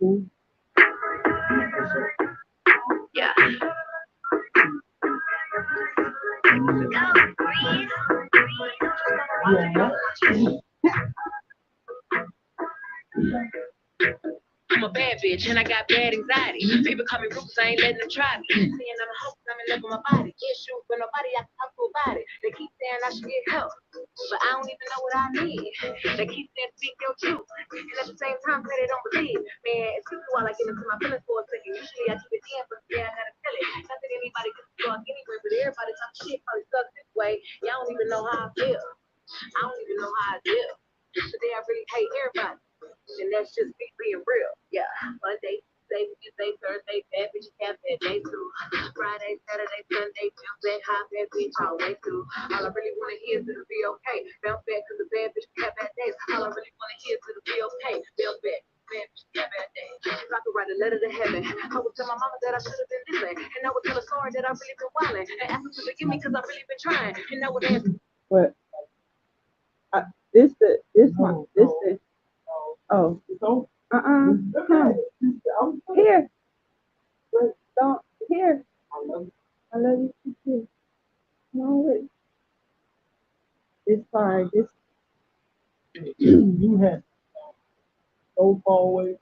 Yeah. I'm a bad bitch and I got bad anxiety. People call me ruthless, I ain't letting them try me. Saying I'm a host, I'm in love with my body. Issues with nobody, I can talk to about it. They keep saying I should get help, but I don't even know what I need. They keep saying speak your truth, and at the same time say they don't believe. Man, it's stupid while I get into my feelings for a second. Usually I keep it in, but yeah, I gotta tell it. Not that anybody can talk anywhere, but everybody talk shit probably sucks this way. Y'all don't even know how I feel. I don't even know how I feel. Today I really hate everybody. And that's just me being real. Yeah. Monday, Tuesday, Thursday, bad bitches have bad days too. Friday, Saturday, Sunday, Tuesday, hot bad bitch always do. All I really wanna hear is to be okay. Bounce back cause the bad bitches have bad days. All I really wanna hear is to be okay. Bounce back. Bad bitches have bad days. If I could write a letter to heaven, I would tell my mama that I should have been different. And I would tell her sorry that I really been wildin'. And ask her to forgive me cause I really been trying. And I would ask. What? This one. This is. Oh. Come. Here. Don't. Here. I love you too. No, this part. This. You had so far away.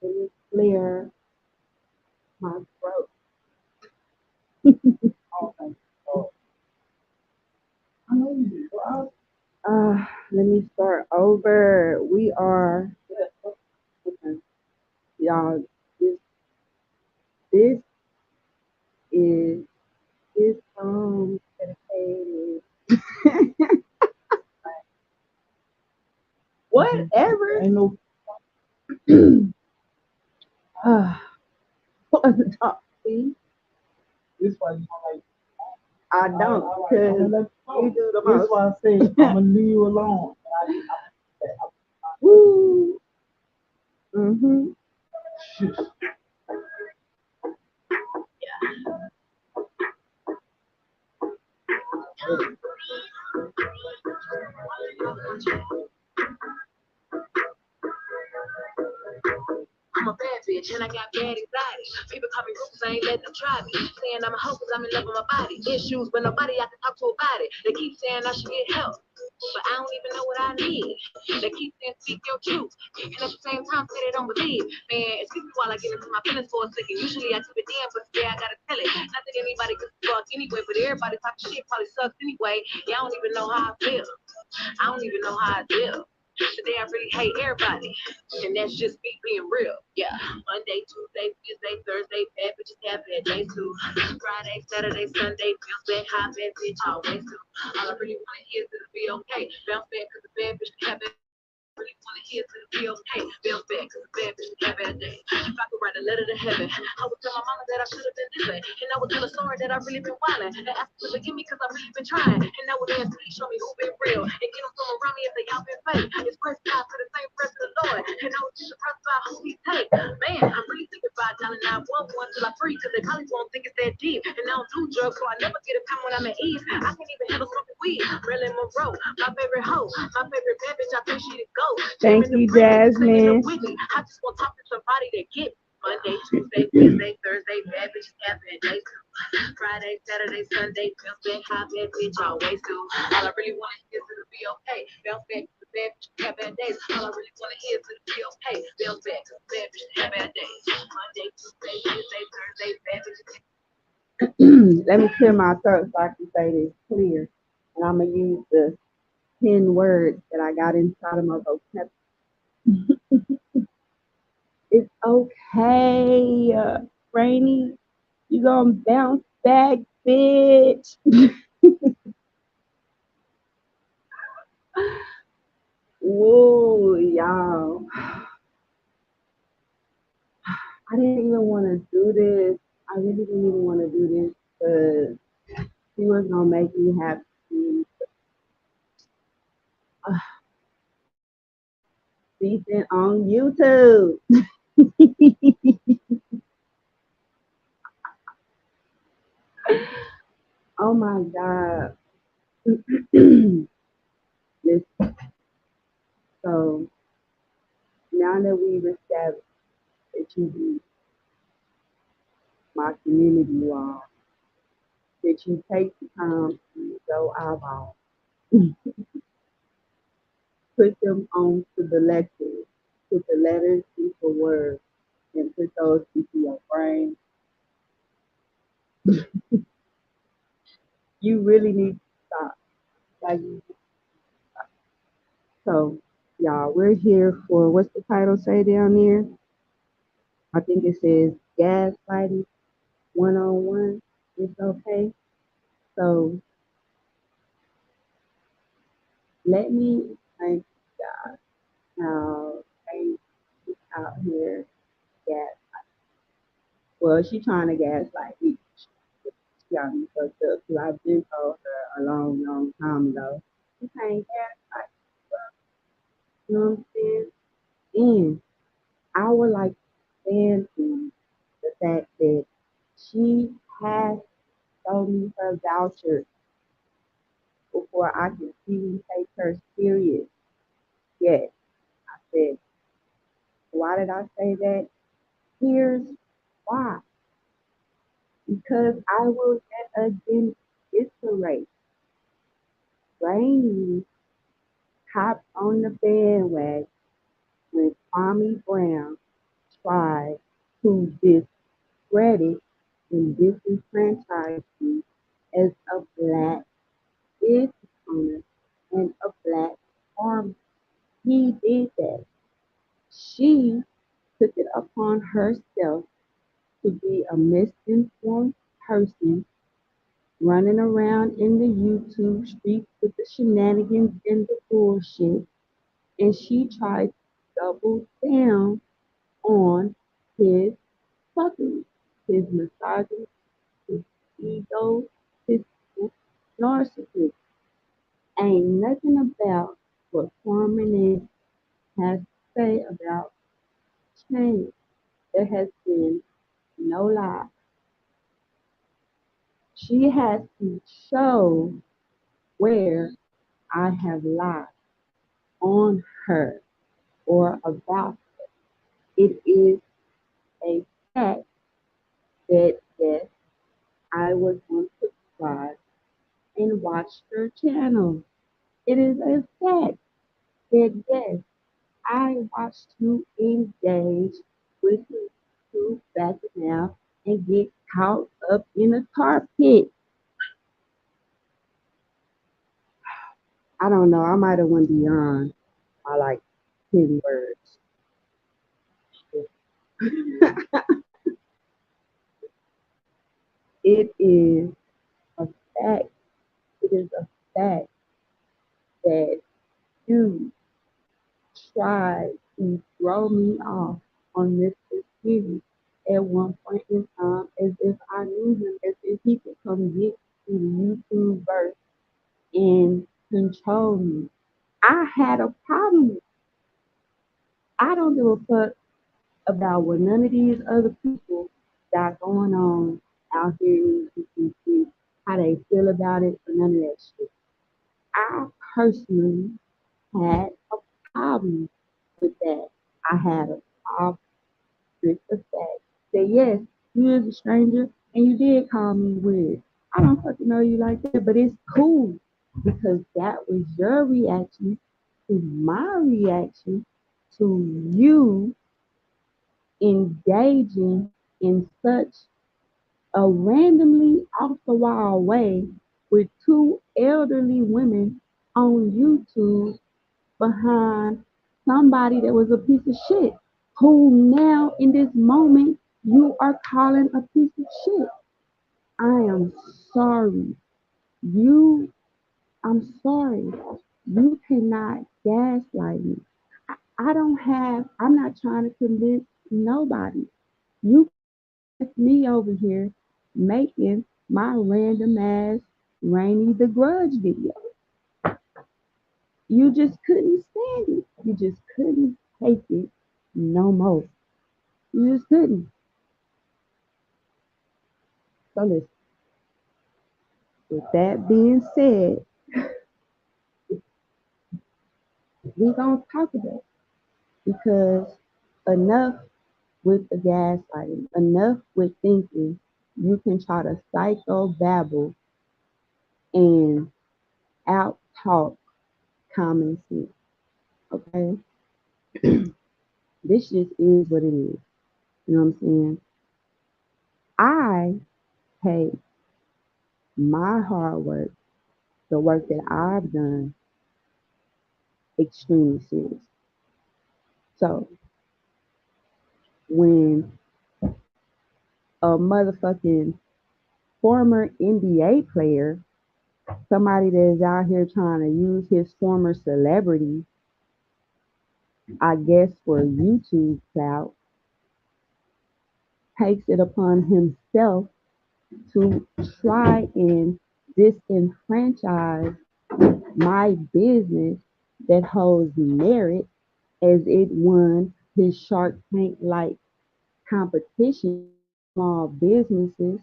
Let me clear my throat. Oh, I know you did. Let me start over. We are. Okay. Y'all. This is this song dedicated. Whatever. Ain't no. On the top, see? This why you don't like. I don't, because you do the That's most. why I say I'm gonna leave you alone. Woo. Mhm. I'm a bad bitch and I got bad anxiety. People call me ruthless, I ain't letting them try me. Saying I'm a hoe cause I'm in love with my body. Issues, but nobody I can talk to about it. They keep saying I should get help, but I don't even know what I need. They keep saying speak your truth, and at the same time say they don't believe. Man, excuse me while I get into my feelings for a second. Usually I keep it in, but yeah, I gotta tell it. Not that anybody can talk anyway, but everybody talk shit probably sucks anyway. Y'all don't even know how I feel. I don't even know how I feel. Today I really hate everybody, and that's just me being real. Yeah. Monday, Tuesday, Wednesday, Thursday, bad bitches have bad days too. Friday, Saturday, Sunday, feels bad, hot bad bitch always do. All I really wanna hear is to be okay. Bounce back 'cause the bad bitch have bad. Really wanna hear to be okay. Bounce back 'cause the bad bitch have bad days. If I could write a letter to heaven, I would tell my mama that I should have been different. And I would tell her sorry that I really been wildin'. And ask her to forgive me 'cause I really been trying. And I would ask please show me who been real. And get them from around me if they all been fake. It's praise God for the same praise of the Lord. And I was just surprised about who he take. Man, I'm really thinking about dialing 911 till I free. 'Cause they probably won't think it's that deep. And I don't do drugs, so I never get a time when I'm at ease. I can't even handle smoking weed. Marilyn Monroe, my favorite hoe. My favorite bad bitch, I think she the go. Thank you, Jasmine. I just want to talk to somebody that get Monday, Tuesday, Wednesday, Thursday, bad bitches have bad days too. Friday, Saturday, Sunday, feels bad, hot bad bitch always do. All I really want to hear is to be okay. Bounce back to the bad bitches have bad days. All I really want to hear is to be okay. Bounce back to the bad bitches have bad days. Monday, Tuesday, Wednesday, Thursday, bad bitches. Let me clear my throat so I can say this clear. And I'm going to use the 10 words that I got inside of my vocabulary. It's okay, Rainy. You gonna bounce back, bitch. Whoa, y'all. I didn't even want to do this. I really didn't even want to do this because he was gonna make me happy. Uh, Decent on YouTube. Oh my God. Listen, so now that we've established that you be my community law, that you take the time to go eyeball, put them on to the lectures, put the letters into words, and put those into your brain, you really need to stop. Like, so, y'all, we're here for what's the title say down there? I think it says gaslighting 101. It's okay. So let me explain to y'all how they out here gas. Well, she trying to gaslight me. She got me fucked up because I've been told her a long, long time ago. You can't gaslight. You know what I'm saying? And I would like to stand on the fact that she has told me her voucher before I can even take her serious. Yes, I said, why did I say that? Here's why. Because I will yet again iterate. Rainy hopped on the bandwagon when Kwame Brown tried to discredit and disenfranchise me as a black business owner and a black farmer. He did that. She took it upon herself to be a misinformed person running around in the YouTube streets with the shenanigans and the bullshit. And she tried to double down on his fuckery, his misogyny, his ego, his narcissism. Ain't nothing about what Carmen has to say about change. There has been no lie. She has to show where I have lied on her or about. It is a fact that yes, I was on subscribe and watched her channel. It is a fact that yes, I watched you engage with the truth back now and get caught up in a tar pit. I don't know. I might have went beyond my like 10 words. It is a fact. It is a fact that you tried to throw me off on Mr. Stevie at one point in time as if I knew him, as if he could come get to the YouTube verse and control me. I had a problem with it. I don't give a fuck about what none of these other people got going on out here in these YouTube streets, how they feel about it, or none of that shit. I personally had a problem with that. I had a problem with the fact that yes, you is a stranger and you did call me weird. I don't fucking know you like that, but it's cool because that was your reaction to my reaction to you engaging in such a randomly off the wall way with two elderly women on YouTube behind somebody that was a piece of shit, who now in this moment you are calling a piece of shit. I am sorry. You, I'm sorry. You cannot gaslight me. I don't have, I'm not trying to convince nobody. You left me over here making my random ass Rainy the Grudge video. You just couldn't stand it. You just couldn't take it no more. You just couldn't. So listen, with that being said, we gonna talk about it. because enough with the gaslighting, enough with thinking you can try to psycho babble and out talk common sense. Okay, this just is what it is. You know what I'm saying? I take my hard work, the work that I've done, extremely serious. So when a motherfucking former NBA player, somebody that is out here trying to use his former celebrity, I guess for YouTube clout, takes it upon himself to try and disenfranchise my business that holds merit as it won his Shark Tank like competition small businesses.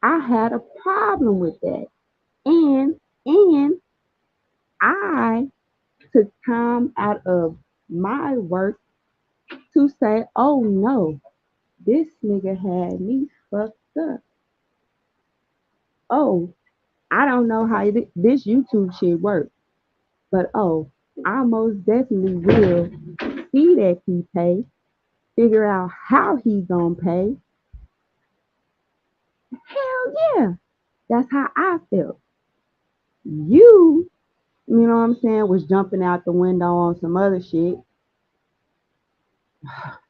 I had a problem with that. And I took time out of my work to say, oh no, this nigga had me fucked up. Oh, I don't know how this YouTube shit works, but oh, I most definitely will see that he pay, figure out how he gonna pay. Hell yeah, that's how I felt. You know what I'm saying, was jumping out the window on some other shit,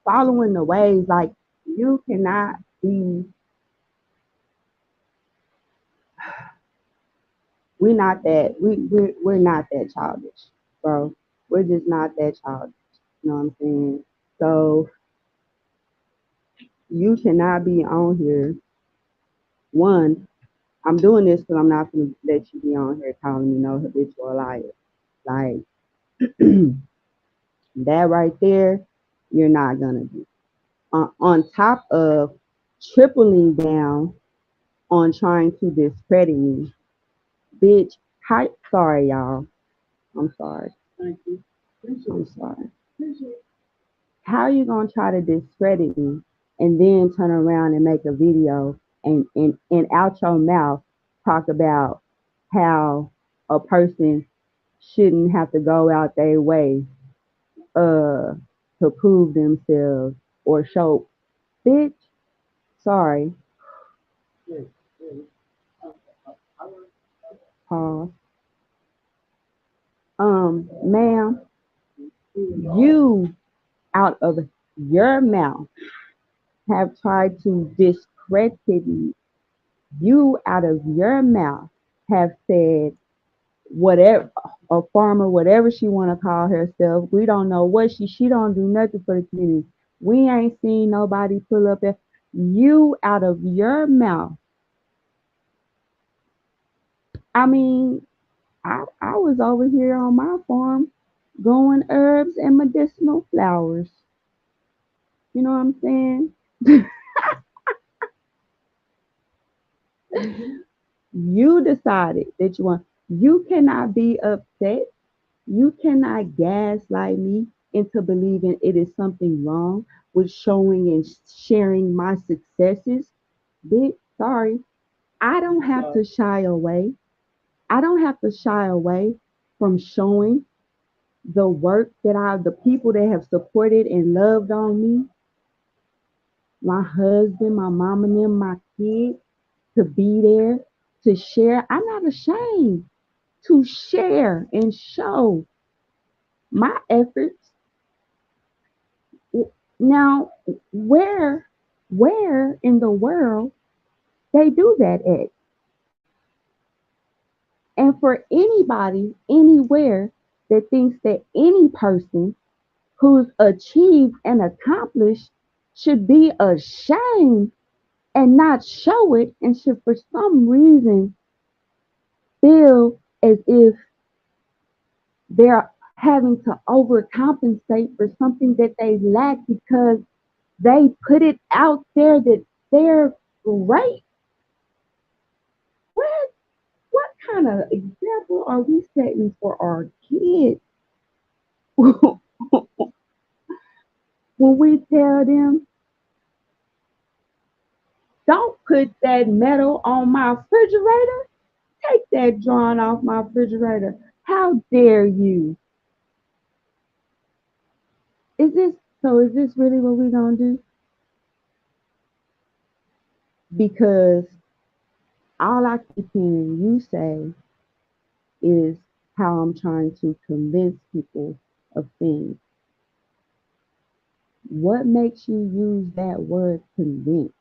following the waves. Like you cannot be. We're not that childish, bro. We're just not that childish. You know what I'm saying? So you cannot be on here. One, I'm doing this because I'm not gonna let you be on here calling me no habitual liar. Like that right there, you're not gonna do. On top of tripling down on trying to discredit me, bitch. Hi, sorry, y'all. I'm sorry. Thank you. I'm sorry. How are you gonna try to discredit me and then turn around and make a video and out your mouth talk about how a person shouldn't have to go out their way uh to prove themselves or show, bitch, sorry, Yeah, yeah. I learned pause. Ma'am, you out of your mouth have tried to discredit me. You out of your mouth have said whatever, a farmer, whatever she want to call herself. We don't know what she don't do nothing for the community. We ain't seen nobody pull up there. You out of your mouth. I mean, I was over here on my farm growing herbs and medicinal flowers. You know what I'm saying? You decided that you cannot be upset. You cannot gaslight me into believing it is something wrong with showing and sharing my successes. Bitch, sorry. I don't have to shy away. I don't have to shy away from showing the work that the people that have supported and loved on me, my husband, my mom and them, my kids, to be there, to share. I'm not ashamed to share and show my efforts. Now, where in the world they do that at? And for anybody, anywhere that thinks that any person who's achieved and accomplished should be ashamed and not show it and should for some reason feel as if they're having to overcompensate for something that they lack because they put it out there that they're great. What kind of example are we setting for our kids? when we tell them, don't put that metal on my refrigerator, take that drawing off my refrigerator. How dare you? Is this so? Is this really what we're gonna do? Because all I keep hearing you say is how I'm trying to convince people of things. What makes you use that word convince?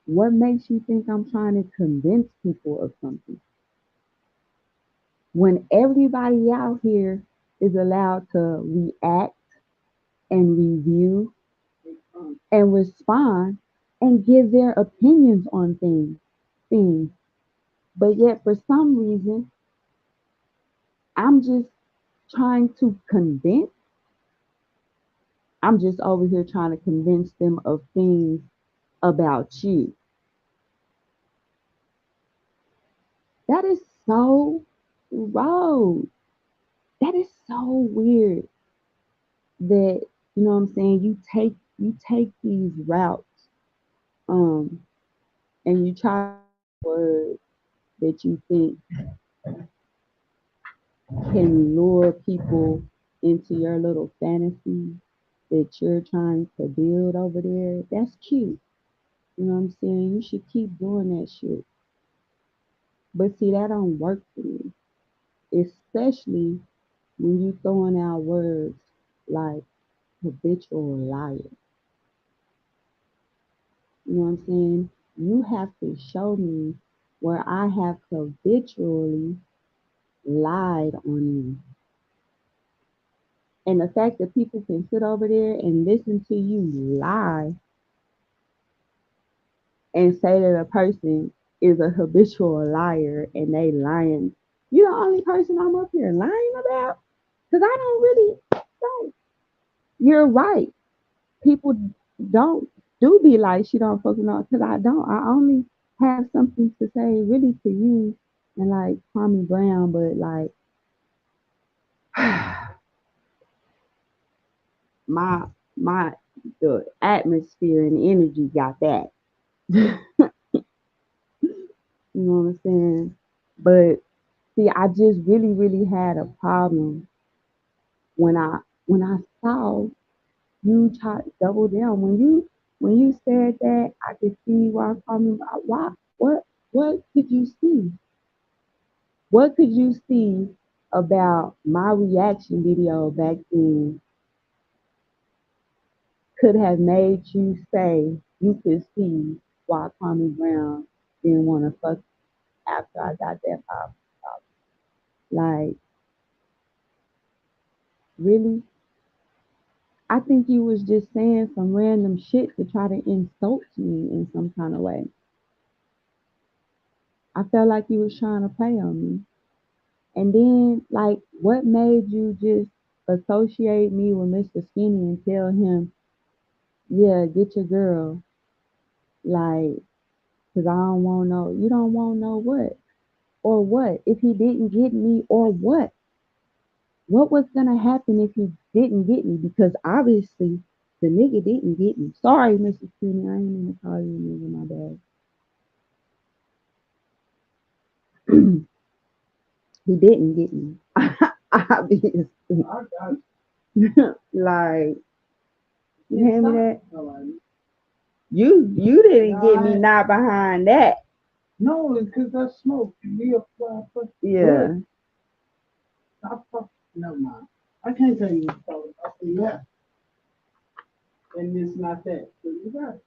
What makes you think I'm trying to convince people of something? When everybody out here is allowed to react and review and respond and give their opinions on things. But yet for some reason, I'm just trying to convince. I'm just over here trying to convince them of things about you. That is so wrong. That is so weird that you know what I'm saying, you take these routes um and you try words that you think can lure people into your little fantasy that you're trying to build over there. That's cute. You know what I'm saying? You should keep doing that shit. But see, that don't work for me. Especially when you throwing out words like habitual liar. You know what I'm saying? You have to show me where I have habitually lied on you. And the fact that people can sit over there and listen to you lie and say that a person is a habitual liar and they lying. You're the only person I'm up here lying about? Because I don't really don't. You're right. People don't do be like she don't fucking know because I don't. I only have something to say really to you and like Kwame Brown, but like my my the atmosphere and energy got that. You know what I'm saying? But see, I just really had a problem when I saw you try to double down. When you said that, I could see why Kwame. Why? What could you see? What could you see about my reaction video back then could have made you say you could see why Kwame Brown didn't want to fuck after I got that pop? Like, really? I think you was just saying some random shit to try to insult me in some kind of way. I felt like you was trying to play on me. And then, like, what made you just associate me with Mr. Skinny and tell him, yeah, get your girl? Like, because I don't want no, you don't want no what? Or what? If he didn't get me, or what? What was going to happen if he didn't get me? Because obviously, the nigga didn't get me. Sorry, Mr. Skinny, I ain't mean to call you a nigga, my bad. He didn't get me. Obviously. I got Like, you you. hear me that? No, You didn't get me I, not behind that. no, it's because I smoke. We apply for good. Yeah. I fuck. Never mind. I can't tell you what color. I say yeah, and it's not that. So you got it.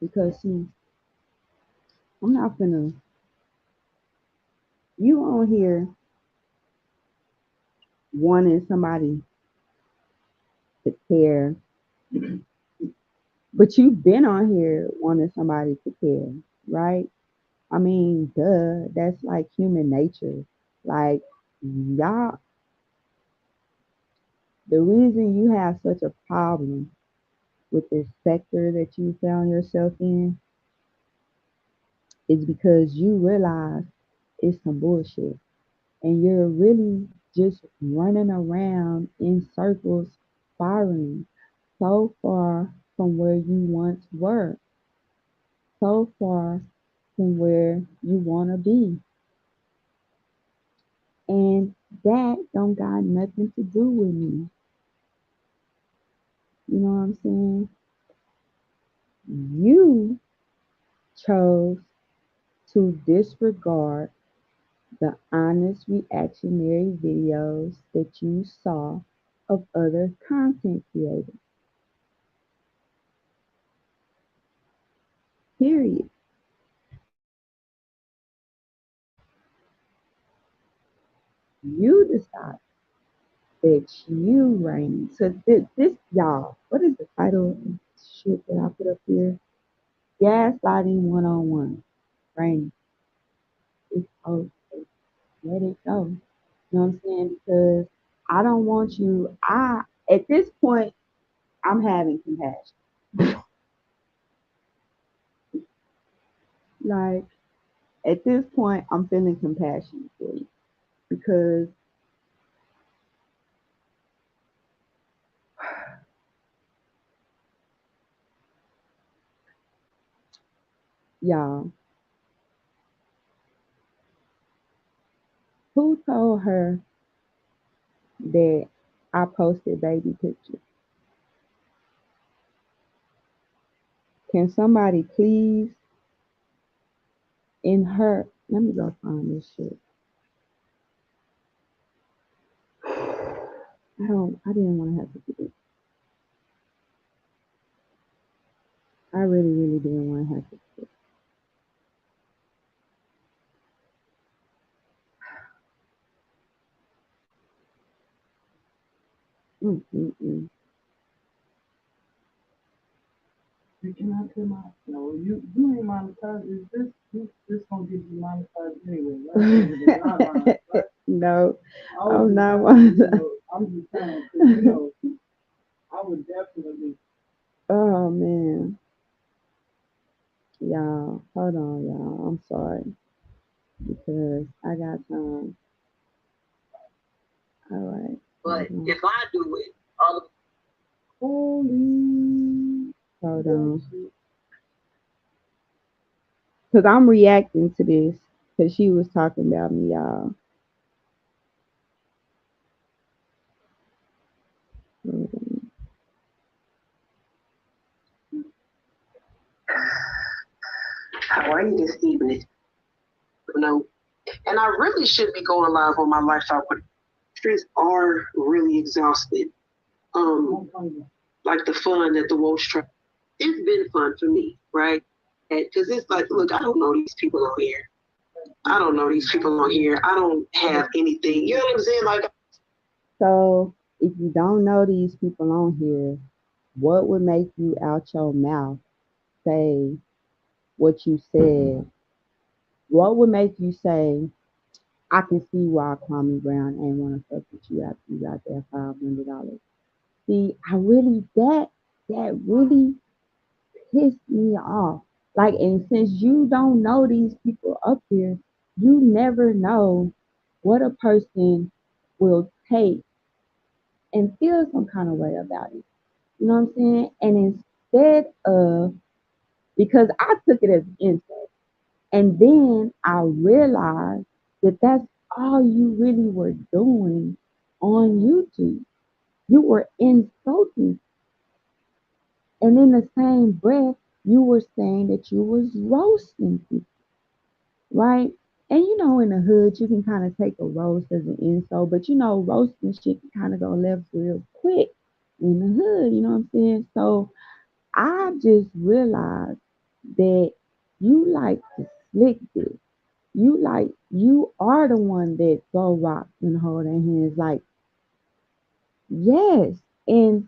Because see, I'm not gonna you on here wanting somebody to care, but you've been on here wanting somebody to care, right? I mean, duh, that's like human nature. Like y'all the reason you have such a problem with this sector that you found yourself in is because you realize is some bullshit. And you're really just running around in circles, spiraling so far from where you once were, so far from where you want to be. And that don't got nothing to do with me. You know what I'm saying? You chose to disregard the honest reactionary videos that you saw of other content creators. Period. You decide that you reign. So this y'all, what is the title of the shit that I put up here? Gaslighting 101. Reign. It's okay. Let it go. You know what I'm saying? Because I don't want you. I at this point I'm having compassion. Like at this point I'm feeling compassion for you because y'all, who told her that I posted baby pictures? Can somebody please in her let me go find this shit. I didn't want to have to do this. I really didn't want to have to do this. Mm. You cannot come out. No, you ain't monetized. Is this gonna get you monetized anyway? Right? Right? No, I was I'm just not saying, one. I'm just saying, 'cause, I would definitely. Oh man, y'all, hold on, y'all. I'm sorry because I got time. All right, But if I do it, all of Holy. hold on, because I'm reacting to this because she was talking about me, y'all. Hold on. how are you this evening? You know, and I really should be going live on my lifestyle, but streets are really exhausted. Um, like the fun at the Wolf Trap. It's been fun for me, right? Because it's like, look, I don't know these people on here. I don't know these people on here. I don't have anything. You know what I'm saying? Like, So if you don't know these people on here, what would make you out your mouth say what you said? What would make you say, I can see why Kwame Brown ain't want to fuck with you after you got that $500? See, that really pissed me off. Like, and since you don't know these people up here, you never know what a person will take and feel some kind of way about it. You know what I'm saying? And instead of, because I took it as an insult, and then I realized that that's all you really were doing on YouTube. You were insulting, and in the same breath, you were saying that you was roasting people, right? And in the hood, you can kind of take a roast as an insult, but roasting shit can kind of go left real quick in the hood. You know what I'm saying? So I just realized that you like to slick this. You are the one that throw rocks and hold their hands. Like, yes. And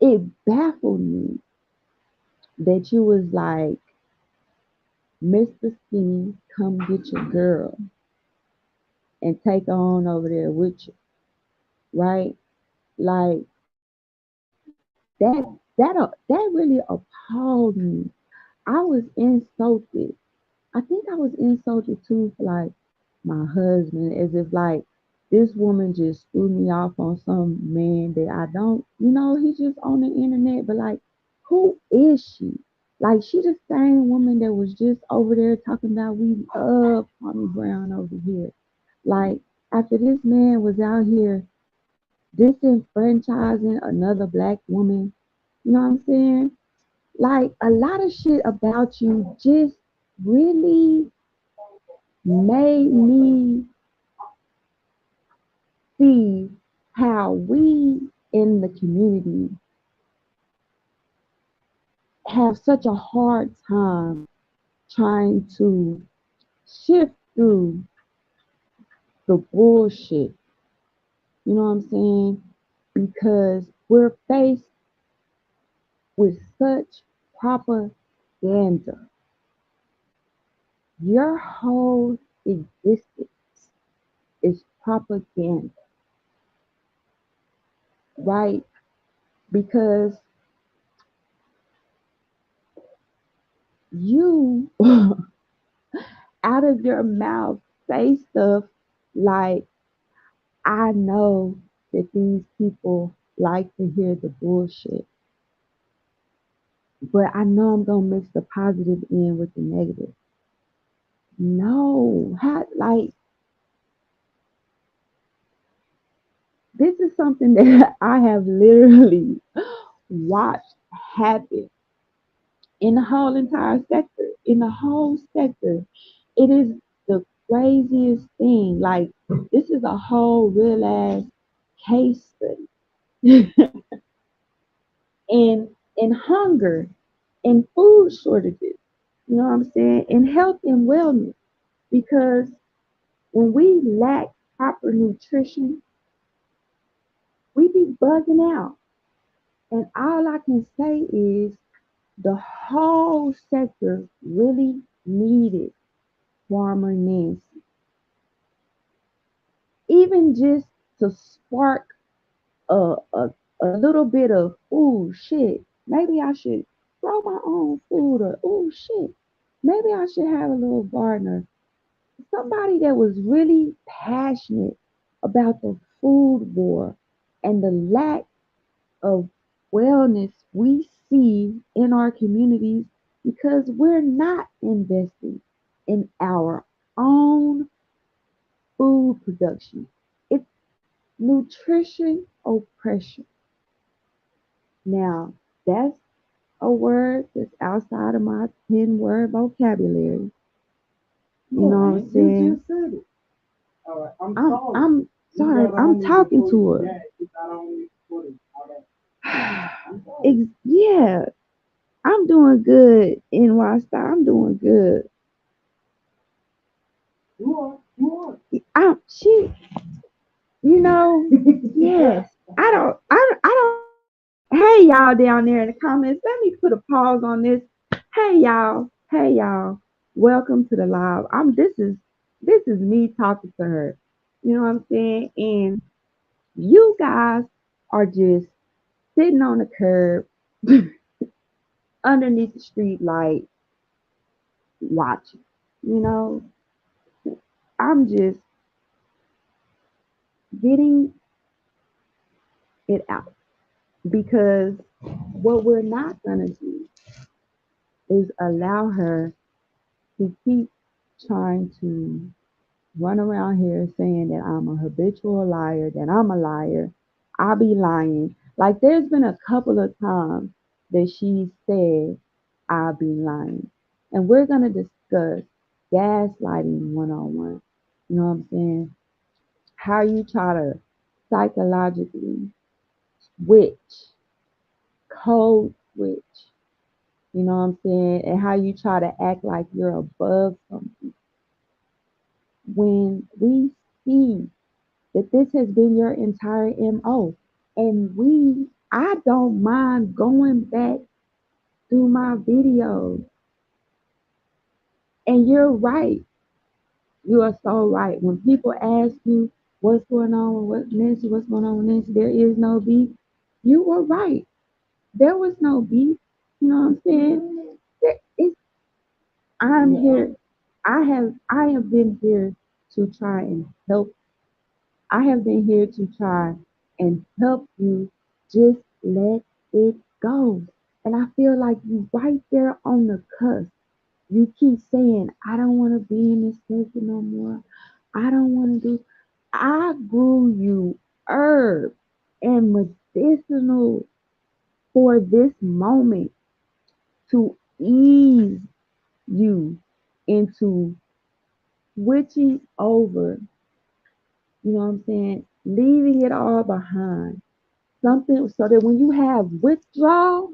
it baffled me that you was like, Mr. Skinny, come get your girl and take her on over there with you, right? Like that really appalled me. I was insulted. I think I was insulted too for like my husband, as if like this woman just threw me off on some man that I don't, he's just on the internet, but like, who is she? Like, she the same woman that was just over there talking about we love Tommy Brown over here. Like, after this man was out here disenfranchising another black woman, you know what I'm saying? Like, a lot of shit about you just really made me see how we in the community have such a hard time trying to shift through the bullshit. You know what I'm saying? Because we're faced with such propaganda. Your whole existence is propaganda, right? Because you out of your mouth say stuff like, I know that these people like to hear the bullshit, but I know I'm gonna mix the positive in with the negative. No, like, this is something that I have literally watched happen in the whole entire sector. In the whole sector, it is the craziest thing. Like, this is a whole real ass case study. and hunger and food shortages. You know what I'm saying? And health and wellness. Because when we lack proper nutrition, we be bugging out. And all I can say is the whole sector really needed Farmer Nancy. Even just to spark a little bit of, oh shit, maybe I should grow my own food, or oh shit, maybe I should have a little gardener. Somebody that was really passionate about the food war and the lack of wellness we see in our communities because we're not investing in our own food production. It's nutrition oppression. Now, that's a word that's outside of my 10 word vocabulary. You know what I'm You saying? just said it. All right, I'm I'm sorry. I'm You sorry, got I'm on me talking before to you her. got. You got on me before all that. I'm sorry. Yeah, I'm doing good in Wasta. I'm doing good. You are. You are. She, you know, yes. I don't. Hey, y'all down there in the comments, let me put a pause on this. Hey, y'all. Hey, y'all. Welcome to the live. This is me talking to her. You know what I'm saying? And you guys are just sitting on the curb underneath the street light watching. You know, I'm just getting it out because what we're not gonna do is allow her to keep trying to run around here saying that I'm a habitual liar, that I'm a liar. I be lying. Like, there's been a couple of times that she said I be lying. And we're gonna discuss gaslighting 101. You know what I'm saying? How you try to psychologically switch, code switch, you know what I'm saying? And how you try to act like you're above something when we see that this has been your entire MO. And I don't mind going back through my videos. And you're right. You are so right. When people ask you what's going on with Nancy, what's going on with Nancy, there is no beef. You were right. There was no beef. You know what I'm saying? It's, I'm here. I have been here to try and help. I have been here to try and help you just let it go. And I feel like you right there on the cusp. You keep saying, I don't want to be in this circle no more. I don't want to do. I grew you herb and medicinal for this moment to ease you into switching over, you know what I'm saying? Leaving it all behind. Something so that when you have withdrawal,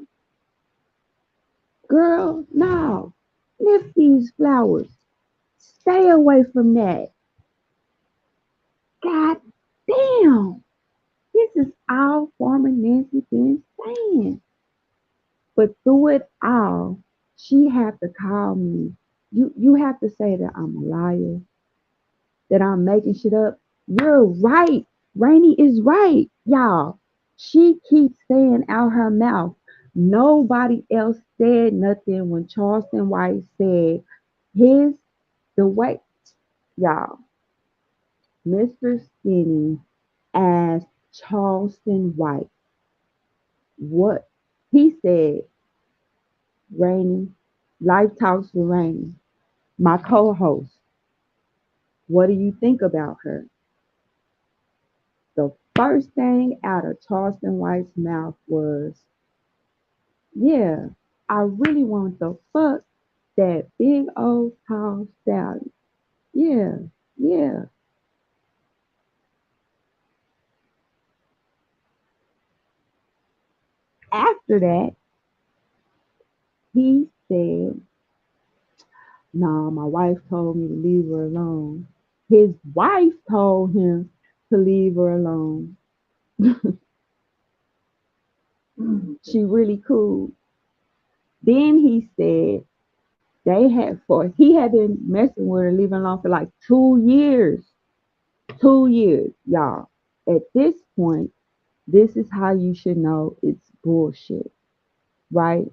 girl, no, lift these flowers. Stay away from that. God damn. This is all former Nancy been saying. But through it all, she had to call me. You have to say that I'm a liar, that I'm making shit up. You're right. Rainy is right, y'all. She keeps saying out her mouth. Nobody else said nothing when Charleston White said his the way, y'all. Mr. Skinny asked Charleston White what he said. Rainy, Life Talks with Rainy, my co-host. What do you think about her? The first thing out of Charleston White's mouth was, yeah, I really want the fuck that big old tall stallion. Yeah, yeah. After that, he said, nah, my wife told me to leave her alone. His wife told him to leave her alone. She really cool. Then he said he had been messing with her, leaving alone for like 2 years. 2 years, y'all. At this point, this is how you should know it's bullshit, right?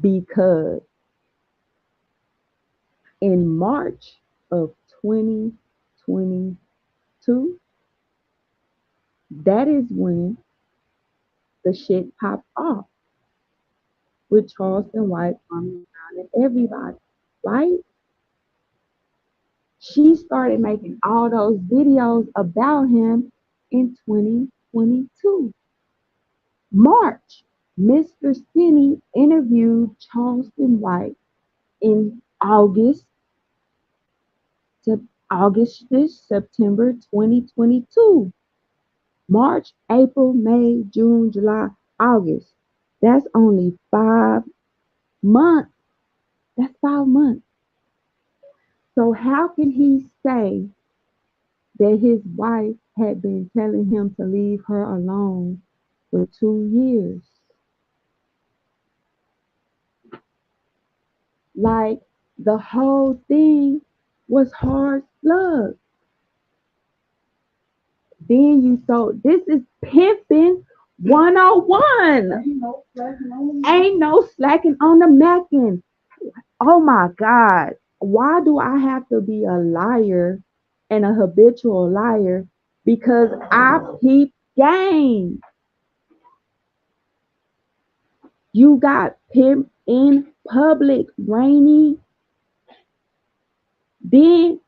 Because in March of 2022, that is when the shit popped off with Charleston White coming around and everybody, right? She started making all those videos about him in 2022. March, Mr. Skinny interviewed Charleston White in August this September 2022. March, April, May, June, July, August. That's only 5 months. That's 5 months. So how can he say that his wife had been telling him to leave her alone for 2 years? Like the whole thing was hard slug. Then you thought this is pimping 101. Ain't no slacking on the macking. Oh my God. Why do I have to be a liar and a habitual liar? Because I peep game. You got pimp in public, Rainy. Then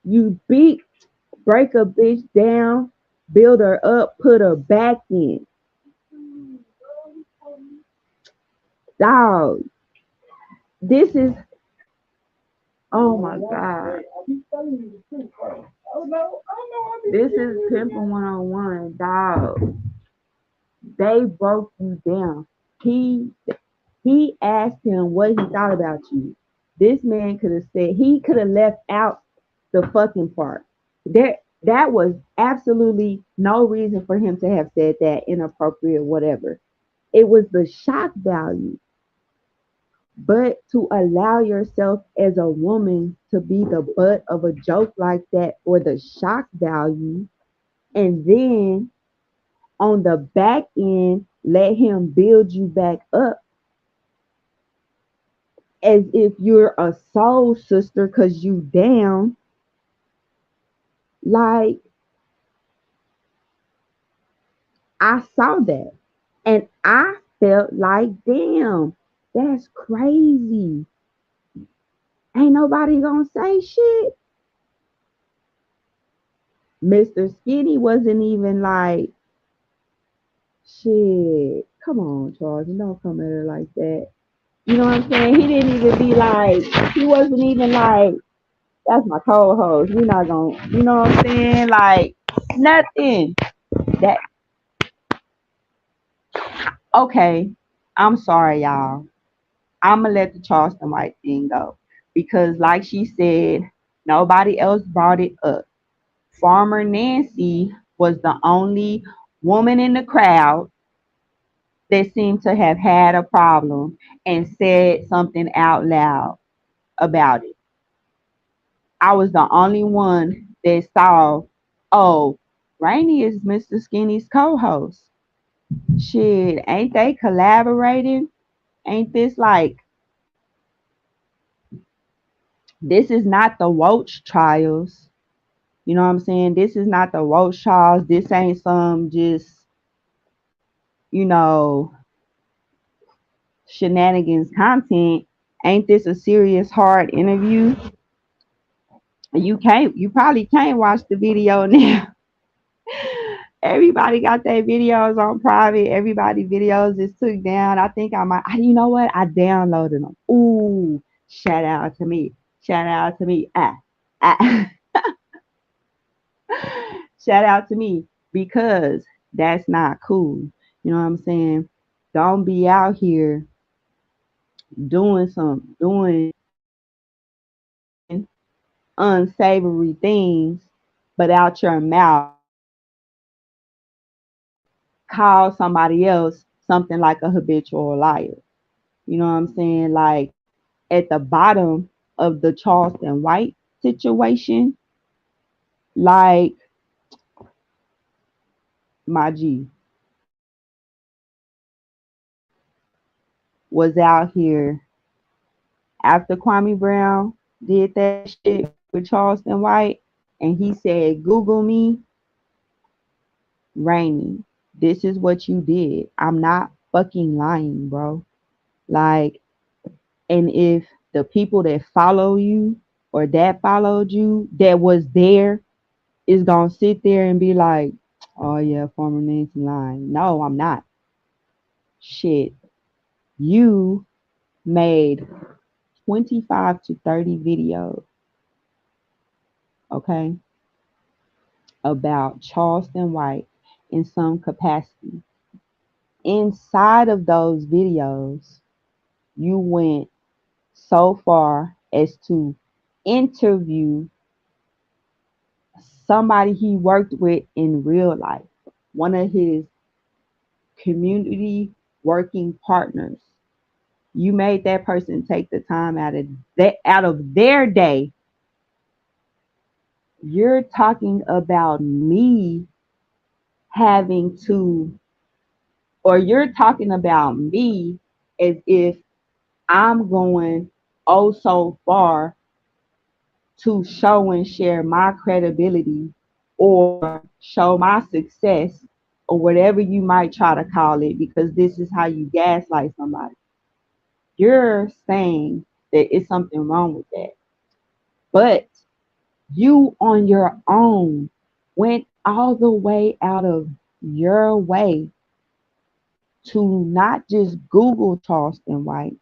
you break a bitch down, build her up, put her back in. Dog, this is, oh my God. This is Pimpin' 101, dog. They broke you down. He he asked him what he thought about you. This man could have said he could have left out the fucking part. That was absolutely no reason for him to have said that inappropriate, whatever. It was the shock value. But to allow yourself as a woman to be the butt of a joke like that for the shock value, and then on the back end, let him build you back up as if you're a soul sister because you down. Like, I saw that and I felt like, damn, that's crazy. Ain't nobody gonna say shit. Mr. Skinny wasn't even like, shit, come on, Charles, don't come at her like that. You know what I'm saying? He didn't even be like, he wasn't even like, that's my co-host. We're not gonna, you know what I'm saying? Like, nothing. That, okay, I'm sorry, y'all. I'm gonna let the Charleston White thing go. Because, like she said, nobody else brought it up. Farmer Nancy was the only woman in the crowd that seemed to have had a problem and said something out loud about it. I was the only one that saw, oh, Rainy is Mr. Skinny's co-host. Shit, ain't they collaborating? Ain't this like, this is not the Roach trials. You know what I'm saying? This is not the Roach trials. This ain't some just, you know, shenanigans content. Ain't this a serious hard interview? You probably can't watch the video now. Everybody got their videos on private. Everybody videos is took down. I think I might, you know what? I downloaded them. Ooh, shout out to me. Shout out to me. Ah. Shout out to me because that's not cool. You know what I'm saying? Don't be out here doing unsavory things, but out your mouth call somebody else something like a habitual liar. You know what I'm saying? Like at the bottom of the Charleston White situation, like my G was out here after Kwame Brown did that shit with Charleston White and he said, Google me, Rainy. This is what you did. I'm not fucking lying, bro. Like, and if the people that follow you or that followed you that was there is gonna sit there and be like, oh yeah, former Nancy lying. No, I'm not. Shit. You made 25 to 30 videos, okay, about Charleston White in some capacity. Inside of those videos, you went so far as to interview somebody he worked with in real life, one of his community working partners. You made that person take the time out of their day. You're talking about me having to, or you're talking about me as if I'm going oh so far to show and share my credibility or show my success or whatever you might try to call it because this is how you gaslight somebody. You're saying that it's something wrong with that. But you on your own went all the way out of your way to not just Google Charleston White,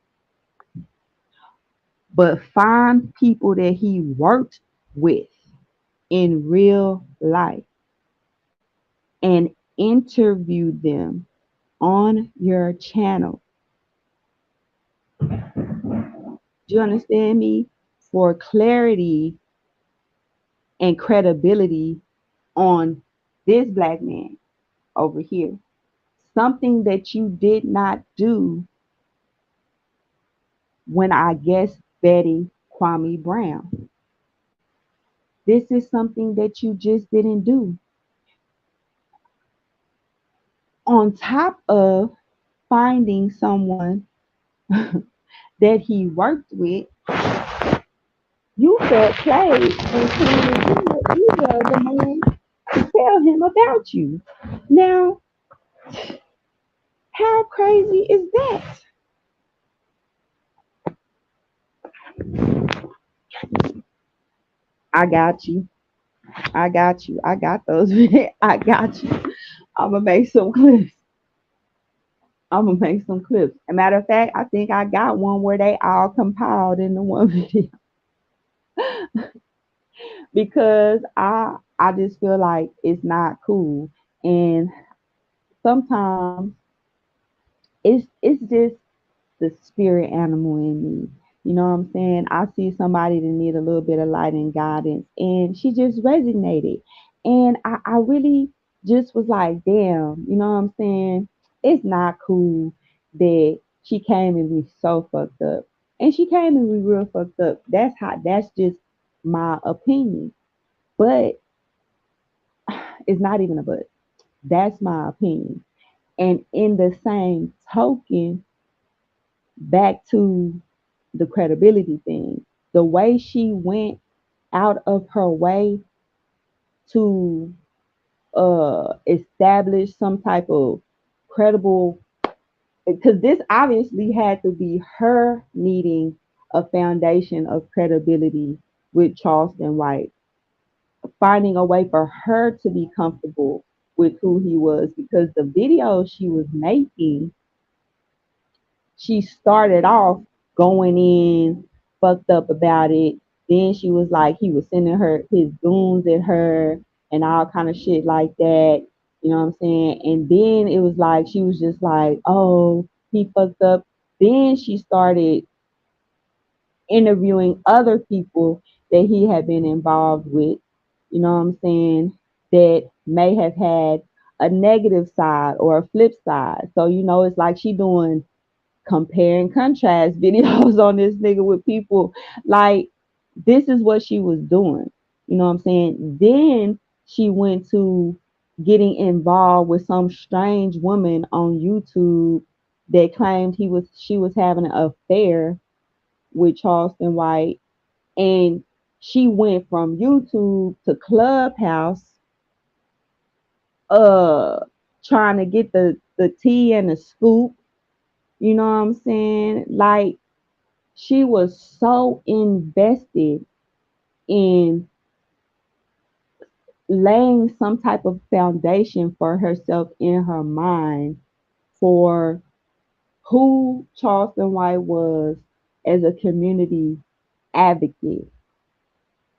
but find people that he worked with in real life and interview them on your channel. Do you understand me? For clarity and credibility on this black man over here. Something that you did not do when I guess Betty Kwame Brown. This is something that you just didn't do. On top of finding someone that he worked with, you felt played and claimed you were the man to tell him about you. Now, how crazy is that? I got you. I got you. I got those. I got you. I'm gonna make some clips. I'm gonna make some clips. As a matter of fact, I think I got one where they all compiled into one video because I just feel like it's not cool. And sometimes it's just the spirit animal in me. You know what I'm saying? I see somebody that need a little bit of light and guidance, and she just resonated. And I really just was like, damn, you know what I'm saying? It's not cool that she came and we so fucked up. And she came and we real fucked up. That's just my opinion. But it's not even a but. That's my opinion. And in the same token, back to the credibility thing. The way she went out of her way to establish some type of credible, because this obviously had to be her needing a foundation of credibility with Charleston White, finding a way for her to be comfortable with who he was, because the videos she was making, she started off going in fucked up about it. Then she was like, he was sending her his goons at her and all kind of shit like that. You know what I'm saying? And then it was like she was just like, oh, he fucked up. Then she started interviewing other people that he had been involved with. You know what I'm saying? That may have had a negative side or a flip side. So it's like she doing compare and contrast videos on this nigga with people. Like, this is what she was doing. You know what I'm saying? Then she went to getting involved with some strange woman on YouTube that claimed she was having an affair with Charleston White. And she went from YouTube to Clubhouse, uh trying to get the tea and the scoop. You know what I'm saying? Like, she was so invested in laying some type of foundation for herself in her mind for who Charleston White was as a community advocate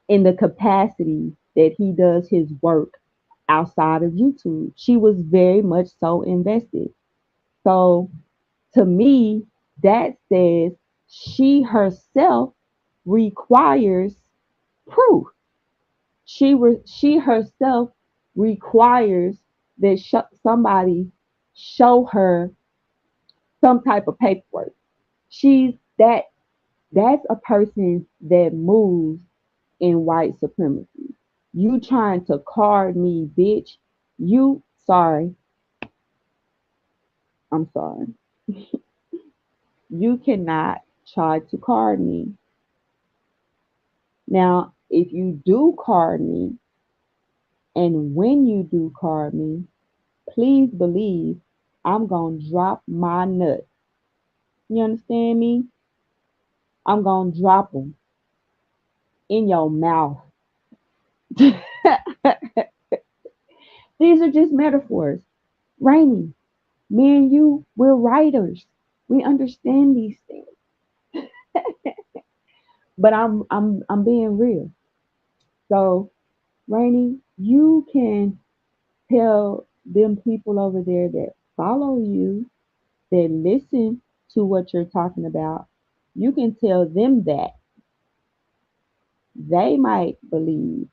in the capacity that he does his work outside of YouTube. She was very much so invested. So to me, that says she herself requires proof. She herself requires that somebody show her some type of paperwork. She's that's a person that moves in white supremacy. You trying to card me, bitch. You sorry. I'm sorry. You cannot try to card me. Now, if you do card me, and when you do card me, please believe I'm going to drop my nuts. You understand me? I'm going to drop them in your mouth. These are just metaphors. Rainy, me and you, we're writers. We understand these things. But I'm being real. So, Rainy, you can tell them people over there that follow you, that listen to what you're talking about. You can tell them that they might believe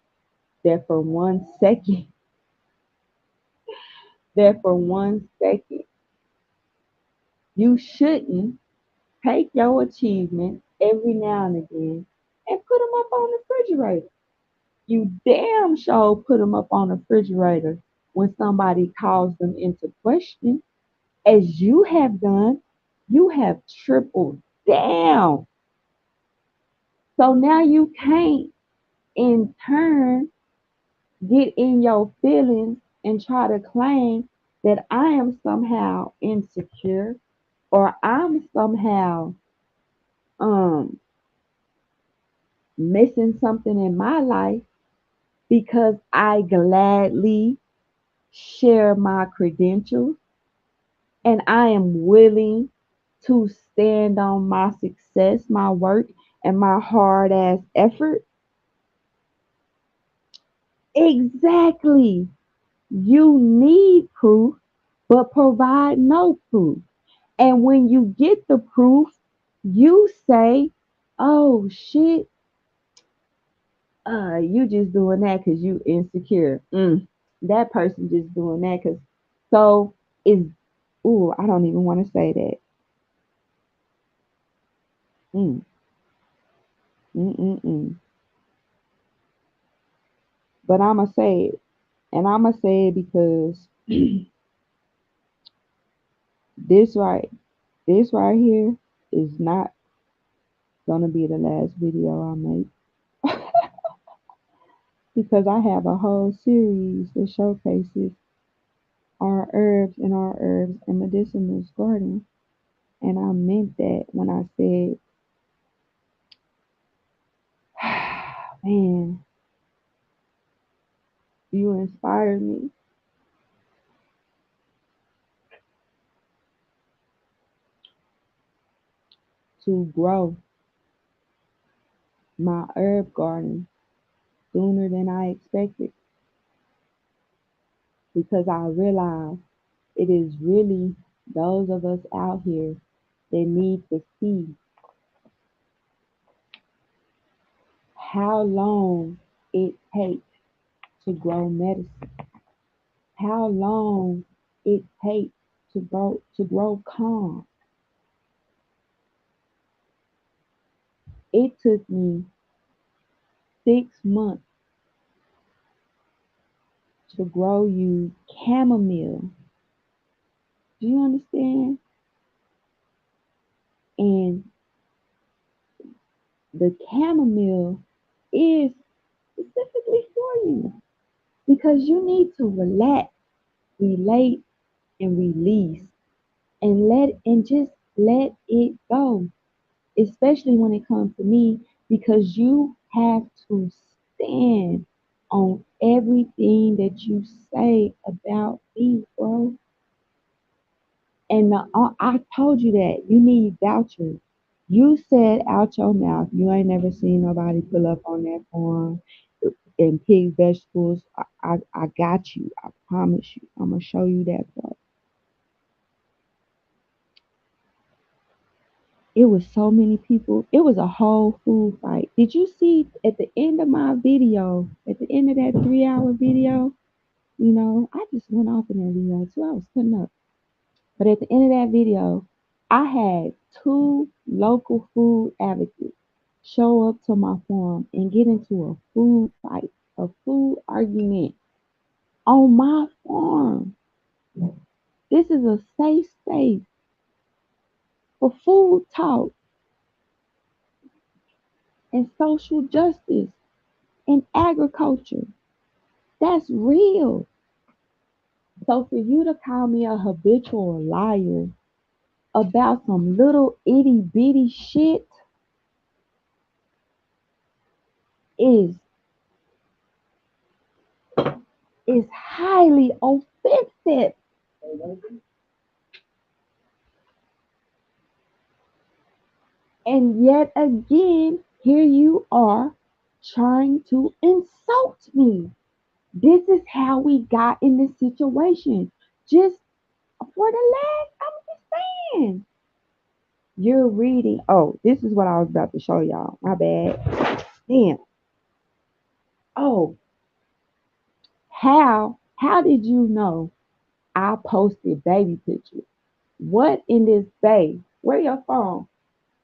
that for 1 second, that for 1 second, you shouldn't take your achievements every now and again and put them up on the refrigerator. You damn sure put them up on the refrigerator when somebody calls them into question, as you have done. You have tripled down. So now you can't in turn get in your feelings and try to claim that I am somehow insecure or I'm somehow um missing something in my life because I gladly share my credentials and I am willing to stand on my success, my work, and my hard ass effort. Exactly. You need proof, but provide no proof. And when you get the proof, you say, oh shit, you just doing that because you insecure. That person just doing that because so is ooh, I don't even want to say that. Mm, mm, mm, mm. But I'ma say it. And I'ma say it because this right this right here is not gonna be the last video I make. Because I have a whole series that showcases our herbs and medicinal garden. And I meant that when I said, man, you inspired me to grow my herb garden sooner than I expected because I realized it is really those of us out here that need to see how long it takes to grow medicine, how long it takes to grow calm. It took me 6 months to grow you chamomile. Do you understand? And the chamomile is specifically for you because you need to relax, relate, and release and just let it go. Especially when it comes to me, because you have to stand on everything that you say about me, bro. And I told you that you need vouchers. You said out your mouth, you ain't never seen nobody pull up on that farm and pick vegetables. I got you. I promise you. I'm gonna show you that part. It was so many people. It was a whole food fight. Did you see at the end of my video, at the end of that 3 hour video? I just went off in that video too. I was cutting up. But at the end of that video, I had two local food advocates show up to my farm and get into a food fight, a food argument on my farm. This is a safe space for food talk and social justice and agriculture. That's real. So for you to call me a habitual liar about some little itty bitty shit is is highly offensive. And yet again, here you are trying to insult me. This is how we got in this situation. Just for the last, I'm just saying. You're reading. Oh, this is what I was about to show y'all. My bad. Damn. Oh, how did you know I posted baby pictures? What in this bay? Where your phone?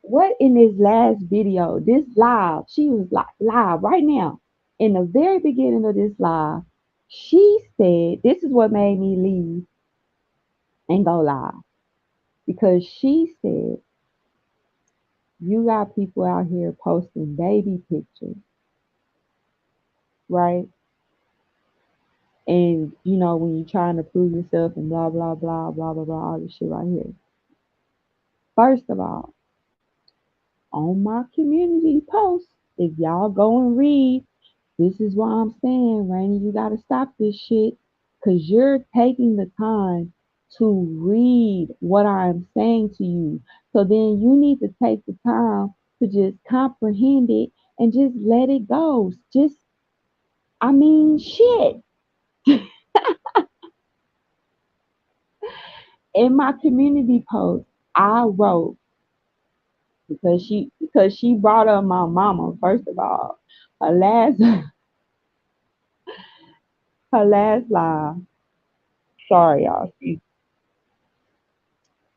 What in this last video? This live, she was live right now. In the very beginning of this live, she said, this is what made me leave and go live. Because she said, You got people out here posting baby pictures, right? And when you're trying to prove yourself and blah blah blah blah blah blah, all this shit right here. First of all, on my community post, if y'all go and read, this is why I'm saying, Rainy, you gotta stop this shit. Cause you're taking the time to read what I'm saying to you. So then you need to take the time to just comprehend it and just let it go. Just I mean shit. In my community post, I wrote because she brought up my mama, first of all. Her last her last lie. Sorry, y'all.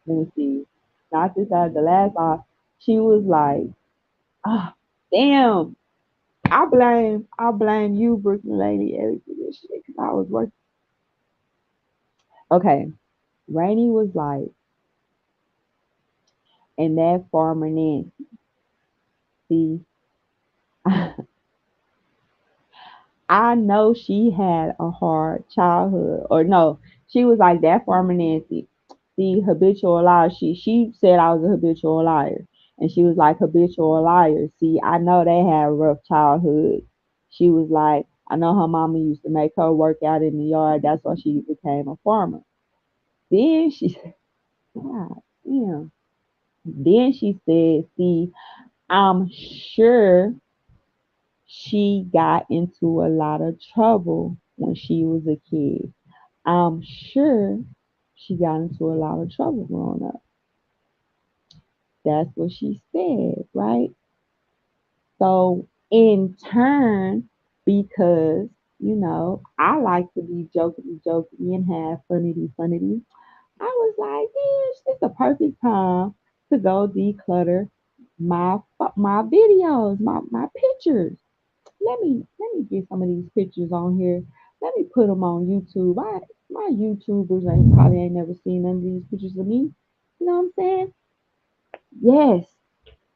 Let me see. Not this the last lie. She was like, ah, damn. I blame you, Brooklyn Lady, Ellie, for this shit because I was working. Okay. Rainy was like, and that farmer Nancy. See, I know she had a hard childhood, or no, she was like that farmer Nancy. The habitual liar. She said I was a habitual liar, and she was like habitual liar. See, I know they had a rough childhood. She was like, I know her mama used to make her work out in the yard. That's why she became a farmer. Then she said, God damn. Then she said, see, I'm sure she got into a lot of trouble when she was a kid. I'm sure she got into a lot of trouble growing up. That's what she said, right? So, in turn, because, I like to be jokey, jokey and have funnity, funnity, I was like, bitch, it's a perfect time to go declutter my videos, my pictures. Let me get some of these pictures on here. Let me put them on YouTube. My YouTubers probably ain't never seen none of these pictures of me. You know what I'm saying? Yes.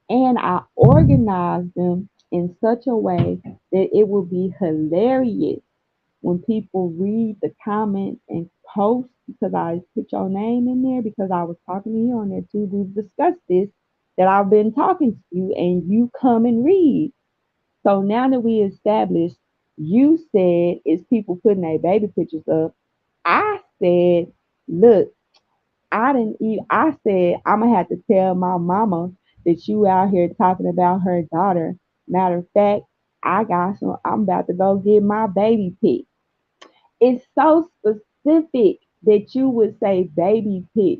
And I organized them in such a way that it will be hilarious when people read the comments and post because I put your name in there because I was talking to you on there too to discuss this that I've been talking to you and you come and read. So now that we established, you said it's people putting their baby pictures up. I said, look, I didn't eat. I said I'm gonna have to tell my mama that you out here talking about her daughter. Matter of fact, I got some. I'm about to go get my baby pic. It's so specific that you would say baby pic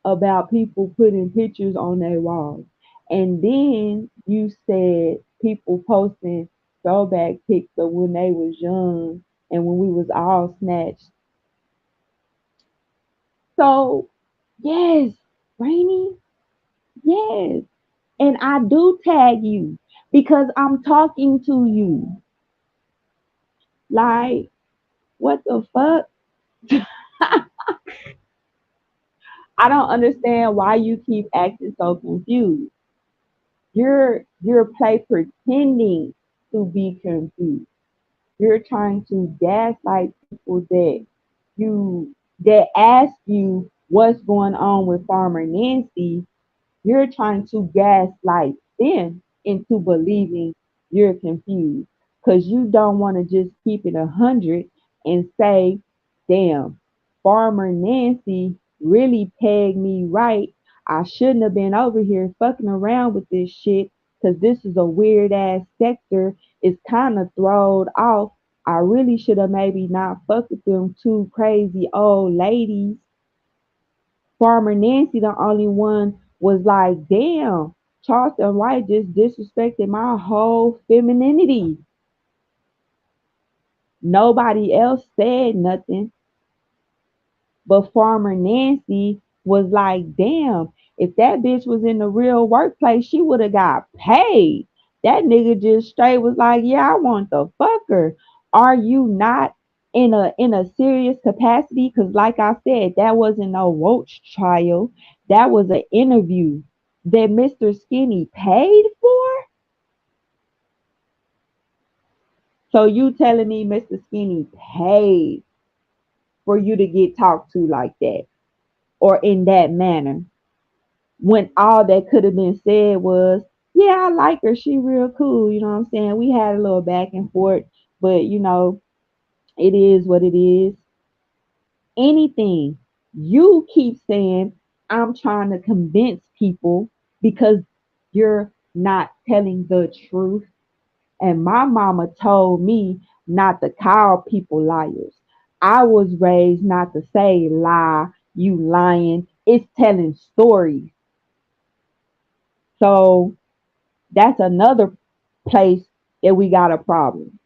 about people putting pictures on their walls, and then you said people posting throwback pics of when they was young and when we was all snatched. So yes, Rainy, yes. And I do tag you because I'm talking to you. Like, what the fuck? I don't understand why you keep acting so confused. You're pretending to be confused. You're trying to gaslight people that ask you what's going on with Farmer Nancy. You're trying to gaslight them into believing you're confused because you don't want to just keep it 100 and say, damn, Farmer Nancy really pegged me right. I shouldn't have been over here fucking around with this shit because this is a weird ass sector. It's kind of throwed off. I really should have maybe not fucked with them two crazy old ladies. Farmer Nancy, the only one, was like, damn, Charleston White just disrespected my whole femininity. Nobody else said nothing, but Farmer Nancy was like, damn, if that bitch was in the real workplace, she would have got paid. That nigga just straight was like, yeah, I want the fucker. Are you not in a serious capacity? Because like I said, that wasn't no roach trial. That was an interview. that Mr. Skinny paid for? So you telling me Mr. Skinny paid for you to get talked to like that or in that manner when all that could have been said was, yeah, I like her. She real cool. You know what I'm saying? We had a little back and forth, but it is what it is. Anything. You keep saying, I'm trying to convince people because you're not telling the truth. And my mama told me not to call people liars. I was raised not to say lie, you lying. It's telling stories. So that's another place that we got a problem.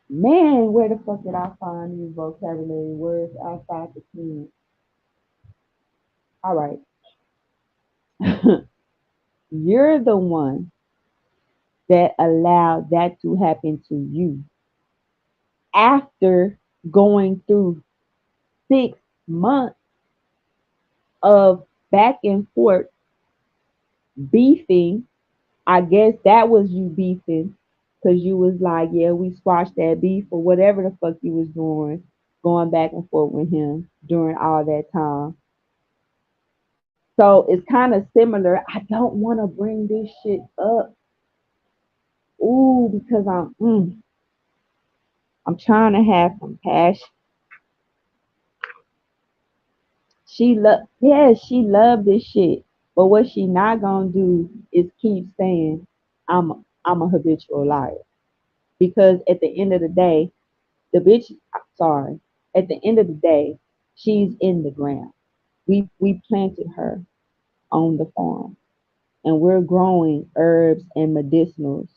Man, where the fuck did I find these vocabulary words outside the pen? All right. You're the one that allowed that to happen to you after going through 6 months of back and forth beefing. I guess that was you beefing because you was like, yeah, we squashed that beef or whatever the fuck you was doing, going back and forth with him during all that time. So it's kind of similar. I don't want to bring this shit up. Ooh, because I'm trying to have compassion. She loved this shit. But what she not gonna do is keep saying I'm a habitual liar. Because at the end of the day, the bitch, sorry, at the end of the day, she's in the ground. We planted her on the farm and we're growing herbs and medicinals.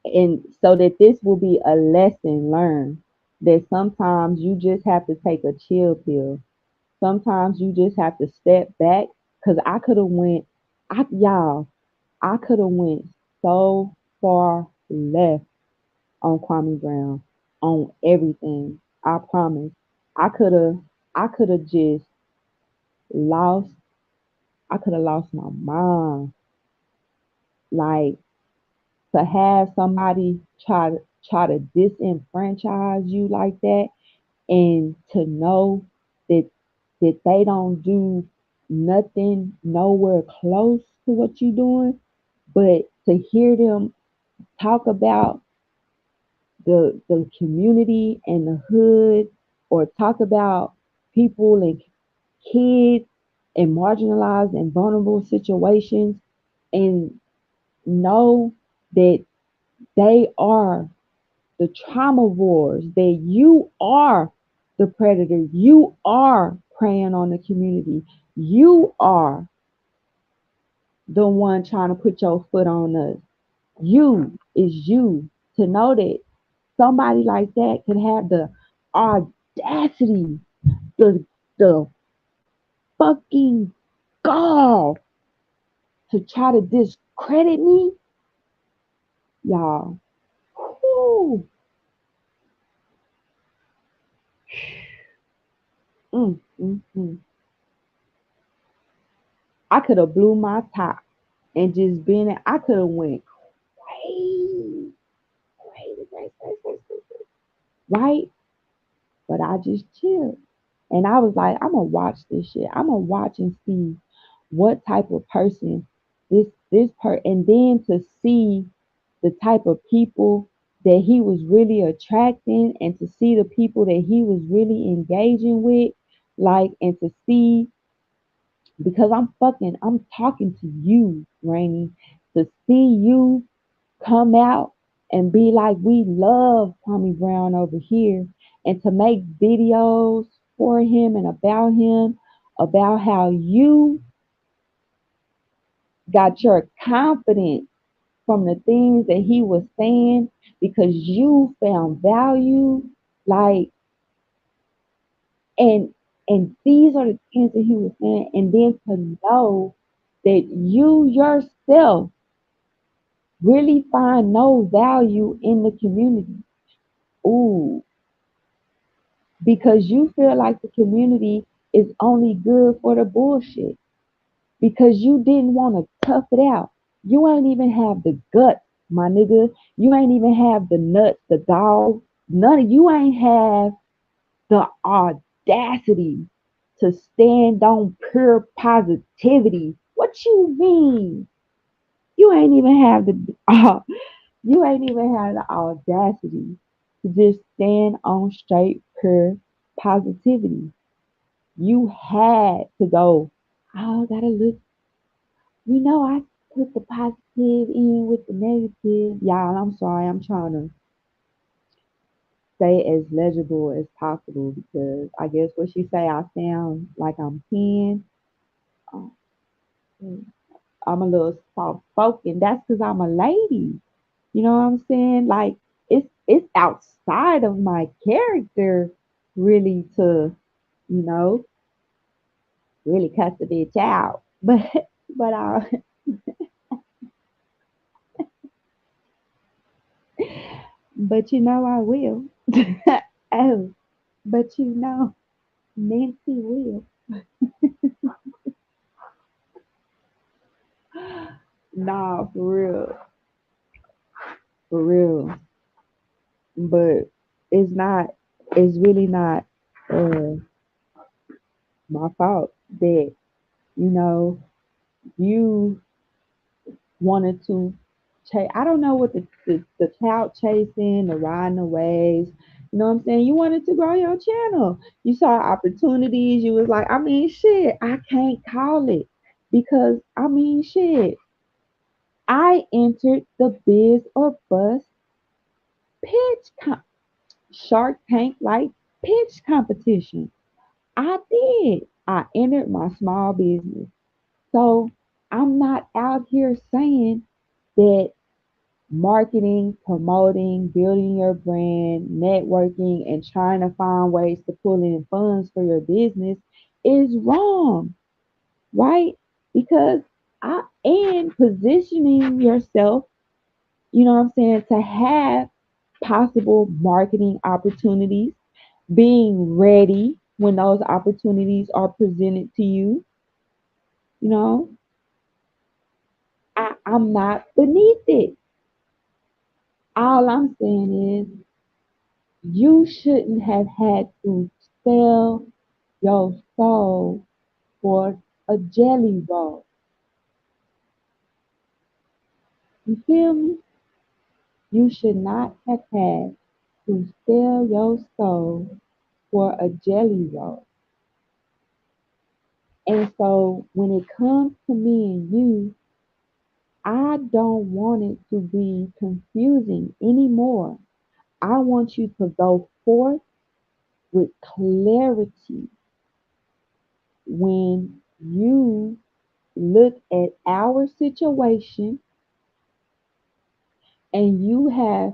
And so that this will be a lesson learned that sometimes you just have to take a chill pill. Sometimes you just have to step back. Cause I could have went, I could have went so far left on Kwame Brown, on everything. I promise. I could have, I could have just lost. I could have lost my mind. Like to have somebody try to disenfranchise you like that, and to know that they don't do nothing nowhere close to what you're doing, but to hear them talk about the community and the hood, or talk about people and kids in marginalized and vulnerable situations, and know that they are the trauma wars, that you are the predator, you are preying on the community, you are the one trying to put your foot on us. You is you. To know that somebody like that can have the audacity, the fucking gall to try to discredit me, y'all. Whew, mm. I could have blew my top and just been. I could have went crazy, crazy, right? But I just chilled. And I was like, I'm gonna watch this shit. I'm gonna watch and see what type of person and then to see the type of people that he was really attracting, and to see the people that he was really engaging with, like, and to see, because I'm talking to you, Rainy, to see you come out and be like, we love Kwame Brown over here, and to make videos for him and about him, about how you got your confidence from the things that he was saying because you found value, like, and these are the things that he was saying, and then to know that you yourself really find no value in the community. Ooh, because you feel like the community is only good for the bullshit because you didn't want to tough it out. You ain't even have the guts, my nigga. You ain't even have the nuts, the gall. None of you ain't have the audacity to stand on pure positivity. What you mean? You ain't even have the you ain't even have the audacity to just stand on straight pure positivity. You had to go, oh, I gotta look, I put the positive in with the negative. Y'all, I'm sorry, I'm trying to stay as legible as possible because I guess what she say, I sound like I'm 10. Um, I'm a little soft spoken. That's because I'm a lady. You know what I'm saying? Like it's outside of my character really to, you know, really cuss the bitch out. But but I will. Oh, but Nancy will. Nah, for real. But it's not. It's really not uh, my fault that you know you wanted to chase. I don't know what the clout chasing, the riding the waves. You know what I'm saying? You wanted to grow your channel. You saw opportunities. You was like, I mean, shit, I can't call it because I mean, shit, I entered the biz or bust pitch Shark Tank like pitch competition. I did. I entered my small business. So I'm not out here saying that marketing, promoting, building your brand, networking, and trying to find ways to pull in funds for your business is wrong, right? Because and positioning yourself, what I'm saying, to have possible marketing opportunities, being ready when those opportunities are presented to you, you know, I'm not beneath it. All I'm saying is you shouldn't have had to sell your soul for a jelly roll. You feel me? You should not have had to sell your soul for a jelly roll. And so when it comes to me and you, I don't want it to be confusing anymore. I want you to go forth with clarity when you look at our situation and you have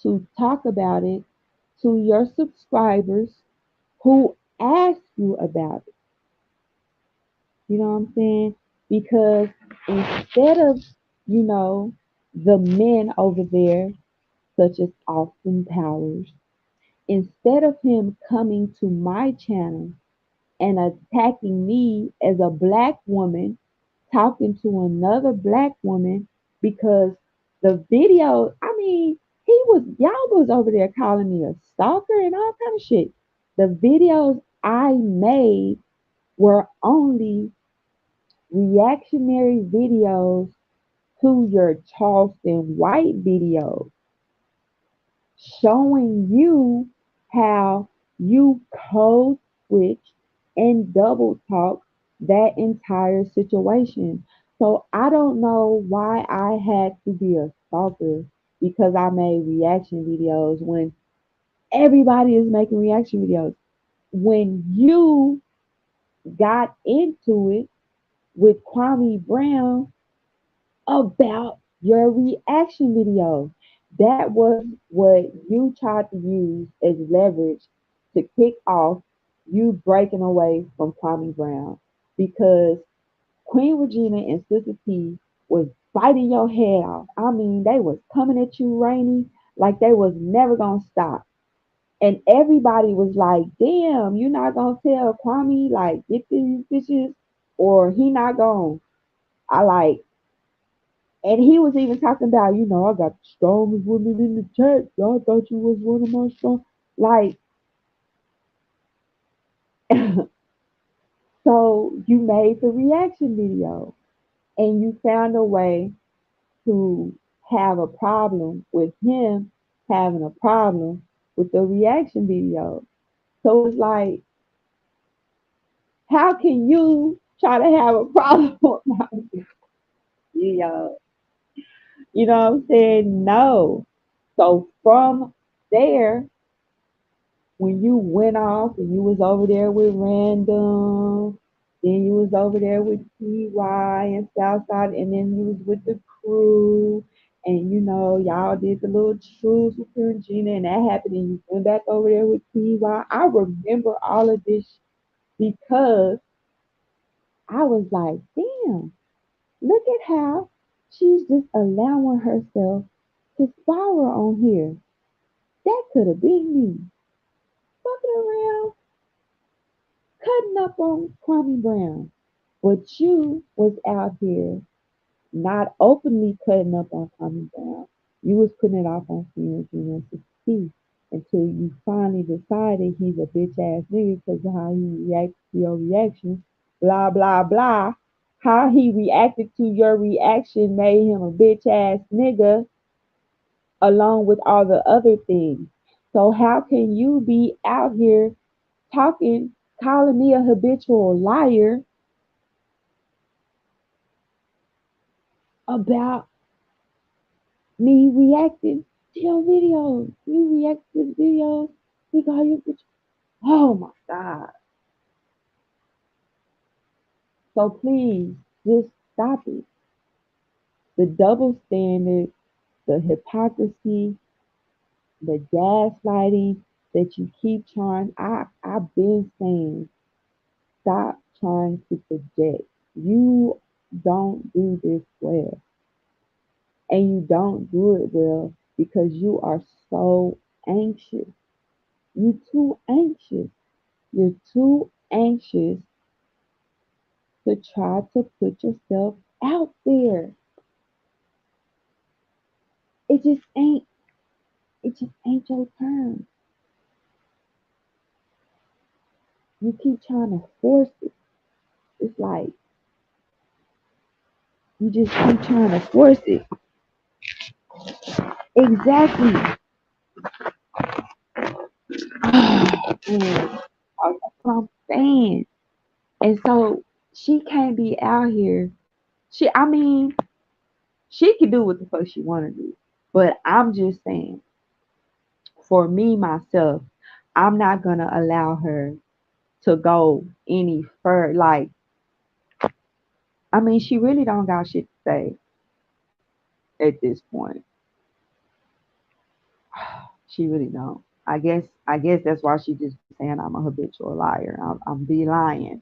to talk about it to your subscribers who ask you about it. You know what I'm saying? Because instead of, you know, the men over there, such as Austin Powers, instead of him coming to my channel and attacking me as a black woman talking to another black woman because the video, I mean, y'all was over there calling me a stalker and all kind of shit. The videos I made were only reactionary videos to your Charleston White video showing you how you code switch and double talk that entire situation. So I don't know why I had to be a stalker because I made reaction videos when everybody is making reaction videos. When you got into it with Kwame Brown about your reaction video. That was what you tried to use as leverage to kick off you breaking away from Kwame Brown because Queen Regina and Sister T was biting your head off. I mean, they was coming at you, Rainy, like they was never gonna stop. And everybody was like, damn, you not gonna tell Kwame, like, get these bitches, or he not gonna. I like, and he was even talking about, I got the strongest women in the church. Y'all thought you was one of my strong. Like, so you made the reaction video and you found a way to have a problem with him having a problem with the reaction video. So it's like, how can you try to have a problem with my video? You know what I'm saying? No. So from there, when you went off and you was over there with Random, then you was over there with TY and Southside, and then you was with the crew, and y'all did the little truce with her and Gina, and that happened, and you went back over there with TY. I remember all of this because I was like, damn, look at how she's just allowing herself to spiral on here. That could have been me. Fucking around cutting up on Kwame Brown. But you was out here not openly cutting up on Kwame Brown. You was putting it off on CNC until you finally decided he's a bitch ass nigga because of how he reacted to your reaction. Blah blah blah. How he reacted to your reaction made him a bitch ass nigga along with all the other things. So how can you be out here talking, calling me a habitual liar about me reacting to your videos? You react to the videos, we call you bitch. Oh my God. So please just stop it. The double standard, the hypocrisy, the gaslighting that you keep trying. I've been saying, stop trying to project. You don't do this well. And you don't do it well because you are so anxious. You're too anxious. You're too anxious to try to put yourself out there. It just ain't, it just ain't your turn. You keep trying to force it. It's like you just keep trying to force it. Exactly. Man, that's what I'm saying. And so she can't be out here. I mean, she can do what the fuck she wanna do. But I'm just saying, for me myself, I'm not gonna allow her to go any further. Like, I mean, she really don't got shit to say at this point. She really don't. I guess that's why she just be saying I'm a habitual liar. I'm be lying.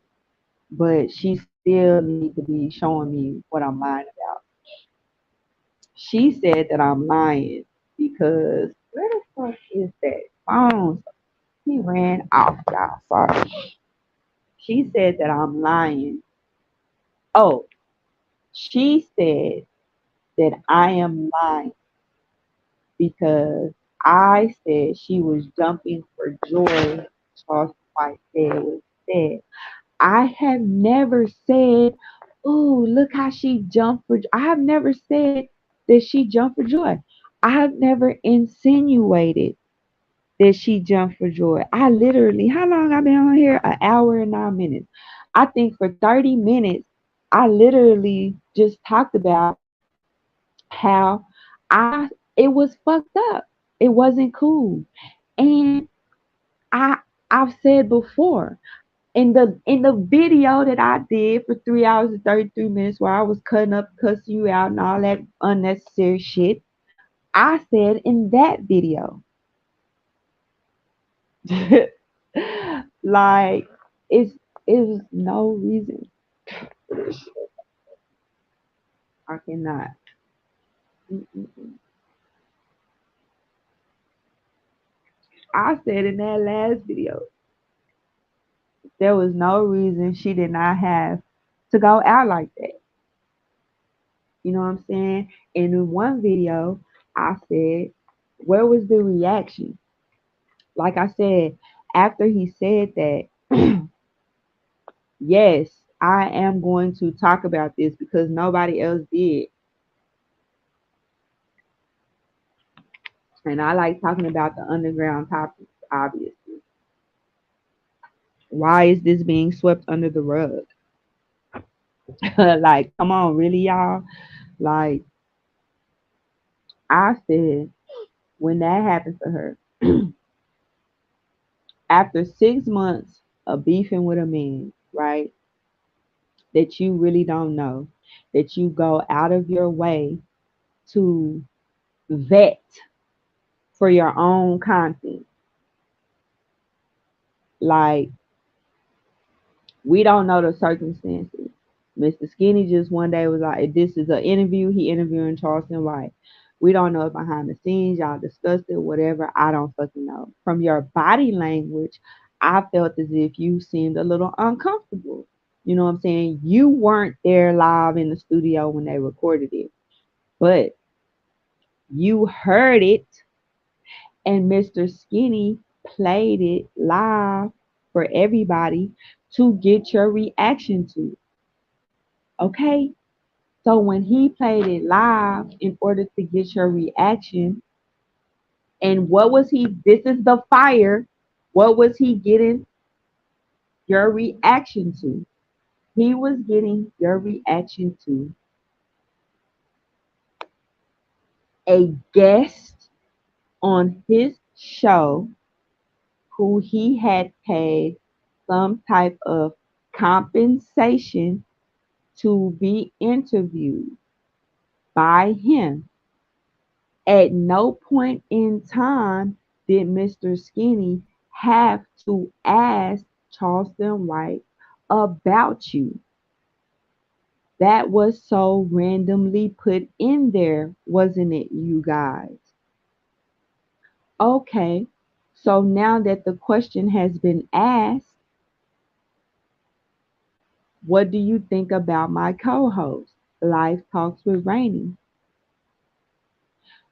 But she still need to be showing me what I'm lying about. She said that I'm lying because where the fuck is that phone? He ran off, y'all. Sorry. She said that I'm lying. Oh, she said that I am lying because I said she was jumping for joy. Charles White said what he said. I have never said, "Oh, look how she jumped for." I have never said that she jumped for joy. I have never insinuated that she jumped for joy. I literally, how long I been on here? An hour and 9 minutes. I think for 30 minutes, I literally just talked about how I it was fucked up. It wasn't cool. And I I've said before in the video that I did for 3 hours and 33 minutes where I was cutting up, cussing you out and all that unnecessary shit, I said in that video, like it's it was no reason for this shit. I cannot. Mm-mm. I said in that last video, there was no reason she did not have to go out like that. You know what I'm saying? And in one video, I said, where was the reaction? Like I said, after he said that, yes, I am going to talk about this because nobody else did. And I like talking about the underground topics, obviously. Why is this being swept under the rug? Like, come on, really, y'all? Like, I said, when that happened to her, after 6 months of beefing with a man, right, that you really don't know, that you go out of your way to vet for your own content. Like, we don't know the circumstances. Mr. Skinny just one day was like, this is an interview. He interviewing Charleston White. We don't know it behind the scenes. Y'all discussed it, whatever. I don't fucking know. From your body language, I felt as if you seemed a little uncomfortable. You know what I'm saying? You weren't there live in the studio when they recorded it, but you heard it, and Mr. Skinny played it live for everybody to get your reaction to. Okay? So when he played it live in order to get your reaction, and what was he? This is the fire. What was he getting your reaction to? He was getting your reaction to a guest on his show who he had paid some type of compensation to be interviewed by him. At no point in time did Mr. Skinny have to ask Charleston White about you. That was so randomly put in there, wasn't it, you guys? Okay, so now that the question has been asked, what do you think about my co host, Life Talks with Rainy?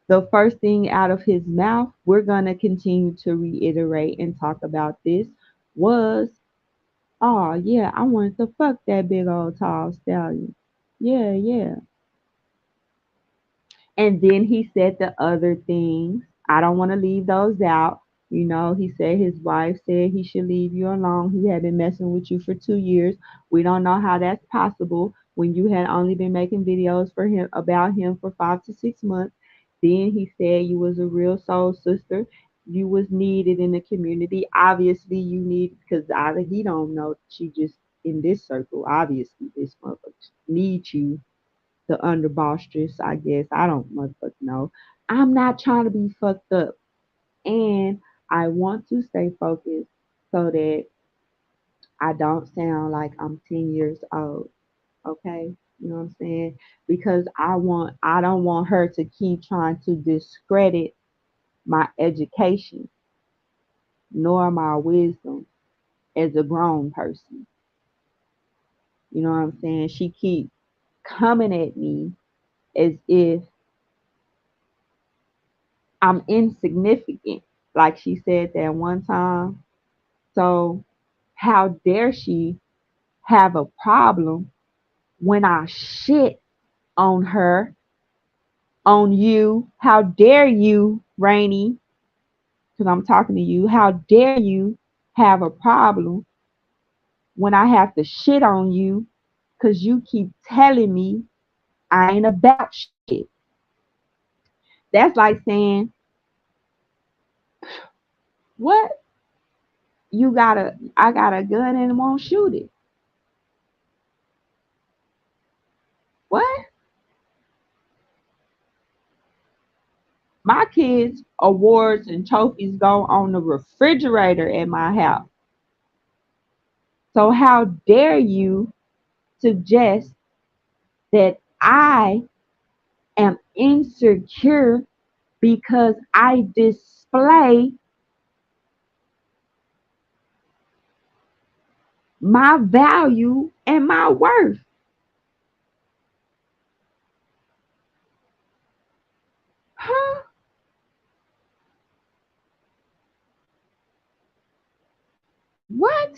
The first thing out of his mouth, we're going to continue to reiterate and talk about this, was, oh, yeah, I wanted to fuck that big old tall stallion. Yeah, yeah. And then he said the other things. I don't want to leave those out. You know, he said his wife said he should leave you alone. He had been messing with you for 2 years. We don't know how that's possible when you had only been making videos for him about him for 5 to 6 months. Then he said you was a real soul sister. You was needed in the community. Obviously, you need because either he don't know that you just in this circle. Obviously, this motherfucker needs you, the underbostress, I guess. I don't motherfucking know. I'm not trying to be fucked up. And I want to stay focused so that I don't sound like I'm 10 years old. Okay? You know what I'm saying? Because I don't want her to keep trying to discredit my education nor my wisdom as a grown person. You know what I'm saying? She keep coming at me as if I'm insignificant. Like she said that one time. So how dare she have a problem when I shit on her, on you? How dare you, Rainy, because I'm talking to you, how dare you have a problem when I have to shit on you because you keep telling me I ain't about shit. That's like saying, what? I got a gun and won't shoot it. What? My kids' awards and trophies go on the refrigerator at my house. So how dare you suggest that I am insecure because I display my value and my worth. Huh? What?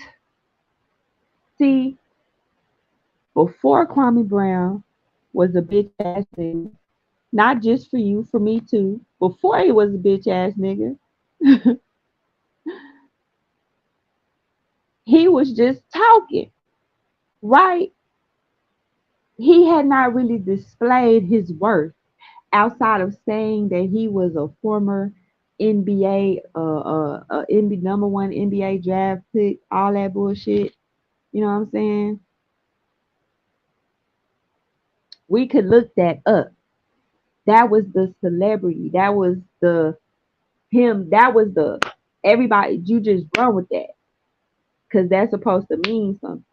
See, before Kwame Brown was a bitch ass nigga, not just for you, for me too. Before he was a bitch ass nigga, he was just talking, right? He had not really displayed his worth outside of saying that he was a former NBA, NBA number one NBA draft pick, all that bullshit. You know what I'm saying? We could look that up. That was the celebrity. That was the him. That was the everybody. You just run with that because that's supposed to mean something.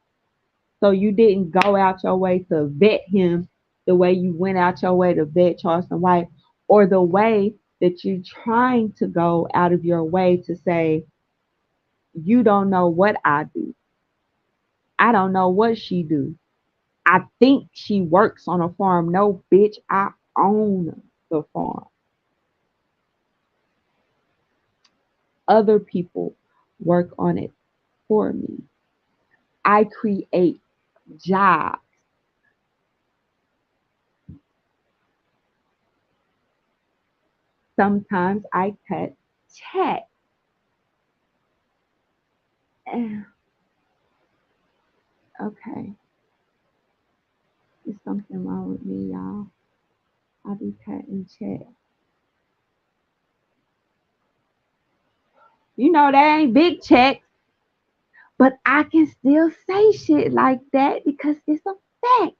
So you didn't go out your way to vet him the way you went out your way to vet Charleston White, or the way that you're trying to go out of your way to say, you don't know what I do. I don't know what she do. I think she works on a farm. No, bitch, I own the farm. Other people work on it for me. I create jobs. Sometimes I cut checks. Eh, okay, there's something wrong with me, y'all. I be cutting checks. You know that ain't big checks, but I can still say shit like that because it's a fact.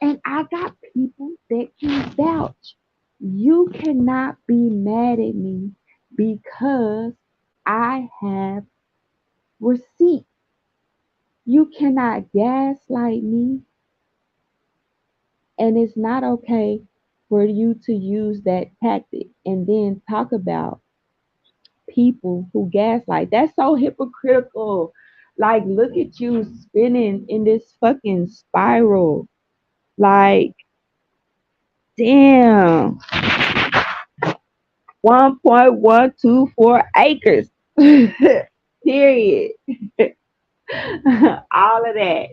And I got people that can vouch. You cannot be mad at me because I have receipts. You cannot gaslight me, and it's not okay for you to use that tactic and then talk about people who gaslight. That's so hypocritical. Like, look at you spinning in this fucking spiral. Like, damn, 1.124 acres. Period. All of that.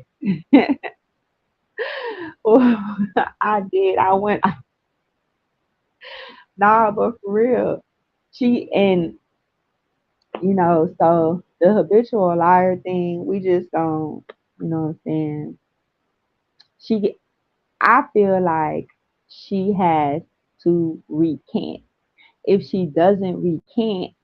I did. I went, nah, but for real. She, and, so the habitual liar thing, we just don't, what I'm saying? She, I feel like she has to recant. If she doesn't recant,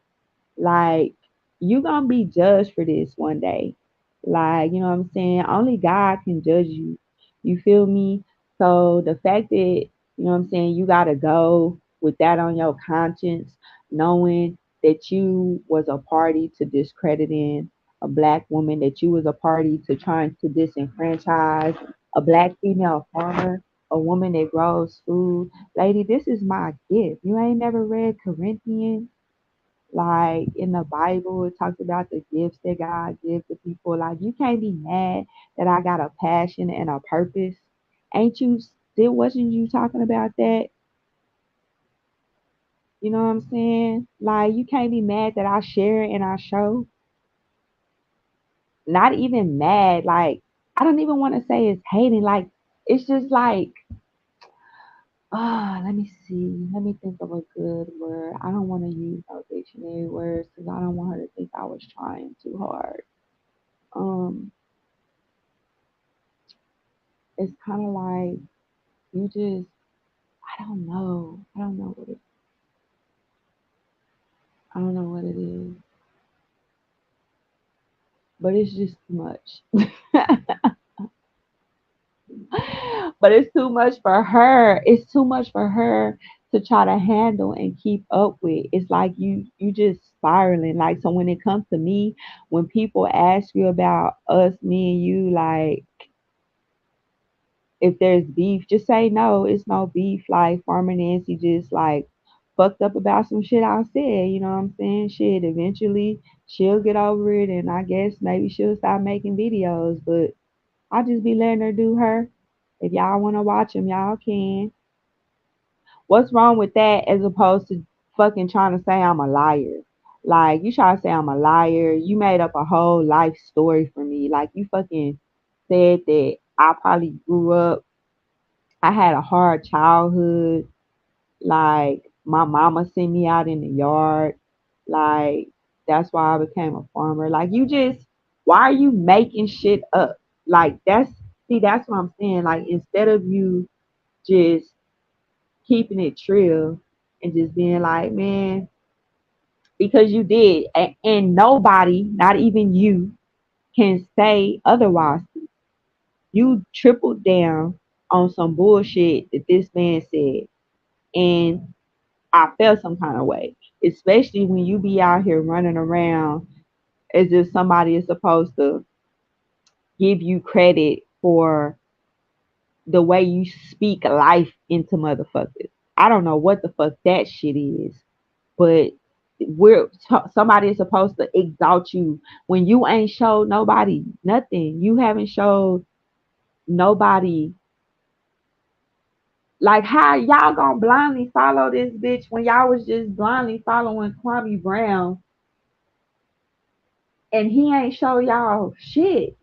like, you gonna be judged for this one day. Like, you know what I'm saying? Only God can judge you. You feel me? So the fact that, you know what I'm saying, you gotta go with that on your conscience, knowing that you was a party to discrediting a black woman, that you was a party to trying to disenfranchise a black female farmer, a woman that grows food. Lady, this is my gift. You ain't never read Corinthians? Like in the Bible, it talks about the gifts that God gives to people. Like, you can't be mad that I got a passion and a purpose. Ain't you still, wasn't you talking about that? You know what I'm saying? Like, you can't be mad that I share it and I show. Not even mad. Like, I don't even want to say it's hating. Like, it's just like, let me see. Let me think of a good word. I don't want to use no dictionary words because I don't want her to think I was trying too hard. Um, it's kind of like you just, I don't know. I don't know what it is, but it's just too much. But it's too much for her. It's too much for her to try to handle and keep up with. It's like you just spiraling. Like, so when it comes to me, when people ask you about us, me and you, like, if there's beef, just say no, it's no beef. Like, Farmer Nancy just like fucked up about some shit I said, you know what I'm saying? Shit, eventually she'll get over it and I guess maybe she'll stop making videos, but I'll just be letting her do her. If y'all want to watch them, y'all can. What's wrong with that as opposed to fucking trying to say I'm a liar? Like, you try to say I'm a liar. You made up a whole life story for me. Like, you fucking said that I probably grew up, I had a hard childhood. Like, my mama sent me out in the yard. Like, that's why I became a farmer. Like, you just, why are you making shit up? Like, that's what I'm saying. Like, instead of you just keeping it trill and just being like, man, because you did, and nobody, not even you, can say otherwise. You tripled down on some bullshit that this man said, and I felt some kind of way, especially when you be out here running around as if somebody is supposed to give you credit for the way you speak life into motherfuckers. I don't know what the fuck that shit is, but somebody is supposed to exalt you when you ain't showed nobody nothing. You haven't showed nobody. Like, how y'all gonna blindly follow this bitch when y'all was just blindly following Kwame Brown and he ain't show y'all shit,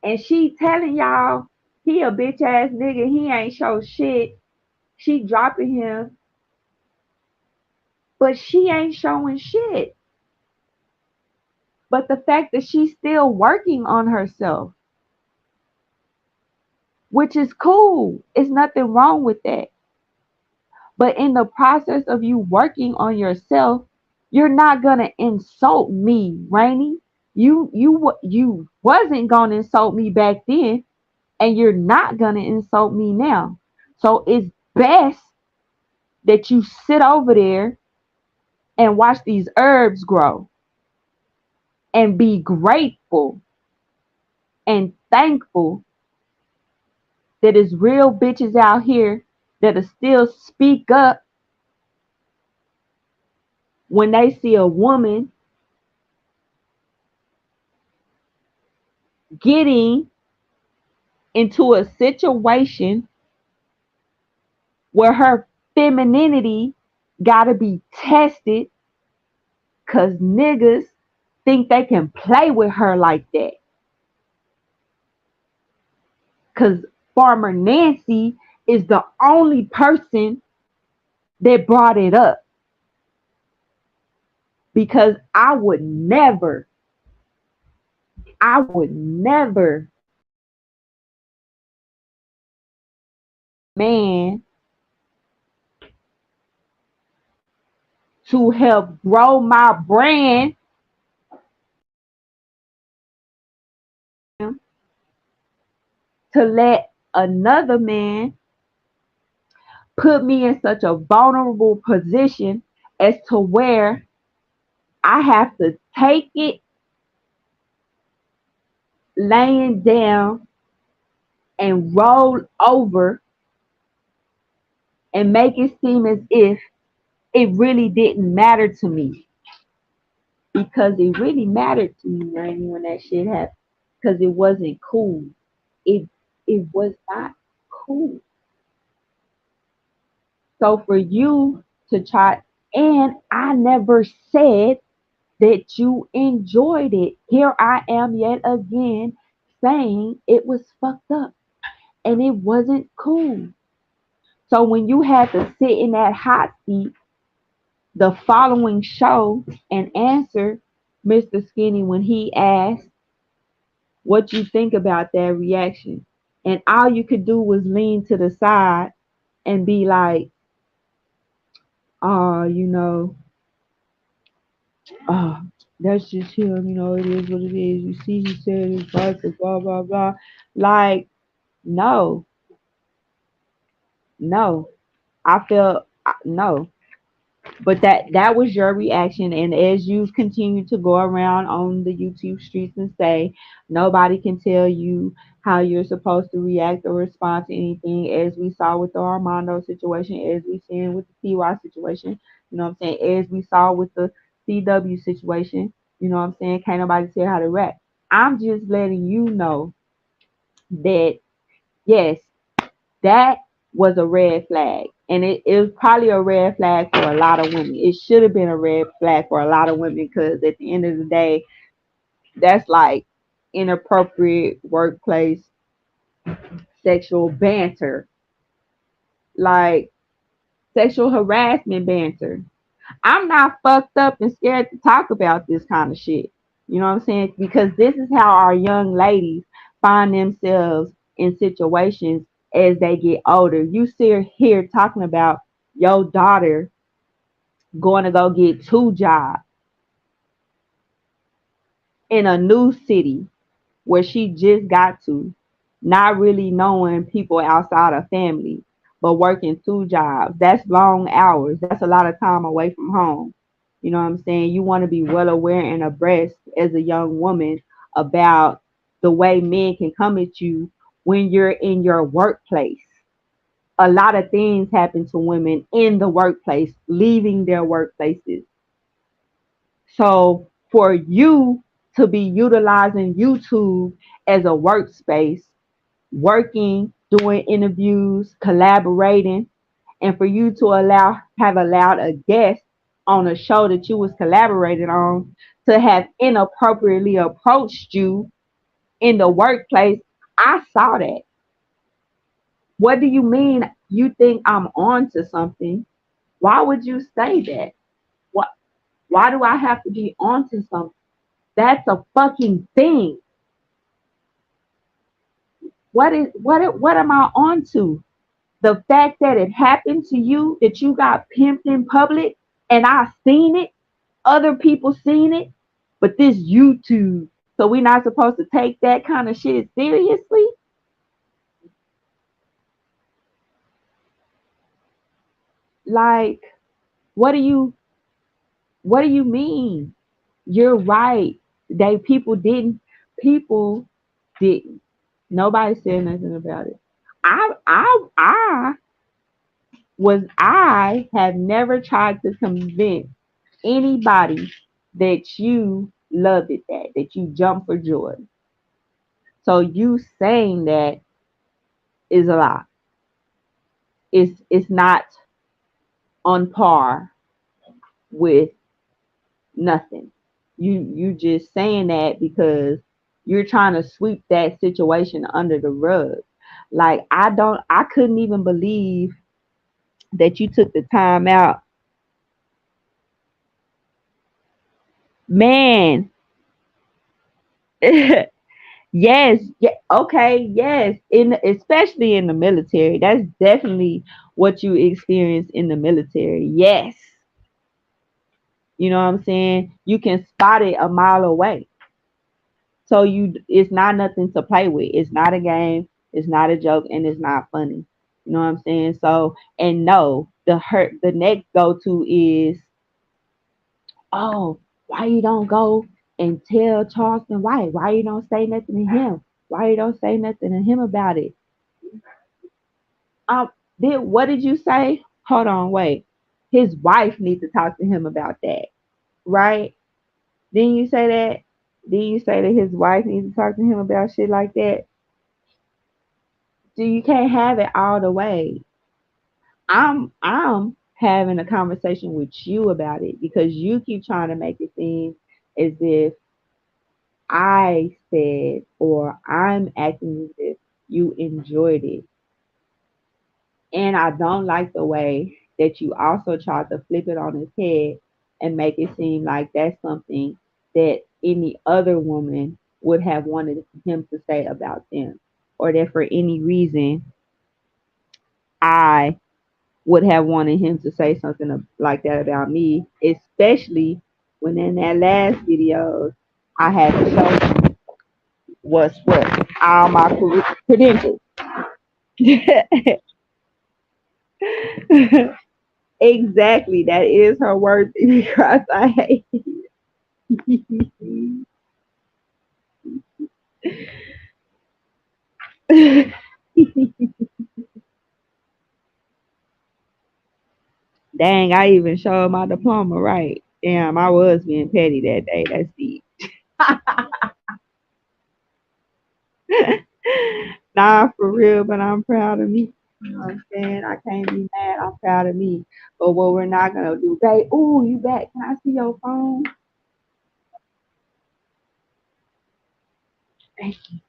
and she telling y'all he a bitch ass nigga, he ain't show shit. She dropping him, but she ain't showing shit. But the fact that she's still working on herself, which is cool. It's nothing wrong with that. But in the process of you working on yourself, you're not gonna insult me, Rainy. You wasn't gonna insult me back then, and you're not gonna insult me now. So it's best that you sit over there and watch these herbs grow and be grateful and thankful that there's real bitches out here that'll still speak up when they see a woman getting into a situation where her femininity gotta be tested because niggas think they can play with her like that. Because Farmer Nancy is the only person that brought it up. Because I would never man to help grow my brand to let another man put me in such a vulnerable position as to where I have to take it laying down and roll over and make it seem as if it really didn't matter to me. Because it really mattered to me, Rainy, when that shit happened. Because it wasn't cool. It it was not cool. So for you to try, and I never said that you enjoyed it. Here I am yet again saying it was fucked up and it wasn't cool. So when you had to sit in that hot seat the following show and answer Mr. Skinny when he asked what you think about that reaction, and all you could do was lean to the side and be like, oh, oh, that's just him, it is what it is. You see, he said it's right, but blah, blah, blah. Like, no, no. I felt, no. But that was your reaction. And as you've continued to go around on the YouTube streets and say, nobody can tell you how you're supposed to react or respond to anything, as we saw with the Armando situation, as we seen with the TY situation, you know what I'm saying, as we saw with the CW situation, you know what I'm saying, can't nobody tell how to react. I'm just letting you know that yes, that was a red flag. And it was probably a red flag for a lot of women. It should have been a red flag for a lot of women because at the end of the day, that's like inappropriate workplace sexual banter, like sexual harassment banter. I'm not fucked up and scared to talk about this kind of shit. You know what I'm saying? Because this is how our young ladies find themselves in situations as they get older. You see here talking about your daughter going to go get two jobs in a new city where she just got to, not really knowing people outside of family, but working two jobs. That's long hours. That's a lot of time away from home. You know what I'm saying? You want to be well aware and abreast as a young woman about the way men can come at you when you're in your workplace. A lot of things happen to women in the workplace, leaving their workplaces. So for you to be utilizing YouTube as a workspace, working, doing interviews, collaborating, and for you to have allowed a guest on a show that you was collaborating on to have inappropriately approached you in the workplace, I saw that. What do you mean you think I'm on to something? Why would you say that? What why do I have to be on to something? That's a fucking thing. What am I on to? The fact that it happened to you, that you got pimped in public, and I seen it, other people seen it, but this YouTube. So we're not supposed to take that kind of shit seriously? Like, what do you what do you mean? You're right. People didn't. Nobody said nothing about it. I I have never tried to convince anybody that you loved it, that you jump for joy. So you saying that is a lie. It's not on par with nothing. You just saying that because you're trying to sweep that situation under the rug. Like I couldn't even believe that you took the time out. Man, yes, yeah, okay, yes. Especially in the military. That's definitely what you experience in the military. Yes. You know what I'm saying? You can spot it a mile away. So it's not nothing to play with. It's not a game, it's not a joke, and it's not funny. You know what I'm saying? So and no, the next go to is, oh, why you don't go and tell Charleston White? Why you don't say nothing to him? Why you don't say nothing to him about it? Um, what did you say? Hold on, wait. His wife needs to talk to him about that, right? Didn't you say that? Didn't you say that his wife needs to talk to him about shit like that? So you can't have it all the way. I'm having a conversation with you about it because you keep trying to make it seem as if I said or I'm acting as if you enjoyed it. And I don't like the way that you also tried to flip it on his head and make it seem like that's something that any other woman would have wanted him to say about them, or that for any reason I would have wanted him to say something like that about me, especially when in that last video I had to show what all my credentials. Exactly, that is her word because I hate. Dang, I even showed my diploma right. Damn, I was being petty that day. That's deep. Nah, for real, but I'm proud of me. You know what I'm saying? I can't be mad. I'm proud of me. But what we're not gonna do, babe. Ooh, you back? Can I see your phone? Thank you.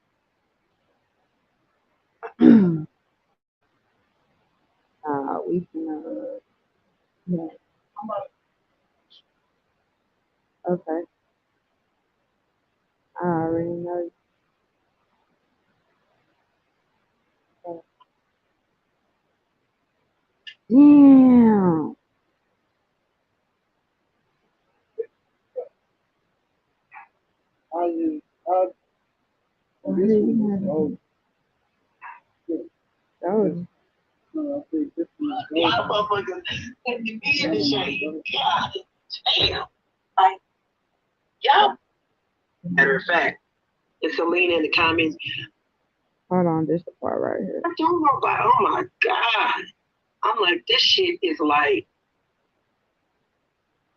We can. Yeah. Okay. I already know. Damn. I just, I, Why this did one you is have it? gold. Those. No, I think this one is Y'all gold. motherfuckers let me be in the shade. God damn. Like, y'all. Matter of fact, it's Selena in the comments. Hold on, this the part right here. I don't know about, oh my God. I'm like, this shit is like,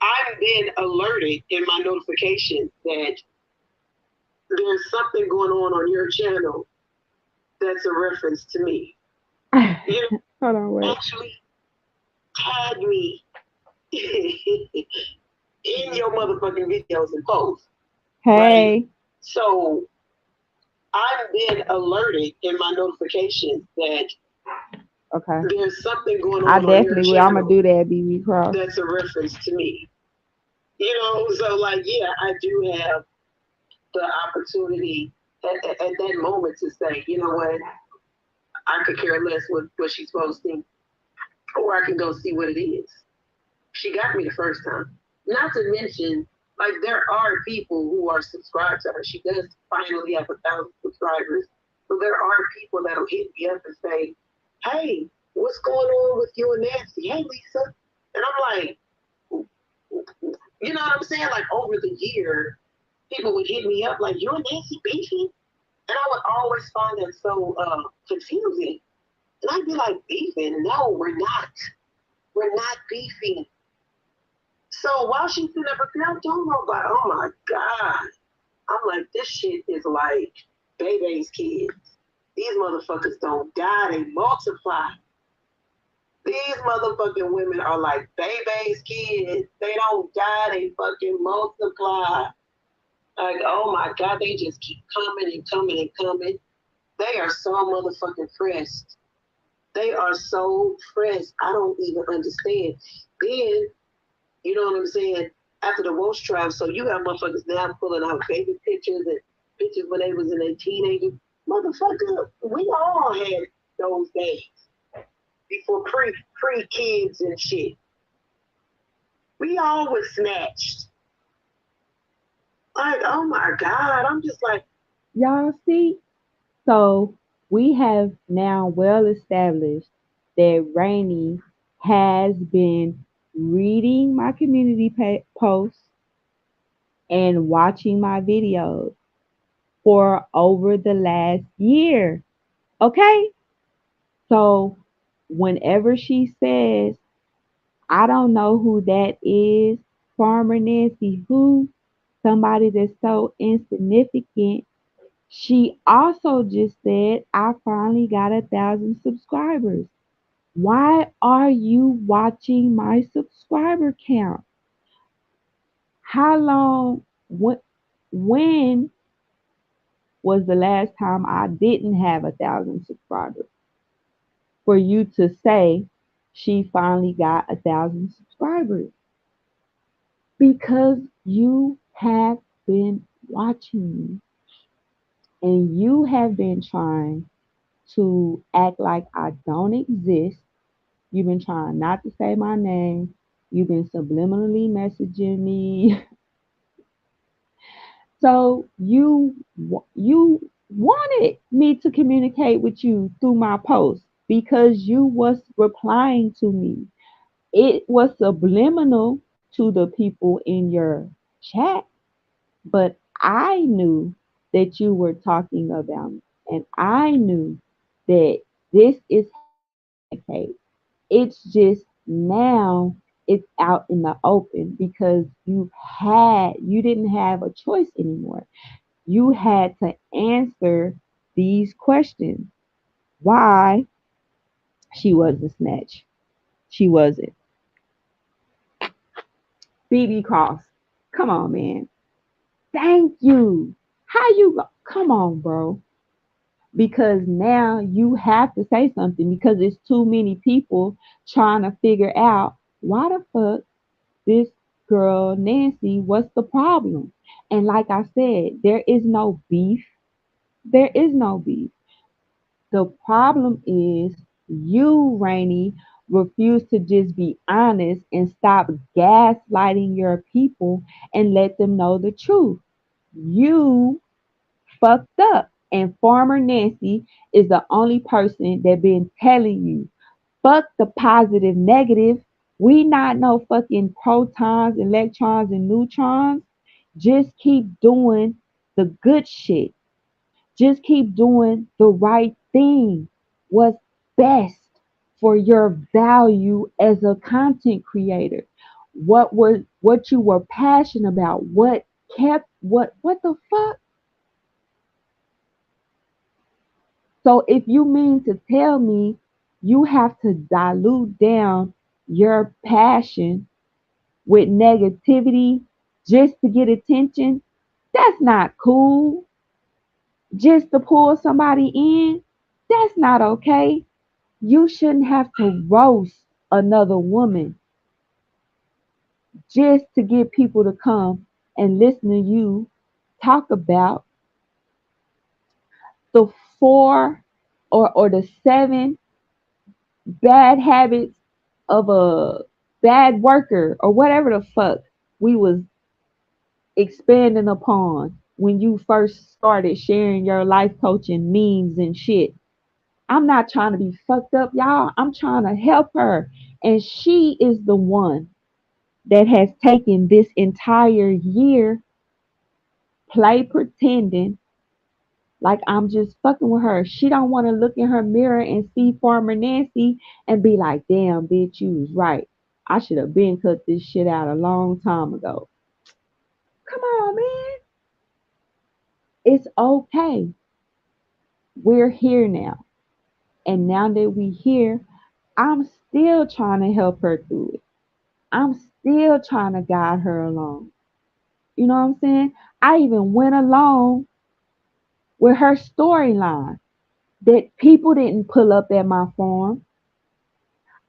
I'm being alerted in my notifications that there's something going on your channel that's a reference to me. You know, Hold on, wait. actually tag me in your motherfucking videos and posts, right? Hey. So I'm being alerted in my notifications that Okay. there's something going I on your definitely will. I'm gonna channel do that, BB Cross. that's a reference to me. You know, so like, yeah, I do have the opportunity at that moment to say, you know what, I could care less what she's posting, or I can go see what it is. She got me the first time. Not to mention, like, there are people who are subscribed to her. She does finally have 1,000 subscribers. So there are people that'll hit me up and say, hey, what's going on with you and Nancy? Hey, Lisa. And I'm like, you know what I'm saying? Like, over the year, people would hit me up like, you and Nancy beefing? And I would always find that so confusing. And I'd be like, beefing? No, we're not. We're not beefing. So while she's sitting up there, I don't know about, oh my God. I'm like, this shit is like Bebe's kids. These motherfuckers don't die, they multiply. These motherfucking women are like Bebe's kids. They don't die, they fucking multiply. Like, oh my God, they just keep coming and coming and coming. They are so motherfucking pressed. They are so pressed. I don't even understand. Then, you know what I'm saying? After the Walsh trial, so you have motherfuckers now pulling out baby pictures and pictures when they was in their teenagers. Motherfucker, we all had those days before pre kids and shit. We all was snatched. Like, oh my God. I'm just like, Y'all see? So we have now well established that Rainey has been reading my community posts and watching my videos for over the last year. Okay? So whenever she says, I don't know who that is, Farmer Nancy, who, somebody that's so insignificant, she also just said, I finally got 1,000 subscribers. Why are you watching my subscriber count? How long, when was the last time I didn't have 1,000 subscribers? For you to say she finally got 1,000 subscribers. Because you have been watching me and you have been trying to act like I don't exist. You've been trying not to say my name. You've been subliminally messaging me. So you wanted me to communicate with you through my post because you was replying to me. It was subliminal to the people in your chat, but I knew that you were talking about me. And I knew that this is okay. It's just now it's out in the open because you didn't have a choice anymore. You had to answer these questions. Why she was a snatch. She wasn't. BB Cross. Come on, man. Thank you. How you go? Come on, bro. Because now you have to say something because it's too many people trying to figure out why the fuck this girl Nancy, what's the problem? And like I said, there is no beef. There is no beef. The problem is you, Rainy, refuse to just be honest and stop gaslighting your people and let them know the truth. You fucked up. And Farmer Nancy is the only person that been telling you, fuck the positive negative. We not no fucking protons, electrons, and neutrons. Just keep doing the good shit. Just keep doing the right thing. What's best for your value as a content creator? What you were passionate about? What the fuck? So if you mean to tell me you have to dilute down your passion with negativity just to get attention, that's not cool. Just to pull somebody in, that's not okay. You shouldn't have to roast another woman just to get people to come and listen to you talk about the four or the seven bad habits of a bad worker or whatever the fuck we was expanding upon when you first started sharing your life coaching memes and shit. I'm not trying to be fucked up, y'all. I'm trying to help her. And she is the one that has taken this entire year play pretending like I'm just fucking with her. She don't want to look in her mirror and see Farmer Nancy and be like, damn, bitch, you was right. I should have been cut this shit out a long time ago. Come on, man. It's okay. We're here now. And now that we here, I'm still trying to help her through it. I'm still trying to guide her along. You know what I'm saying? I even went along with her storyline that people didn't pull up at my farm.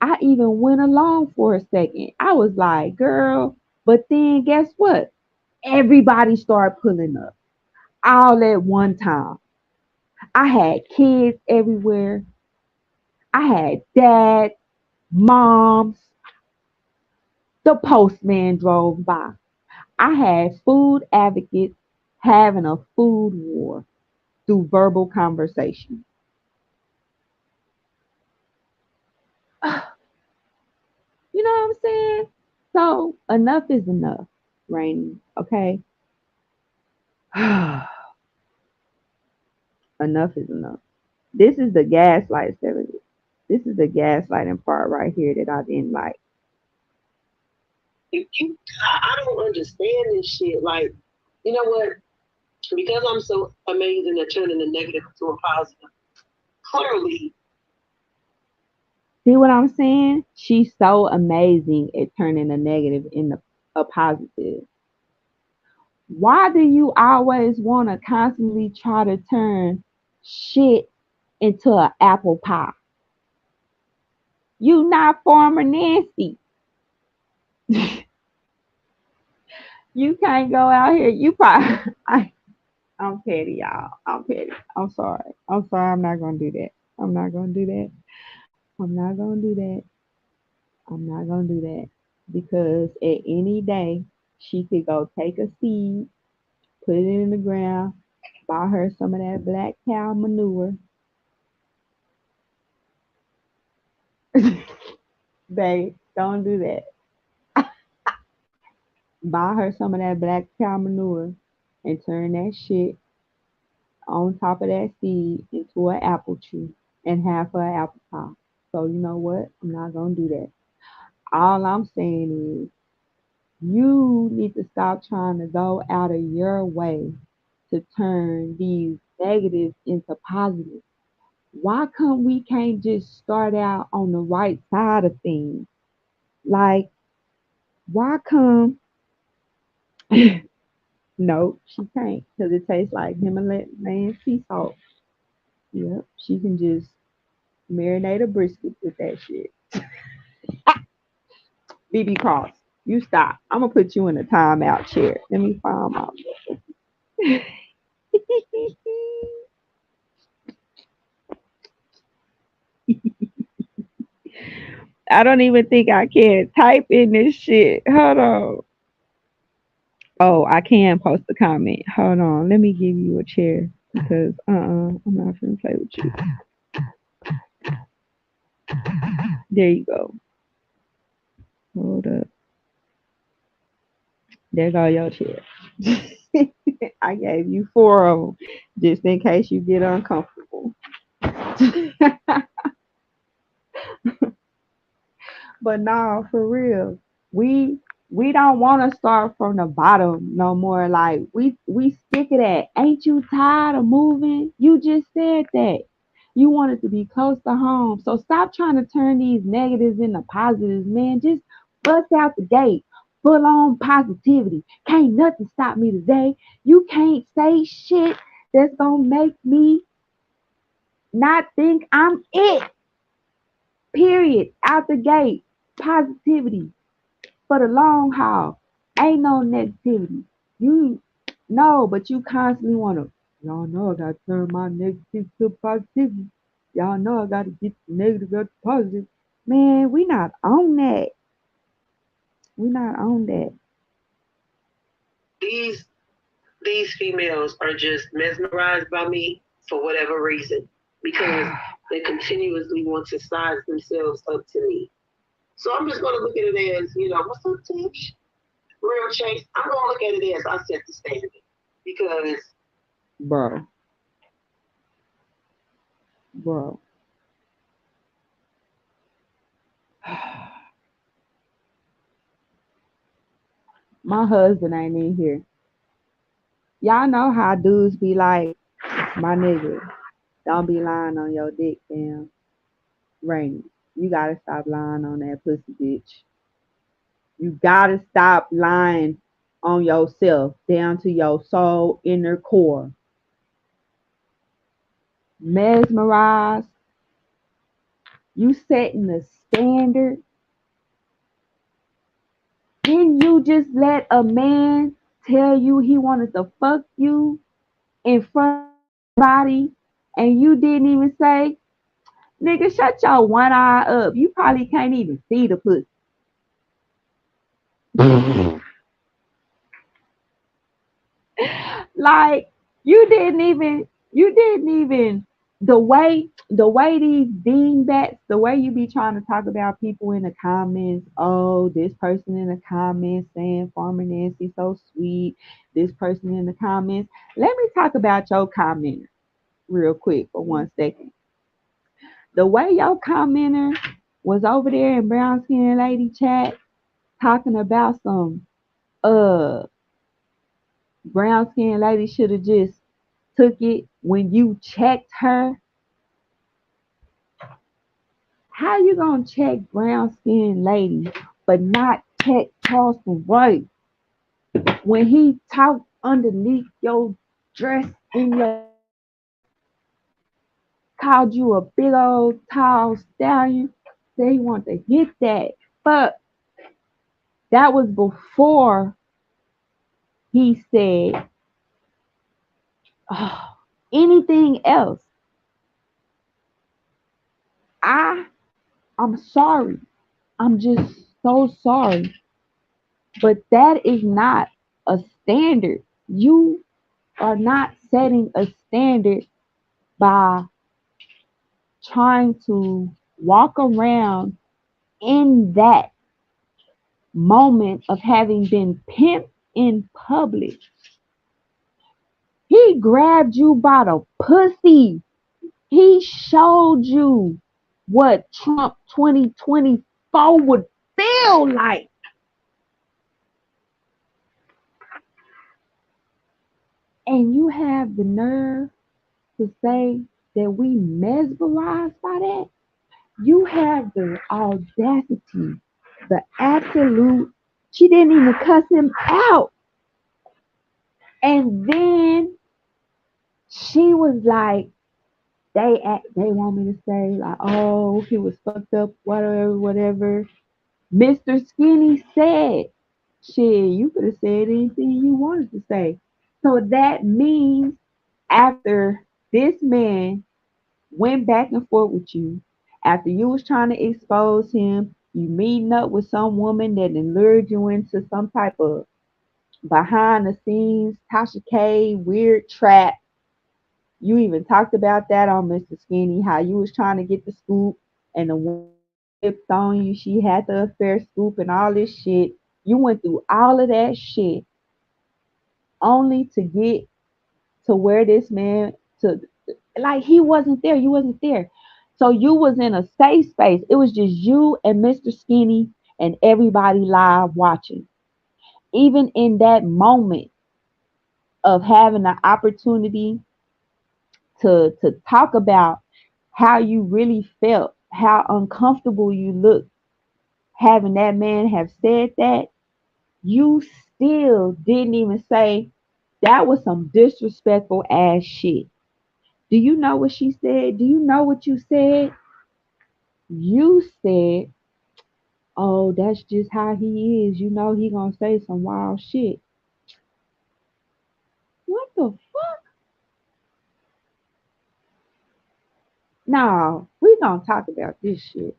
I even went along for a second. I was like, girl, but then guess what? Everybody started pulling up all at one time. I had kids everywhere. I had dad, moms. The postman drove by. I had food advocates having a food war through verbal conversation. You know what I'm saying? So enough is enough, Rainy. Okay? Enough is enough. This is the gaslight seven. This is the gaslighting part right here that I didn't like. I don't understand this shit. Like, you know what? Because I'm so amazing at turning the negative into a positive, clearly, See what I'm saying? She's so amazing at turning a negative into a positive. Why do you always want to constantly try to turn shit into an apple pie? You not Farmer Nancy. You can't go out here. You probably. I'm petty, y'all. I'm petty. I'm sorry. I'm sorry. I'm not gonna do that. I'm not gonna do that. I'm not gonna do that. I'm not gonna do that because at any day she could go take a seed, put it in the ground, buy her some of that black cow manure. Babe, don't do that. Buy her some of that black cow manure and turn that shit on top of that seed into an apple tree and half of an apple pie. So you know what? I'm not gonna do that. All I'm saying is you need to stop trying to go out of your way to turn these negatives into positives. Why come we can't just start out on the right side of things? Like, why come no, she can't because it tastes like Himalayan sea salt. Yep, she can just marinate a brisket with that shit. BB Cross, you stop. I'm gonna put you in a timeout chair. Let me find my. I don't even think I can type in this shit. Hold on. Oh, I can post a comment. Hold on. Let me give you a chair because I'm not gonna play with you. There you go. Hold up. There go your chair. I gave you four of them just in case you get uncomfortable. But no, for real, we we don't want to start from the bottom no more. Like we stick it at. Ain't you tired of moving? You just said that. You wanted to be close to home. So stop trying to turn these negatives into positives, man. Just bust out the gate. Full on positivity. Can't nothing stop me today. You can't say shit that's gonna make me not think I'm it. Period. Out the gate. Positivity for the long haul. Ain't no negativity. You no, but you constantly wanna. Y'all know I gotta turn my negative to positivity. Y'all know I gotta get the negative to positive. Man, we not on that. We not on that. These females are just mesmerized by me for whatever reason because they continuously want to size themselves up to me. So I'm just gonna look at it as, what's up, Tish? Real chase. I'm gonna look at it as I set the standard because Bro, bro. My husband ain't in here. Y'all know how dudes be like, my nigga, don't be lying on your dick, fam. Rainy. You gotta stop lying on that pussy, bitch. You gotta stop lying on yourself down to your soul inner core. Mesmerized. You setting the standard. Didn't you just let a man tell you he wanted to fuck you in front of everybody and you didn't even say, nigga, shut your one eye up. You probably can't even see the pussy. Like you didn't even the way these dingbats, the way you be trying to talk about people in the comments, oh, this person in the comments saying Farmer Nancy so sweet, this person in the comments. Let me talk about your commenter real quick for 1 second. The way your commenter was over there in brown skin lady chat talking about some uh brown skin lady should have just took it when you checked her. How you gonna check brown skin lady but not check Charleston White when he talked underneath your dress in your called you a big old tall stallion? Say he want to hit that. But that was before he said oh, anything else. I I'm sorry. I'm just so sorry. But that is not a standard. You are not setting a standard by trying to walk around in that moment of having been pimped in public He grabbed you by the pussy. He showed you what Trump 2024 would feel like. And you have the nerve to say that we mesmerized by that? You have the audacity, the absolute. She didn't even cuss him out. And then she was like, they want me to say like, oh, he was fucked up, whatever, whatever. Mr. Skinny said, shit, you could have said anything you wanted to say. So that means after this man went back and forth with you, after you was trying to expose him, you meeting up with some woman that then lured you into some type of behind the scenes Tasha K weird trap. You even talked about that on Mr. Skinny, how you was trying to get the scoop and the woman flipped on you. She had the affair scoop and all this shit. You went through all of that shit only to get to where this man to like he wasn't there. You wasn't there. So you was in a safe space. It was just you and Mr. Skinny and everybody live watching. Even in that moment of having the opportunity to talk about how you really felt, how uncomfortable you looked, having that man have said that, you still didn't even say that was some disrespectful ass shit. Do you know what she said? Do you know what you said? You said, "Oh, that's just how he is. You know he gonna say some wild shit." What the fuck? No, we gonna talk about this shit.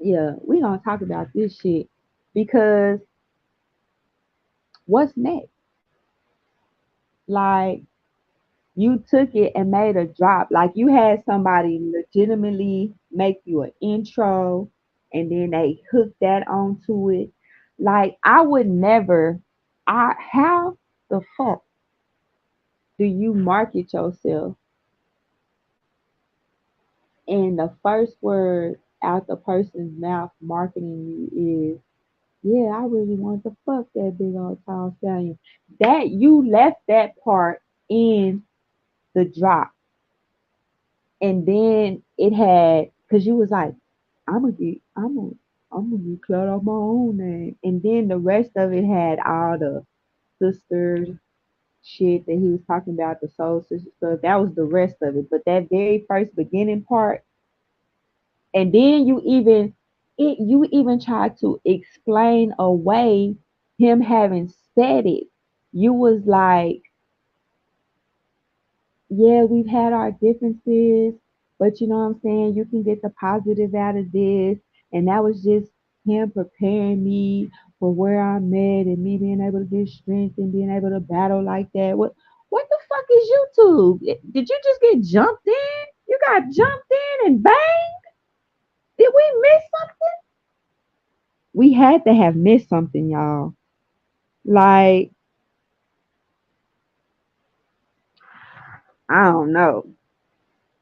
Yeah, we gonna talk about this shit because what's next? Like you took it and made a drop. Like you had somebody legitimately make you an intro and then they hooked that onto it. Like I would never I how the fuck do you market yourself and the first word out the person's mouth marketing you is, yeah, I really want to fuck that big old tall stallion. That you left that part in the drop. And then it had because you was like, I'm gonna get clout off my own name. And then the rest of it had all the sister shit that he was talking about, the soul sister stuff. That was the rest of it. But that very first beginning part, and then you even tried to explain away him having said it. You was like, yeah, we've had our differences, but you know what I'm saying? You can get the positive out of this. And that was just him preparing me for where I'm at and me being able to get strength and being able to battle like that. What the fuck is YouTube? Did you just get jumped in? You got jumped in and bang? Did we miss something? We had to have missed something, y'all. Like, I don't know.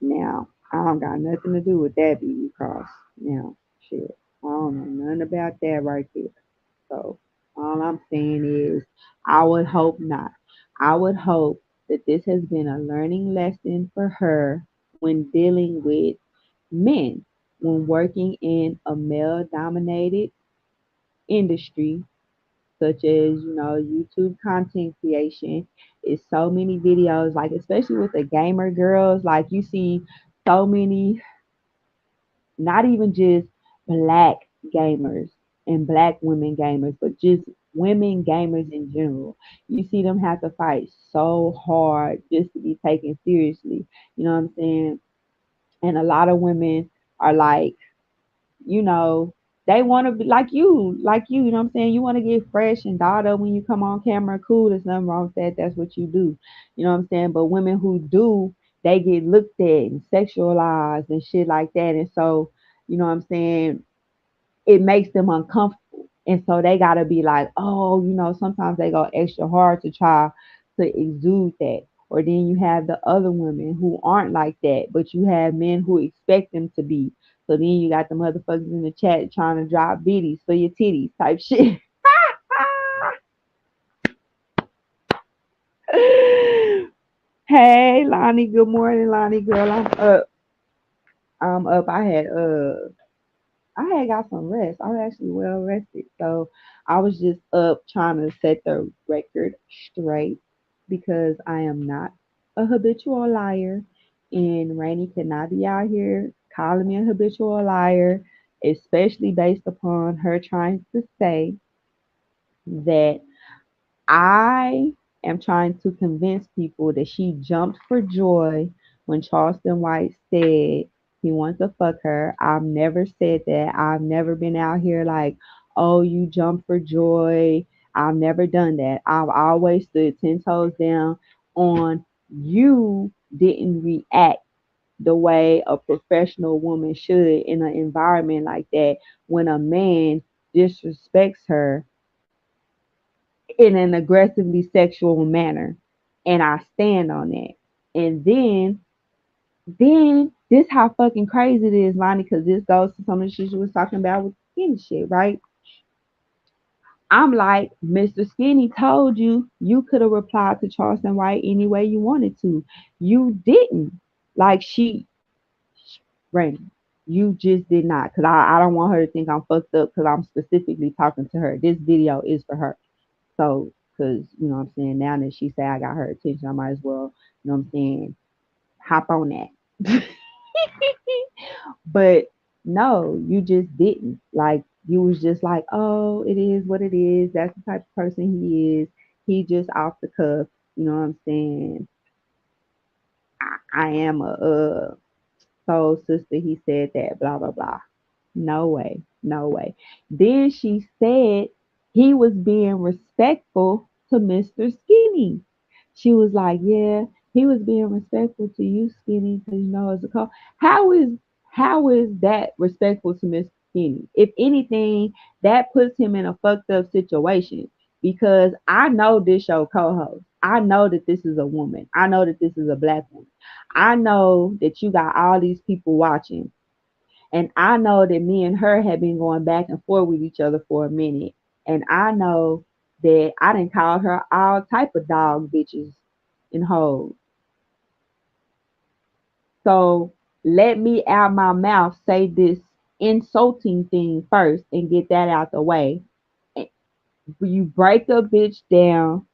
Now, I don't got nothing to do with that BB cross. Now, shit. I don't know nothing about that right there. So all I'm saying is I would hope not. I would hope that this has been a learning lesson for her when dealing with men, when working in a male dominated industry such as YouTube content creation. Is so many videos, like especially with the gamer girls, like you see so many, not even just black gamers and black women gamers, but just women gamers in general. You see them have to fight so hard just to be taken seriously. You know what I'm saying? And a lot of women are like, you know, they want to be like you, you know what I'm saying? You want to get fresh and dolled up when you come on camera, cool, there's nothing wrong with that. That's what you do. You know what I'm saying? But women who do, they get looked at and sexualized and shit like that. And so, you know what I'm saying? It makes them uncomfortable. And so they gotta be like, oh, sometimes they go extra hard to try to exude that. Or then you have the other women who aren't like that, but you have men who expect them to be. So then you got the motherfuckers in the chat trying to drop biddies for your titties type shit. Hey Lonnie, good morning, Lonnie girl. I'm up. I'm up. I had got some rest. I was actually well rested. So I was just up trying to set the record straight because I am not a habitual liar. And Rainy cannot be out here calling me a habitual liar, especially based upon her trying to say that I am trying to convince people that she jumped for joy when Charleston White said he wants to fuck her. I've never said that. I've never been out here like, oh, you jumped for joy. I've never done that. I've always stood 10 toes down on you didn't react the way a professional woman should in an environment like that when a man disrespects her in an aggressively sexual manner. And I stand on that. And then this how fucking crazy it is, Lonnie, because this goes to some of the shit you was talking about with skinny shit, right? I'm like, Mr. Skinny told you you could have replied to Charleston White any way you wanted to. You didn't. Like Rainy, you just did not. Because I don't want her to think I'm fucked up because I'm specifically talking to her. This video is for her. So, because, what I'm saying, now that she said I got her attention, I might as well, what I'm saying, hop on that. But no, you just didn't. Like, you was just like, oh, it is what it is. That's the type of person he is. He just off the cuff. You know what I'm saying? I am a soul sister. He said that, blah, blah, blah. No way. No way. Then she said he was being respectful to Mr. Skinny. She was like, yeah, he was being respectful to you, Skinny, because it's a call. How is that respectful to Mr. Skinny? If anything, that puts him in a fucked up situation because I know this your co-host. I know that this is a woman. I know that this is a black woman. I know that you got all these people watching. And I know that me and her have been going back and forth with each other for a minute. And I know that I didn't call her all type of dog bitches and hoes. So let me out my mouth say this insulting thing first and get that out the way. You break a bitch down,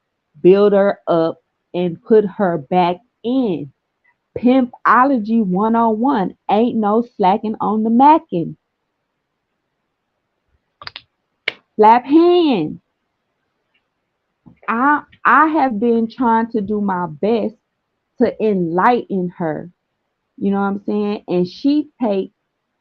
build her up, and put her back in. Pimpology 101. Ain't no slacking on the mackin'. Slap hands. I have been trying to do my best to enlighten her. You know what I'm saying? And she takes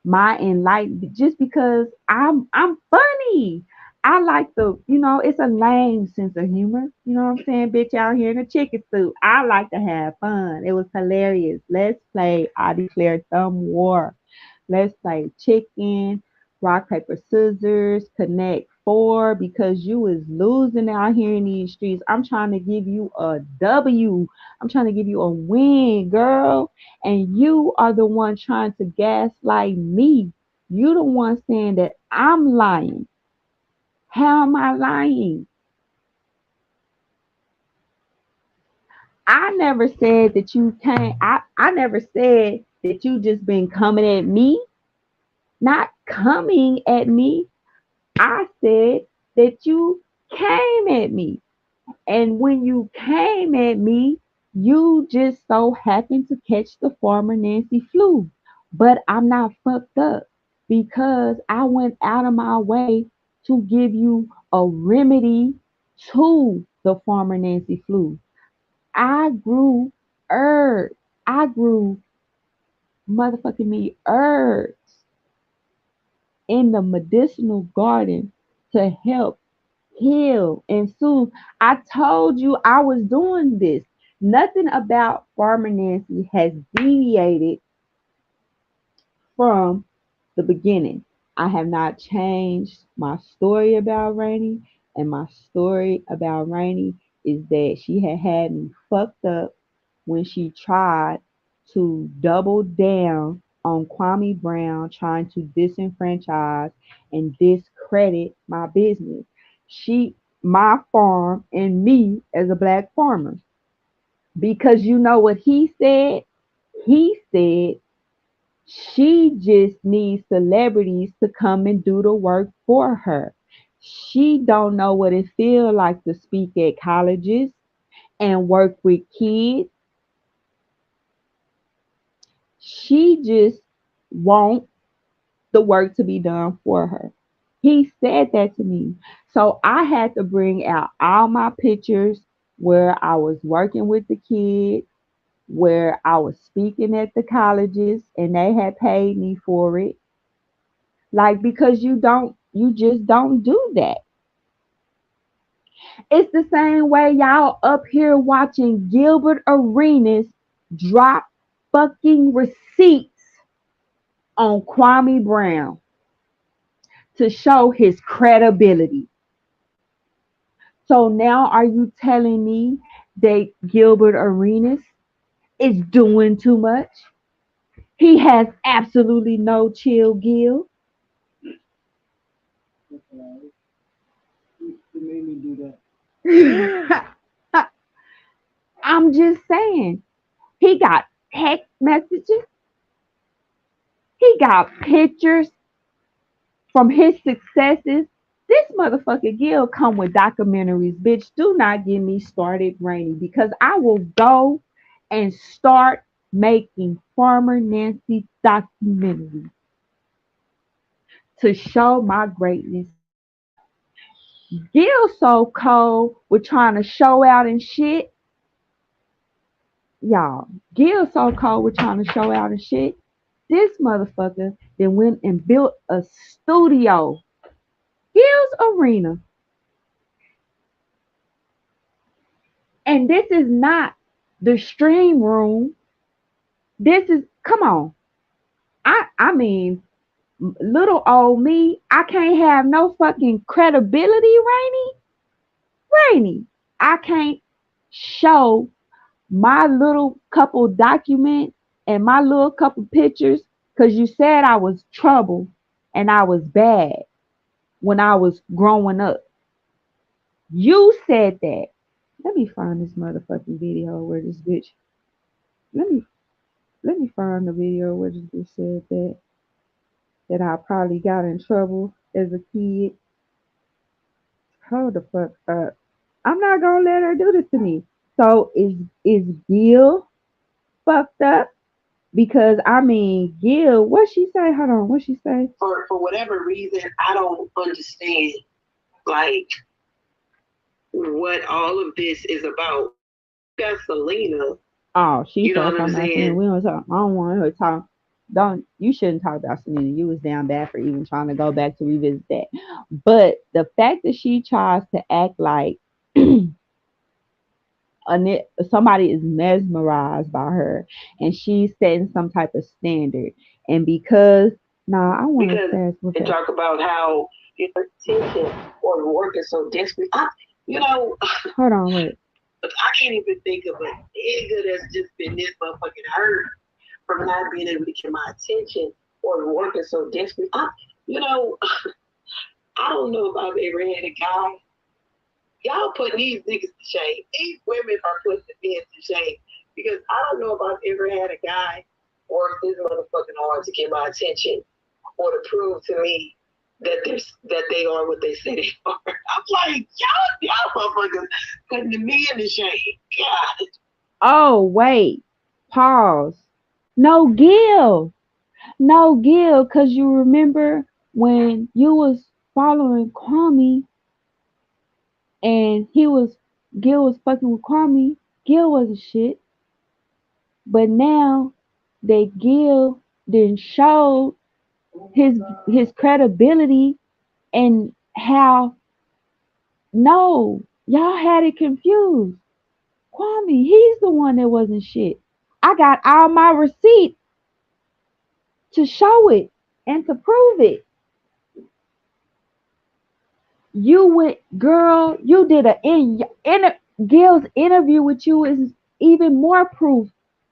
my enlightenment just because I'm funny. I like it's a lame sense of humor. You know what I'm saying? Bitch out here in a chicken suit. I like to have fun. It was hilarious. Let's play I Declare Thumb War. Let's play chicken, rock, paper, scissors, connect four because you is losing out here in these streets. I'm trying to give you a W. I'm trying to give you a win, girl. And you are the one trying to gaslight me. You the one saying that I'm lying. How am I lying? I never said that you can't. I never said that you just been coming at me. Not coming at me. I said that you came at me. And when you came at me, you just so happened to catch the former Nancy flu. But I'm not fucked up because I went out of my way to give you a remedy to the former Nancy flu. I grew herbs. I grew motherfucking me herbs in the medicinal garden to help heal and soothe. I told you I was doing this. Nothing about Farmer Nancy has deviated from the beginning. I have not changed my story about Rainy, and my story about Rainy is that she had me fucked up when she tried to double down on Kwame Brown trying to disenfranchise and discredit my business. She, my farm, and me as a black farmer. Because you know what he said? He said she just needs celebrities to come and do the work for her. She don't know what it feels like to speak at colleges and work with kids. She just want the work to be done for her. He said that to me. So I had to bring out all my pictures where I was working with the kids, where I was speaking at the colleges and they had paid me for it. Like, because you just don't do that. It's the same way y'all up here watching Gilbert Arenas drop fucking receipts on Kwame Brown to show his credibility. So now are you telling me that Gilbert Arenas is doing too much? He has absolutely no chill, Gil. Okay. You made me do that. I'm just saying. He got text messages. He got pictures from his successes. This motherfucker Gil come with documentaries, bitch. Do not get me started, Rainy, because I will go and start making Farmer Nancy documentaries to show my greatness. Gil so cold with trying to show out and shit. Y'all, Gil so cold with trying to show out and shit. This motherfucker then went and built a studio. Gil's Arena. And this is not the stream room. This is, come on. I mean, little old me, I can't have no fucking credibility, Rainy. Rainy. I can't show my little couple documents and my little couple pictures because you said I was trouble and I was bad when I was growing up. You said that. Let me find this motherfucking video where this bitch. Let me let me find the video where this bitch said that I probably got in trouble as a kid. Hold the fuck up. I'm not gonna let her do this to me. So is Gil fucked up? Because I mean, Gil, what she say? Hold on, what she say? For whatever reason, I don't understand like what all of this is about. Got Selena, Oh, she you know started what I'm talking about Selena. saying? We don't talk. I don't want her to talk. Don't you shouldn't talk about Selena. You was down bad for even trying to go back to revisit that. But the fact that she tries to act like somebody is mesmerized by her and she's setting some type of standard, and because nah, I want to Because fast with they that. talk about how your attention or working so desperate. You know, Hold on, wait. I can't even think of a nigga that's just been this motherfucking hurt from not being able to get my attention or working so desperate. You know, I don't know if I've ever had a guy. Y'all putting these niggas to shame. These women are putting the men to shame because I don't know if I've ever had a guy work this motherfucking hard to get my attention or to prove to me that they are what they say they are. I'm like, y'all motherfuckers putting the men to shame. God. Oh wait, pause. No, Gil. No, Gil, cause you remember when you was following Kwame and Gil was fucking with Kwame. Gil wasn't shit, but now that Gil then showed his credibility and how no, y'all had it confused. Kwame, he's the one that wasn't shit. I got all my receipts to show it and to prove it. You went, girl. You did Gil's interview with you is even more proof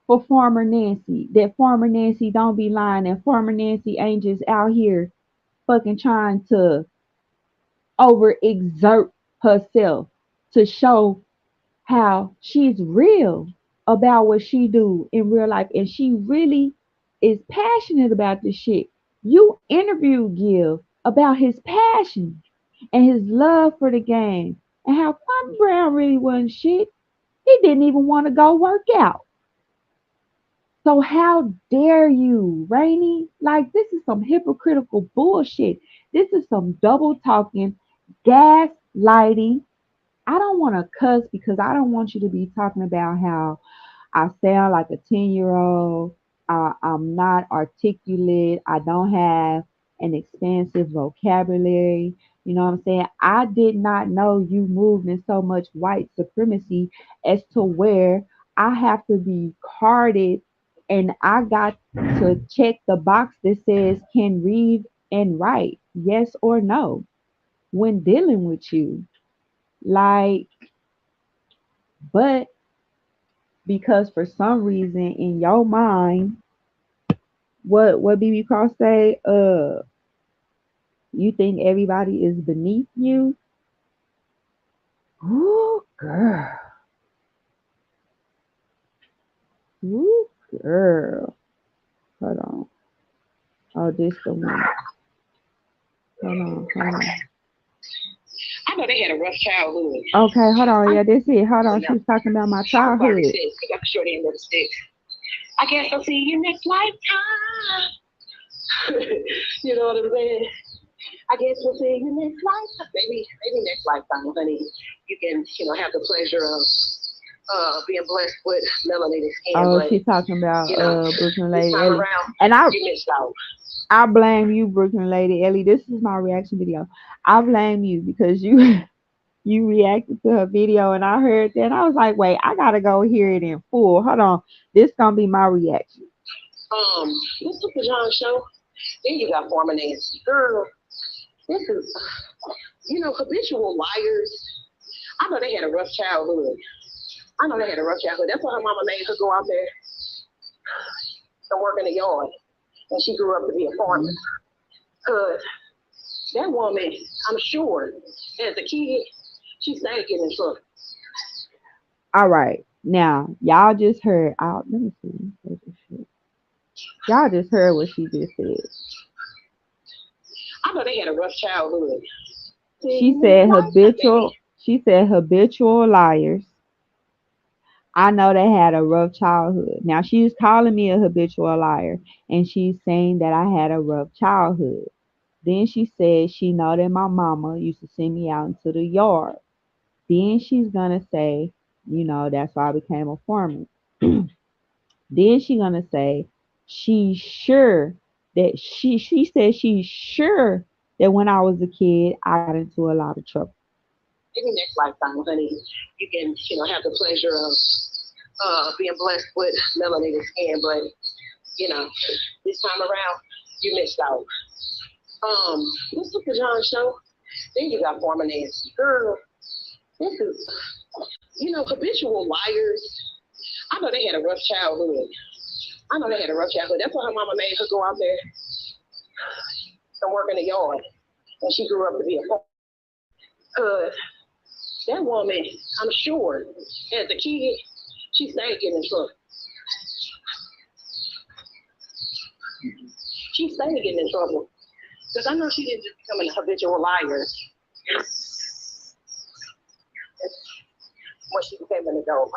for Farmer Nancy that Farmer Nancy don't be lying and Farmer Nancy ain't just out here fucking trying to overexert herself to show how she's real about what she do in real life and she really is passionate about this shit. You interviewed Gil about his passion and his love for the game and how Kwame Brown really wasn't shit. He didn't even want to go work out. So how dare you, Rainy? Like this is some hypocritical bullshit. This is some double talking, gaslighting. I don't want to cuss because I don't want you to be talking about how I sound like a 10-year-old. I'm not articulate. I don't have an expansive vocabulary. You know what I'm saying? I did not know you moved in so much white supremacy as to where I have to be carded and I got to check the box that says can read and write, yes or no, when dealing with you. Like, but because for some reason in your mind, what BB Cross say, you think everybody is beneath you? Ooh, girl. Ooh, girl. Hold on. Oh, this the one. Hold on. I know they had a rough childhood. Okay, hold on. Yeah, this it. Hold on. She was talking about my childhood. Got the short end of the stick. I guess I'll see you next lifetime. You know what I'm saying? I guess we'll see you next lifetime. Maybe next lifetime, honey. You can, have the pleasure of being blessed with melanated skin. Oh, But she's talking about Brooklyn this Lady time Ellie. around, And you missed out. I blame you, Brooklyn Lady Ellie. This is my reaction video. I blame you because you you reacted to her video and I heard that. I was like, wait, I gotta go hear it in full. Hold on. This gonna be my reaction. This is the John show. Then you got Former Nancy. Girl, this is, habitual liars. I know they had a rough childhood. That's why her mama made her go out there and work in the yard. And she grew up to be a farmer. Because that woman, I'm sure, as a kid, she started getting in trouble. All right. Now, y'all just heard out. Let me see. Y'all just heard what she just said. I know they had a rough childhood. She said habitual liars. I know they had a rough childhood. Now she's calling me a habitual liar and she's saying that I had a rough childhood. Then she said she know that my mama used to send me out into the yard. Then she's gonna say, that's why I became a foreman. Then she's gonna say she's sure that she said she's sure that when I was a kid I got into a lot of trouble. Maybe next lifetime, honey, you can, have the pleasure of being blessed with melanated skin, but this time around, you missed out. This is the John show. Then you got Former Nancy. Girl, this is, habitual liars. I know they had a rough childhood. That's why her mama made her go out there and work in the yard. And she grew up to be a farmer. Because that woman, I'm sure, as a kid, she started getting in trouble. Because I know she didn't just become a habitual liar when she became an adult.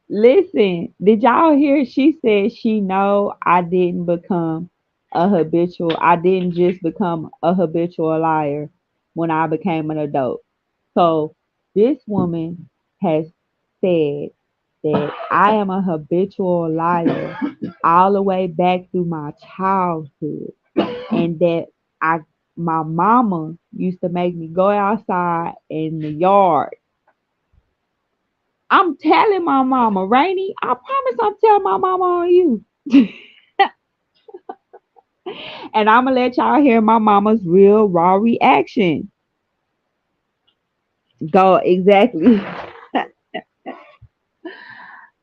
Listen, did y'all hear? She said she know I didn't just become a habitual liar when I became an adult. So this woman has said that I am a habitual liar all the way back through my childhood and that I my mama used to make me go outside in the yard. I'm telling my mama, Rainy, I promise I'm telling my mama on you. And I'm gonna let y'all hear my mama's real raw reaction. Go exactly.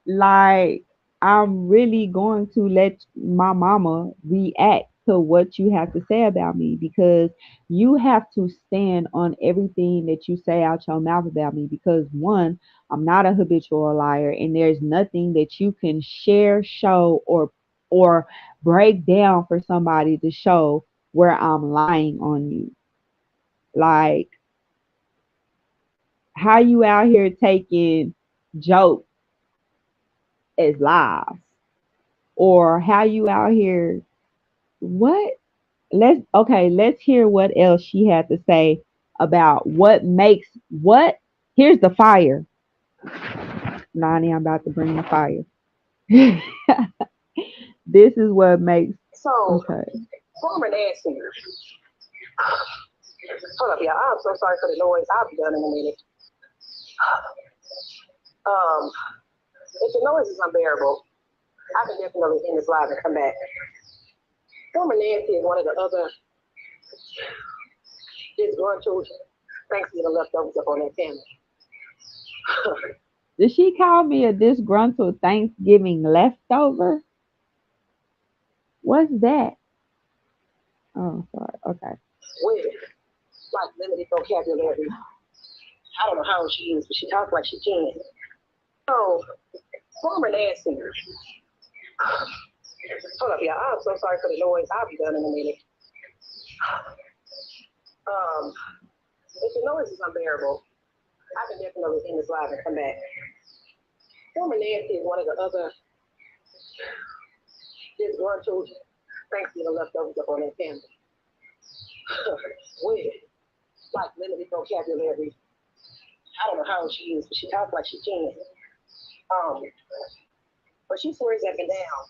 Like, I'm really going to let my mama react to what you have to say about me, because you have to stand on everything that you say out your mouth about me, because one, I'm not a habitual liar, and there's nothing that you can share, show, or break down for somebody to show where I'm lying on you. Like, how you out here taking jokes as lies, or how you out here, what, let's hear what else she had to say about what makes what. Here's the fire. Nani, I'm about to bring the fire. This is what makes. So, Okay. former dance singer. Hold up, y'all. I'm so sorry for the noise. I'll be done in a minute. If the noise is unbearable, I can definitely end this live and come back. Former Nancy is one of the other disgruntled Thanksgiving leftovers up on that family. Did she call me a disgruntled Thanksgiving leftover? What's that? Oh, sorry. Okay. With like limited vocabulary. I don't know how old she is, but she talks like she can. So, former Nancy. Hold up, y'all. I'm so sorry for the noise. I'll be done in a minute. If the noise is unbearable, I can definitely end this live and come back. Former Nancy is one of the other disgruntled Thanksgiving leftovers up on that family. With like limited vocabulary. I don't know how old she is, but she talks like she can. Um, but she swears up and down.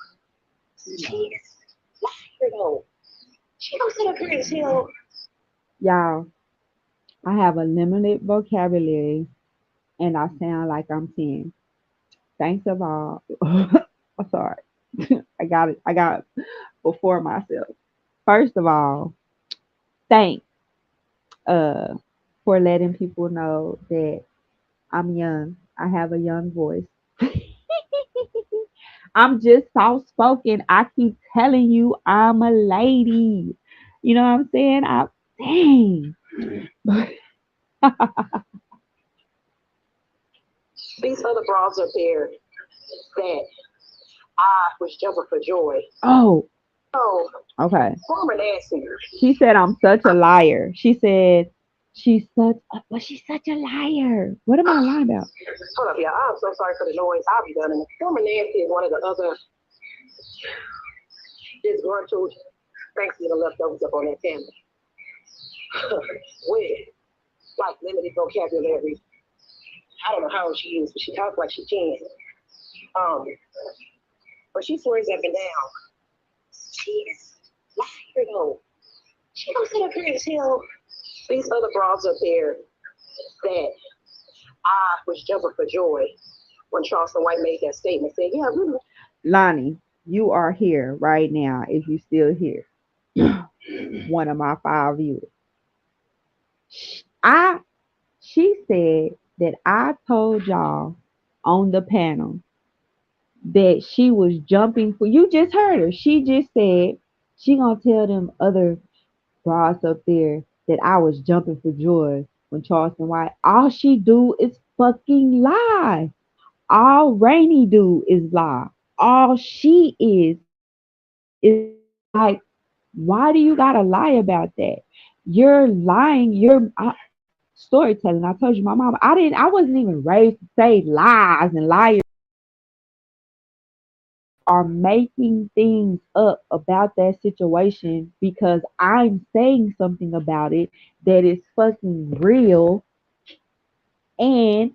She is liar though. She don't sit up here and tell. Y'all, I have a limited vocabulary and I sound like I'm 10. Thanks of all. I'm sorry. I got before myself. First of all, thanks uh for letting people know that I'm young. I have a young voice. I'm just soft spoken. I keep telling you I'm a lady. You know what I'm saying? I dang. These other bras up there that I was jumping for joy. Oh, So, okay. former Nancy. She said I'm such a liar. She said she's such a liar. What am I lying about? Hold up, y'all. I'm so sorry for the noise. I'll be done in a minute. Former Nancy is one of the other disgruntled Thanksgiving leftovers up on that family. With like limited vocabulary. I don't know how old she is, but she talks like she can. Um, but she swears up and down. She is liar though. She don't sit up here and tell these other bras up there that I was jumping for joy when Charleston White made that statement. Said, "Yeah, really." Lonnie, you are here right now if you still here. One of my 5 viewers. I She said that I told y'all on the panel that she was jumping for, you just heard her. She just said she gonna tell them other bras up there that I was jumping for joy when Charleston White. All she do is fucking lie. All Rainy do is lie. All she is like, why do you gotta lie about that? You're lying. Storytelling. I told you, my mom. I wasn't even raised to say lies and liars are making things up about that situation because I'm saying something about it that is fucking real, and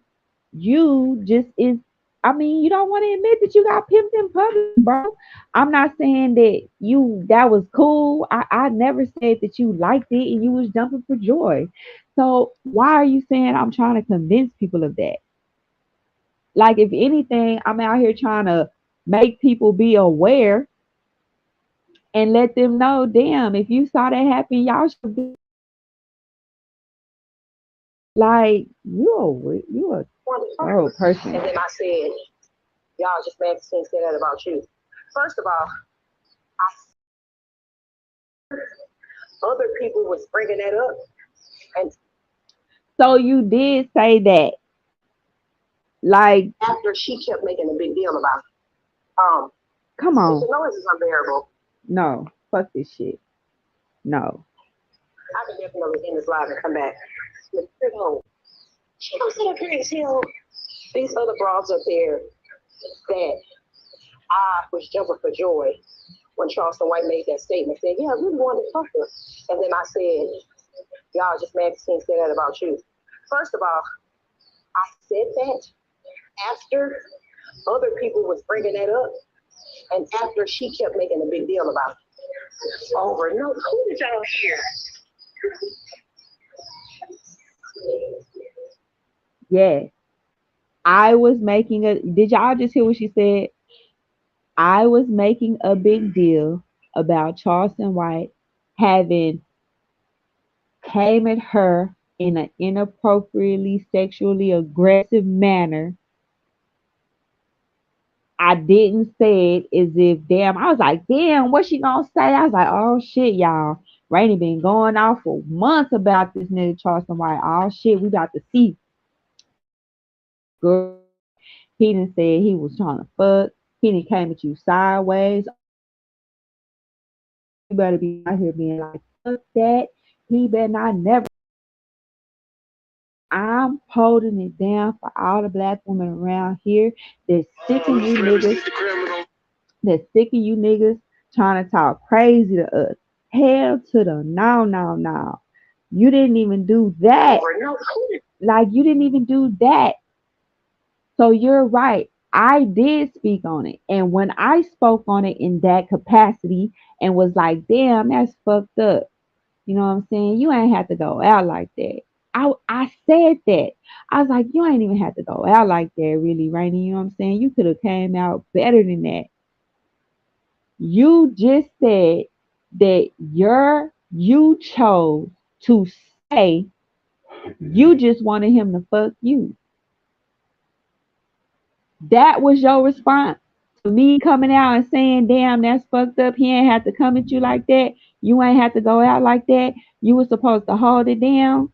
you just is, I mean, you don't want to admit that you got pimped in public, bro. I'm not saying that was cool. I never said that you liked it and you was jumping for joy. So why are you saying I'm trying to convince people of that? Like, if anything, I'm out here trying to make people be aware and let them know, damn, if you saw that happen, y'all should be like, you a horrible person. And then I said, y'all just made me say that about you. First of all, other people was bringing that up, and So you did say that, like, after she kept making a big deal about it, come on, the noise is unbearable. no, fuck this shit, no. I can definitely end this live and come back. But no, she don't sit up here and tell these other broads up there that I was jumping for joy when Charleston White made that statement, saying, "Yeah, I really wanted to talk to her." And then I said, "Y'all just made me say that about you." First of all, I said that after other people was bringing that up, and after she kept making a big deal about it over. No, who did y'all hear? Yes, I was making a. Did y'all just hear what she said? I was making a big deal about Charleston White having came at her in an inappropriately sexually aggressive manner. I didn't say it as if, damn, I was like, damn, what she gonna say? I was like, oh shit, y'all. Rainy been going off for months about this nigga Charleston White. Oh shit, we about to see. Girl, he done said he was trying to fuck. He done came at you sideways. You better be out here being like, fuck that. He better not never. I'm holding it down for all the black women around here that's sick of you niggas. That's sick of you niggas trying to talk crazy to us. Hell to the no, no, no. You didn't even do that. Like, you didn't even do that. So you're right. I did speak on it. And when I spoke on it in that capacity and was like, damn, that's fucked up. You know what I'm saying? You ain't have to go out like that. I said that. I was like, you ain't even have to go out like that, really, Rainy. You know what I'm saying? You could have came out better than that. You just said that you chose to say you just wanted him to fuck you. That was your response to me coming out and saying, damn, that's fucked up. He ain't have to come at you like that. You ain't have to go out like that. You were supposed to hold it down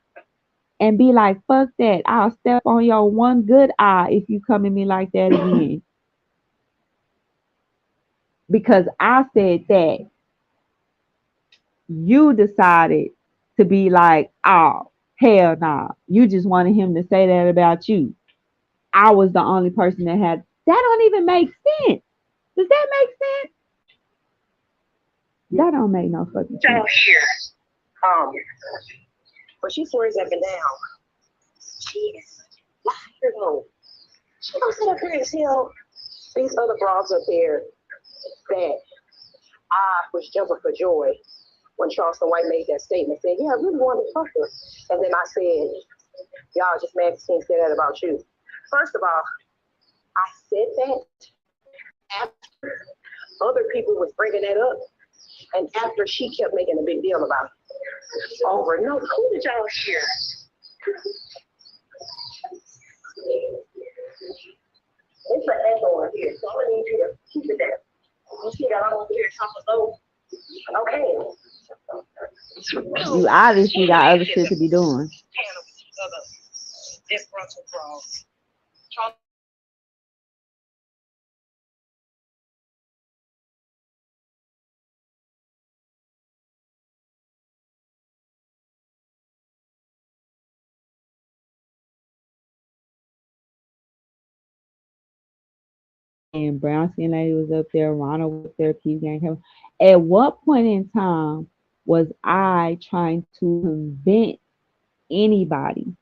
and be like, fuck that. I'll step on your one good eye if you come at me like that again. Because I said that, you decided to be like, oh, hell nah. You just wanted him to say that about you. I was the only person that had. That don't even make sense. Does that make sense? That don't make no fucking sense. Here. Um, but she swears up and down. She is liar though. She don't sit up here and tell these other broads up there that I was jumping for joy when Charleston White made that statement, saying, "Yeah, I really wanted to talk to her." And then I said, "Y'all just made me say that about you." First of all, I said that after other people was bringing that up, and after she kept making a big deal about it over. No, who did y'all hear? It's an echo in here, so I'm gonna need you to keep it there. You see that I'm over here talking low? Okay. You obviously got other shit to be doing. Disgruntled bras. And brown skin lady was up there, Ronald was up there, Keith Gang came. At what point in time was I trying to convince anybody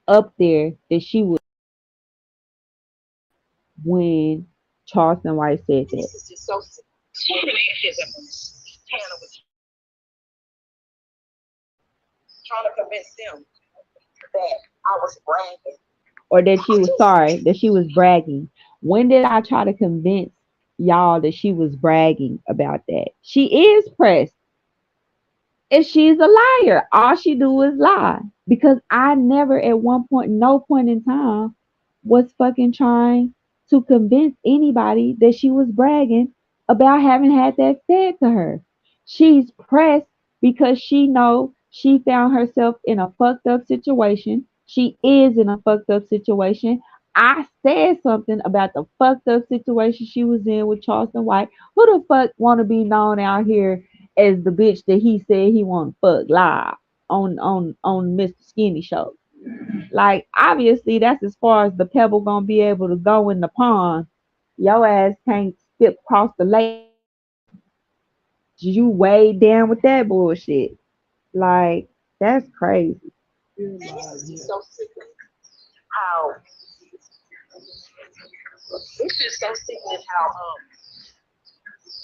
up there that she was when Charleston White said that? This is just so Hannah was trying to convince them that I was bragging. Or that she was sorry, that she was bragging. When did I try to convince y'all, that she was bragging about that. She is pressed, and she's a liar. All she do is lie. Because I never at one point, no point in time, was fucking trying to convince anybody that she was bragging about having had that said to her. She's pressed because she know she found herself in a fucked up situation. She is in a fucked up situation. I said something about the fucked up situation she was in with Charleston White. Who the fuck want to be known out here as the bitch that he said he want to fuck live on Mr. Skinny show? Like, obviously, that's as far as the pebble gonna be able to go in the pond. Your ass can't skip across the lake. You weighed down with that bullshit. Like, that's crazy. Feel And this is like just so sickening how it's just so sickening how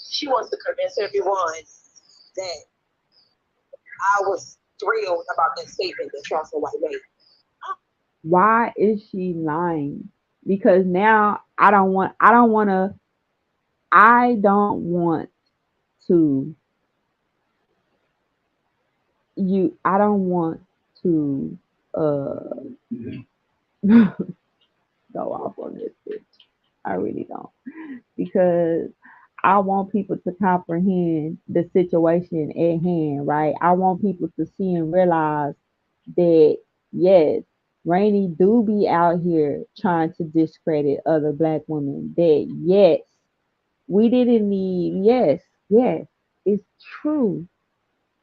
she wants to convince everyone that I was thrilled about that statement that Charleston White made. Why is she lying? Because now I don't want to I don't want to uh go off on this bitch. I really don't. Because I want people to comprehend the situation at hand, right? I want people to see and realize that yes, Rainy do be out here trying to discredit other black women. That yes, we didn't need yes, it's true.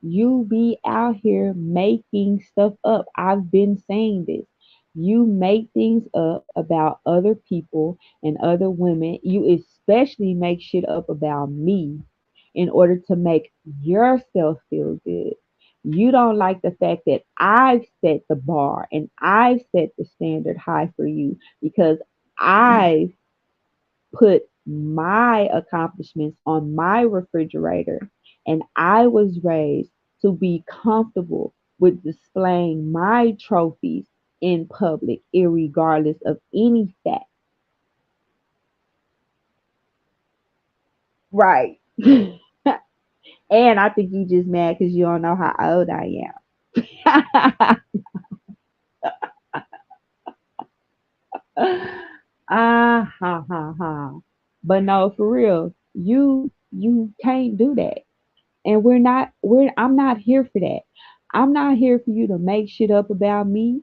You be out here making stuff up. I've been saying this. You make things up about other people and other women. You especially make shit up about me in order to make yourself feel good. You don't like the fact that I've set the bar and I've set the standard high for you because I've put my accomplishments on my refrigerator, and I was raised to be comfortable with displaying my trophies in public, irregardless of any fact. Right. And I think you just mad because you don't know how old I am. Ah ha ha ha. But no, for real, you can't do that. And I'm not here for that. I'm not here for you to make shit up about me.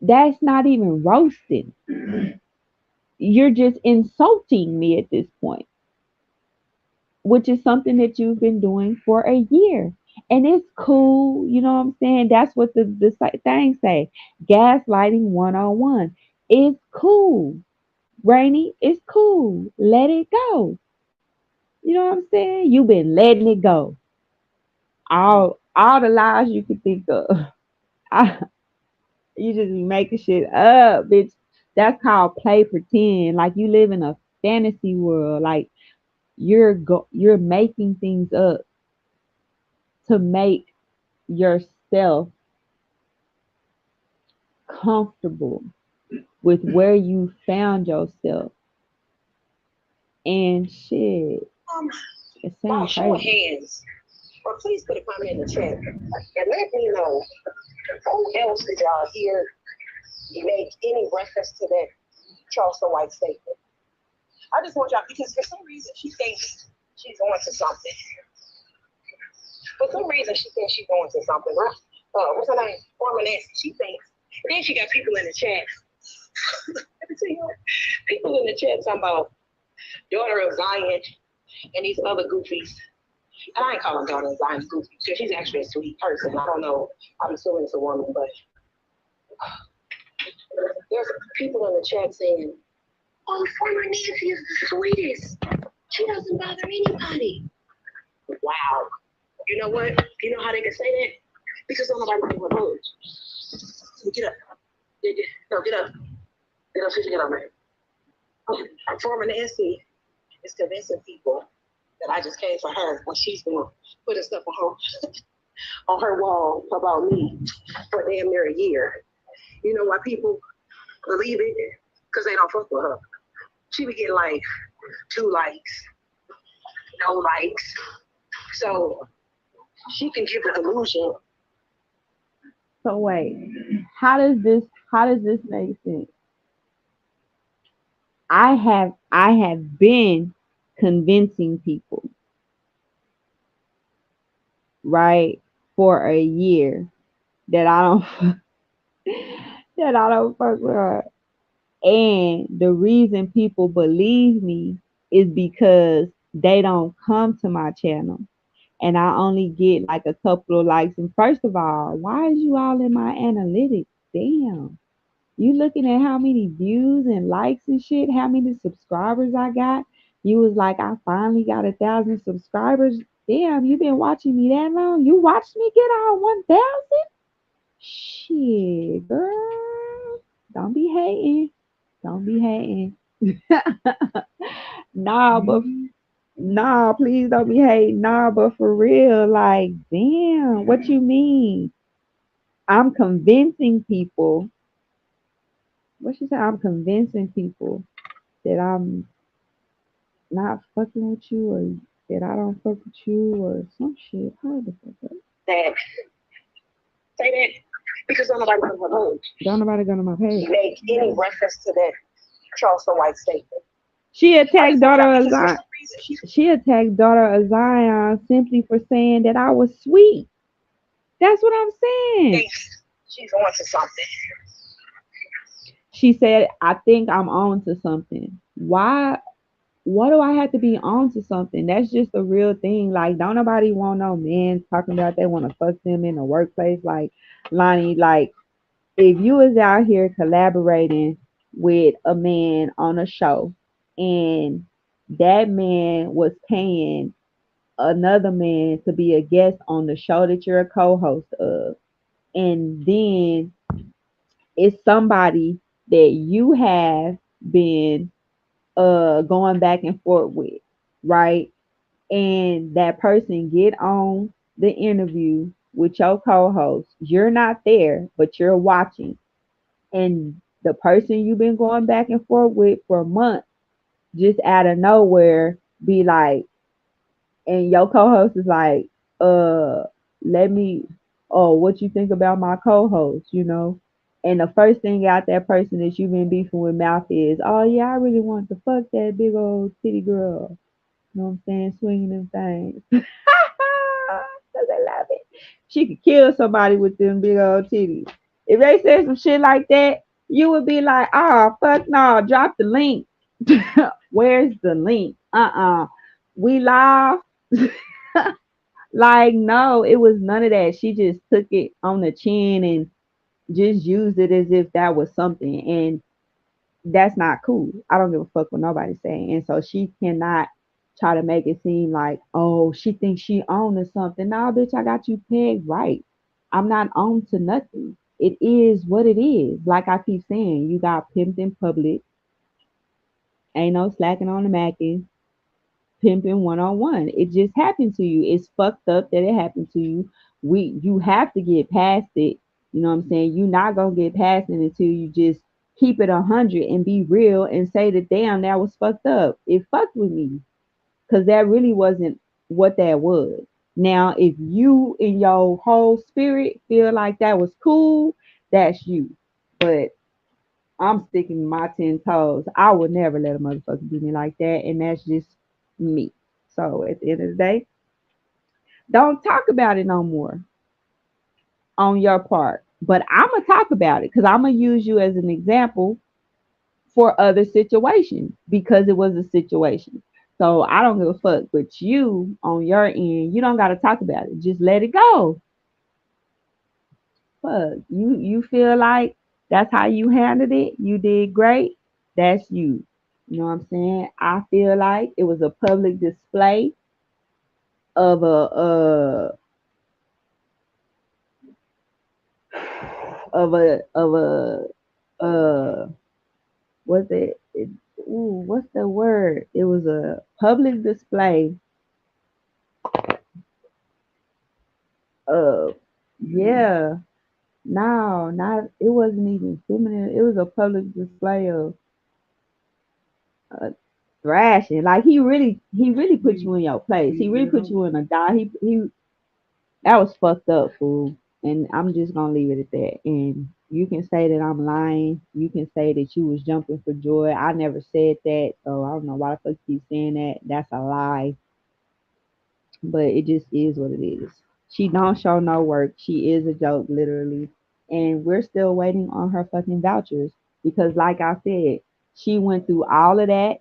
That's not even roasting. You're just insulting me at this point, which is something that you've been doing for a year. And it's cool, you know what I'm saying? That's what the thing say. Gaslighting 101. It's cool. Rainy, it's cool. Let it go. You know what I'm saying? You've been letting it go. All the lies you could think of. You just be making shit up, bitch. That's called play pretend. Like you live in a fantasy world. Like you're making things up to make yourself comfortable with where you found yourself. And shit, Um, it by sounds show of crazy. hands, or please put a comment in the chat and let me know who else did y'all hear make any reference to that Charleston White statement. I just want y'all because for some reason she thinks she's on to something. For some reason she thinks she's on to something, right? What's her name? Former Nancy. She thinks. And then she got people in the chat. Let me tell you, people in the chat talking about daughter of Zion and these other goofies. And I ain't calling daughter of Zion goofy because she's actually a sweet person. I don't know. I'm assuming it's a woman, but there's people in the chat saying, "Oh, former Nancy is the sweetest. She doesn't bother anybody." Wow. You know what? You know how they can say that? Because don't nobody want to budge. So get up. No, get up. Get up, sister, get up, man. Okay. Former Nancy is convincing people that I just came for her when she's been putting stuff on her wall about me for damn near a year. You know why people believe it? Because they don't fuck with her. She be getting like 2 likes, no likes. So she can give the illusion. So wait, how does this make sense? I have been convincing people, right, for a year that I don't that I don't fuck with her. And the reason people believe me is because they don't come to my channel. And I only get like a couple of likes. And first of all, why is you all in my analytics? Damn. You looking at how many views and likes and shit, how many subscribers I got? You was like, I finally got 1,000 subscribers. Damn, you been watching me that long? You watched me get all 1,000? Shit, girl. Don't be hating. Don't be hating. Nah, but nah, please don't be hating. Nah, but for real, like, damn, what you mean? I'm convincing people. What she said? I'm convincing people that I'm not fucking with you, or that I don't fuck with you, or some shit. How the fuck up? That say that because don't nobody on her page Don't nobody go to my page. make any reference to that Charleston White statement. She I attacked just want daughter y'all of because for Zion. some reason she's She attacked daughter of Zion simply for saying that I was sweet. That's what I'm saying. thinks she's on to something. She said, I think I'm on to something. Why? What do I have to be on to something? That's just a real thing. Like, don't nobody want no man talking about they want to fuck them in the workplace. Like, Lonnie, like, if you was out here collaborating with a man on a show and that man was paying another man to be a guest on the show that you're a co-host of, and then it's somebody that you have been going back and forth with, right? And that person get on the interview with your co-host. You're not there, but you're watching. And the person you've been going back and forth with for months just out of nowhere be like, and your co-host is like, uh, let me, oh, what you think about my co-host, you know? And the first thing out that person that you've been beefing with mouth is, oh yeah, I really want to fuck that big old titty girl. You know what I'm saying? Swinging them things. Cause I love it. She could kill somebody with them big old titties. If they said some shit like that, you would be like, oh fuck no, drop the link. Where's the link? We live. Like, no, it was none of that. She just took it on the chin and just used it as if that was something. And that's not cool. I don't give a fuck what nobody's saying. And so she cannot try to make it seem like, oh, she thinks she on to something. Nah, bitch, I got you pegged right. I'm not on to nothing. It is what it is. Like I keep saying, you got pimped in public. Ain't no slacking on the macking. Pimping one on one. It just happened to you. It's fucked up that it happened to you. You have to get past it. You know what I'm saying? You're not gonna get past it until you just keep it 100 and be real and say that damn, that was fucked up. It fucked with me because that really wasn't what that was. Now, if you in your whole spirit feel like that was cool, that's you. But I'm sticking to my 10 toes. I would never let a motherfucker do me like that, and that's just me. So at the end of the day, don't talk about it no more on your part. But I'm gonna talk about it because I'm gonna use you as an example for other situations because it was a situation. So I don't give a fuck. But you on your end, you don't gotta talk about it. Just let it go. Fuck. You feel like that's how you handled it. You did great. That's you. You know what I'm saying? I feel like it was a public display of a what's it, ooh, what's the word? It was a public display of, yeah, no, not, it wasn't even feminine. It was a public display of thrashing. Like he really put you in your place. He really put you in a dot. He that was fucked up, fool. And I'm just gonna leave it at that. And you can say that I'm lying. You can say that you was jumping for joy. I never said that, so I don't know why the fuck you keep saying that. That's a lie. But it just is what it is. She don't show no work. She is a joke, literally. And we're still waiting on her fucking vouchers because, like I said, she went through all of that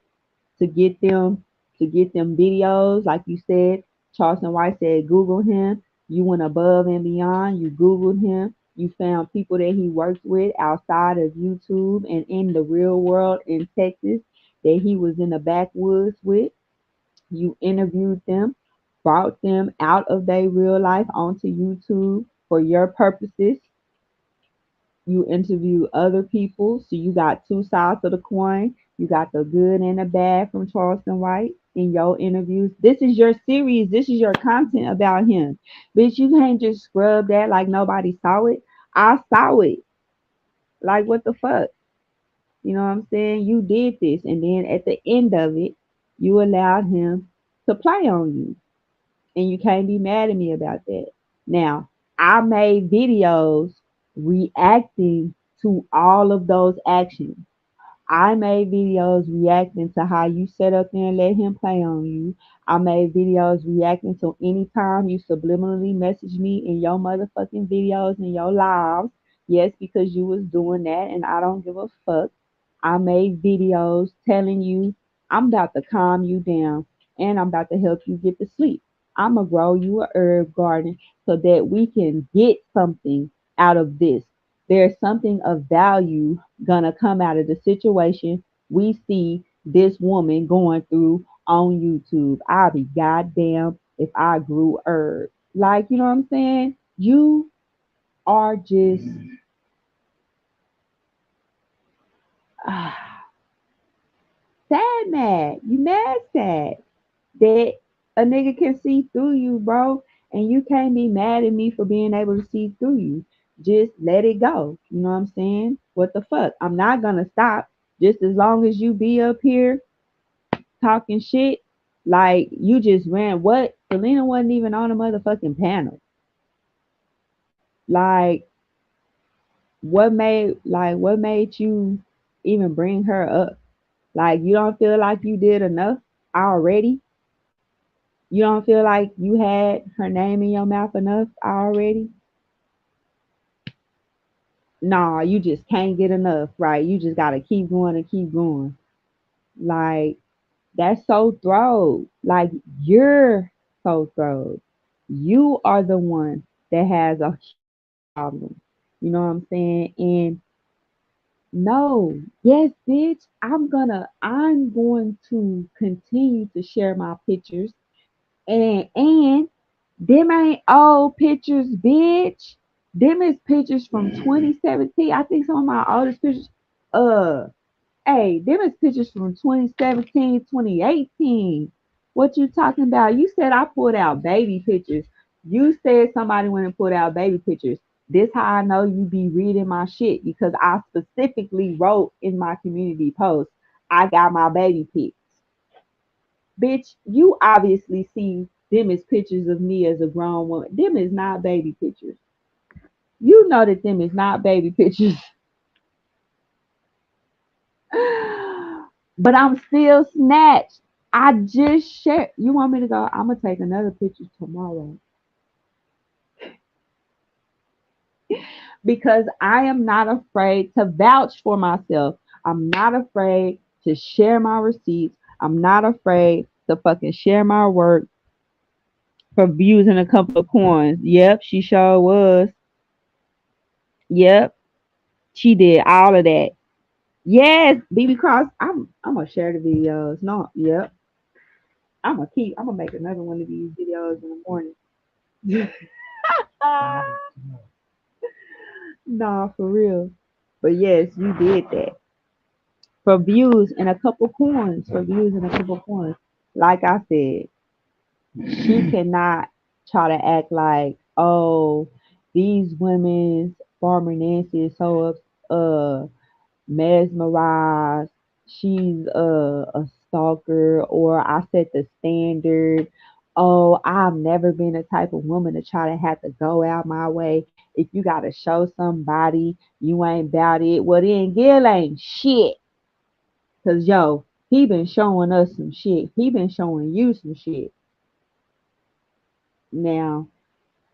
to get them videos. Like you said, Charleston White said, Google him. You went above and beyond. You Googled him. You found people that he worked with outside of YouTube and in the real world in Texas that he was in the backwoods with. You interviewed them, brought them out of their real life onto YouTube for your purposes. You interview other people, so you got two sides of the coin. You got the good and the bad from Charleston White in your interviews. This is your series. This is your content about him. Bitch, you can't just scrub that like nobody saw it. I saw it. Like, what the fuck? You know what I'm saying? You did this, and then at the end of it, you allowed him to play on you. And you can't be mad at me about that. Now, I made videos reacting to all of those actions. I made videos reacting to how you sat up there and let him play on you. I made videos reacting to any time you subliminally message me in your motherfucking videos and your lives. Yes, because you was doing that and I don't give a fuck. I made videos telling you I'm about to calm you down and I'm about to help you get to sleep. I'm going to grow you a herb garden so that we can get something out of this. There's something of value gonna come out of the situation we see this woman going through on YouTube. I'll be goddamn if I grew herbs. Like, you know what I'm saying? You are just sad mad. You mad sad that a nigga can see through you, bro. And you can't be mad at me for being able to see through you. Just let it go. You know what I'm saying? What the fuck? I'm not gonna stop just as long as you be up here talking shit. Like you just ran what? Selena wasn't even on the motherfucking panel. Like what made you even bring her up? Like you don't feel like you did enough already? You don't feel like you had her name in your mouth enough already? Nah, you just can't get enough, right? You just gotta keep going and keep going. Like that's so throw. Like you're so throw. You are the one that has a huge problem. You know what I'm saying? And no, yes, bitch, I'm going to continue to share my pictures and them ain't old pictures, bitch. Them is pictures from 2017. I think some of my oldest pictures. Uh, hey, them is pictures from 2017, 2018. What you talking about? You said I pulled out baby pictures. You said somebody went and pulled out baby pictures. This how I know you be reading my shit because I specifically wrote in my community post, I got my baby pics. Bitch, you obviously see them as pictures of me as a grown woman. Them is not baby pictures. You know that them is not baby pictures. But I'm still snatched. I just shared. You want me to go? I'm gonna take another picture tomorrow because I am not afraid to vouch for myself. I'm not afraid to share my receipts. I'm not afraid to fucking share my work for views and a couple of coins. Yep, she sure was. Yep, she did all of that. Yes, BB Cross. I'm gonna share the videos. No, yep. I'm gonna make another one of these videos in the morning. Nah, for real. But yes, you did that for views and a couple coins. For views and a couple coins. Like I said, she cannot try to act like, oh, these women's Farmer Nancy is so mesmerized. She's a stalker or I set the standard. Oh, I've never been the type of woman to try to have to go out my way. If you gotta show somebody you ain't about it, well then Gil ain't shit. Cause yo, he been showing us some shit. He been showing you some shit. Now,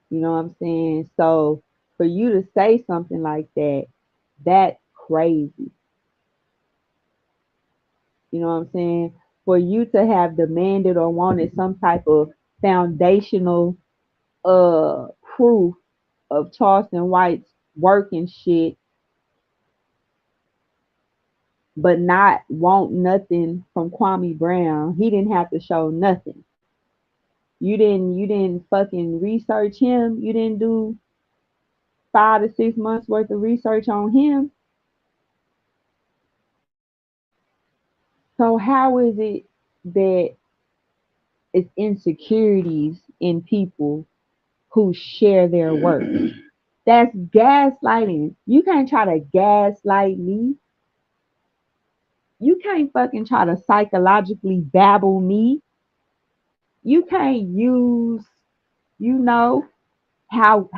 you know what I'm saying? So for you to say something like that, that's crazy. You know what I'm saying? For you to have demanded or wanted some type of foundational proof of Charleston White's work and shit, but not want nothing from Kwame Brown. He didn't have to show nothing. You didn't fucking research him. You didn't do 5 to 6 months worth of research on him. So how is it that it's insecurities in people who share their work? That's gaslighting. You can't try to gaslight me. You can't fucking try to psychologically babble me. You can't use, you know, how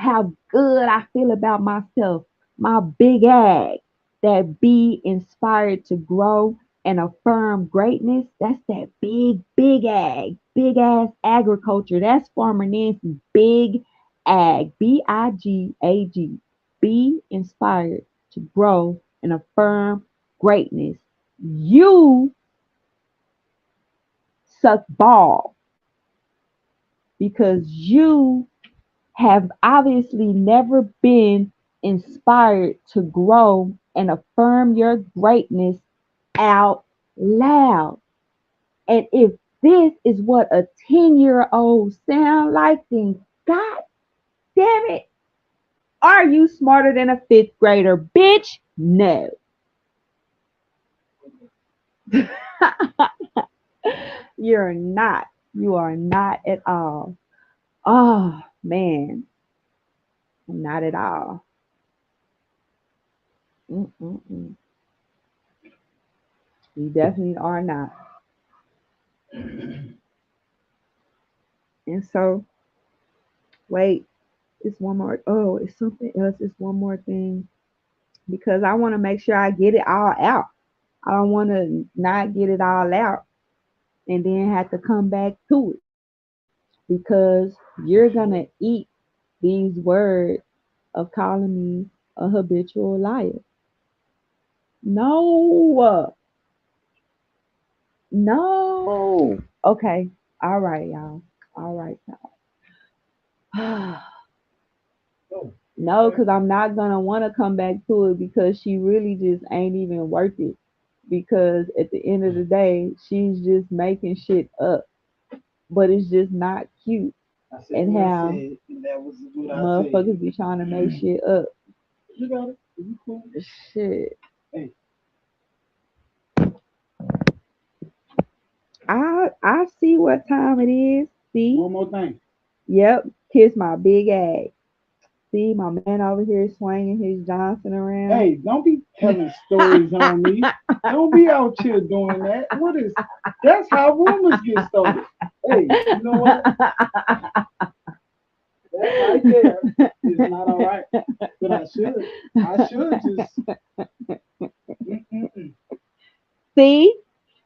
good I feel about myself, my big ag, that be inspired to grow and affirm greatness. That's that big ag, big ass agriculture. That's Farmer Nancy's big ag, BIGAG. Be inspired to grow and affirm greatness. You suck ball because you have obviously never been inspired to grow and affirm your greatness out loud. And if this is what a 10-year-old sound like, then God damn it, are you smarter than a fifth grader? Bitch, no. You're not. You are not at all. Oh, man. Not at all. Mm-mm-mm. You definitely are not. And so, wait, it's one more. Oh, it's something else. It's one more thing because I want to make sure I get it all out. I don't want to not get it all out and then have to come back to it because you're going to eat these words of calling me a habitual liar. No, no. Okay. All right, y'all. All right, y'all. Oh, No, okay. because I'm not gonna want to come back to it because she really just ain't even worth it. Because at the end of the day, she's just making shit up, but it's just not cute. I said And what I how said, and that was what I said. motherfuckers be trying to make shit up. You got it. You cool. Shit. Hey, I see what time it is. See? one more thing. Yep. Kiss my big ass. See my man over here swinging his Johnson around. Hey, don't be telling stories on me. Don't be out here doing that. What is? That's how rumors get started. Hey, you know what? That right there is not all right. But I should just. Mm-mm-mm. See?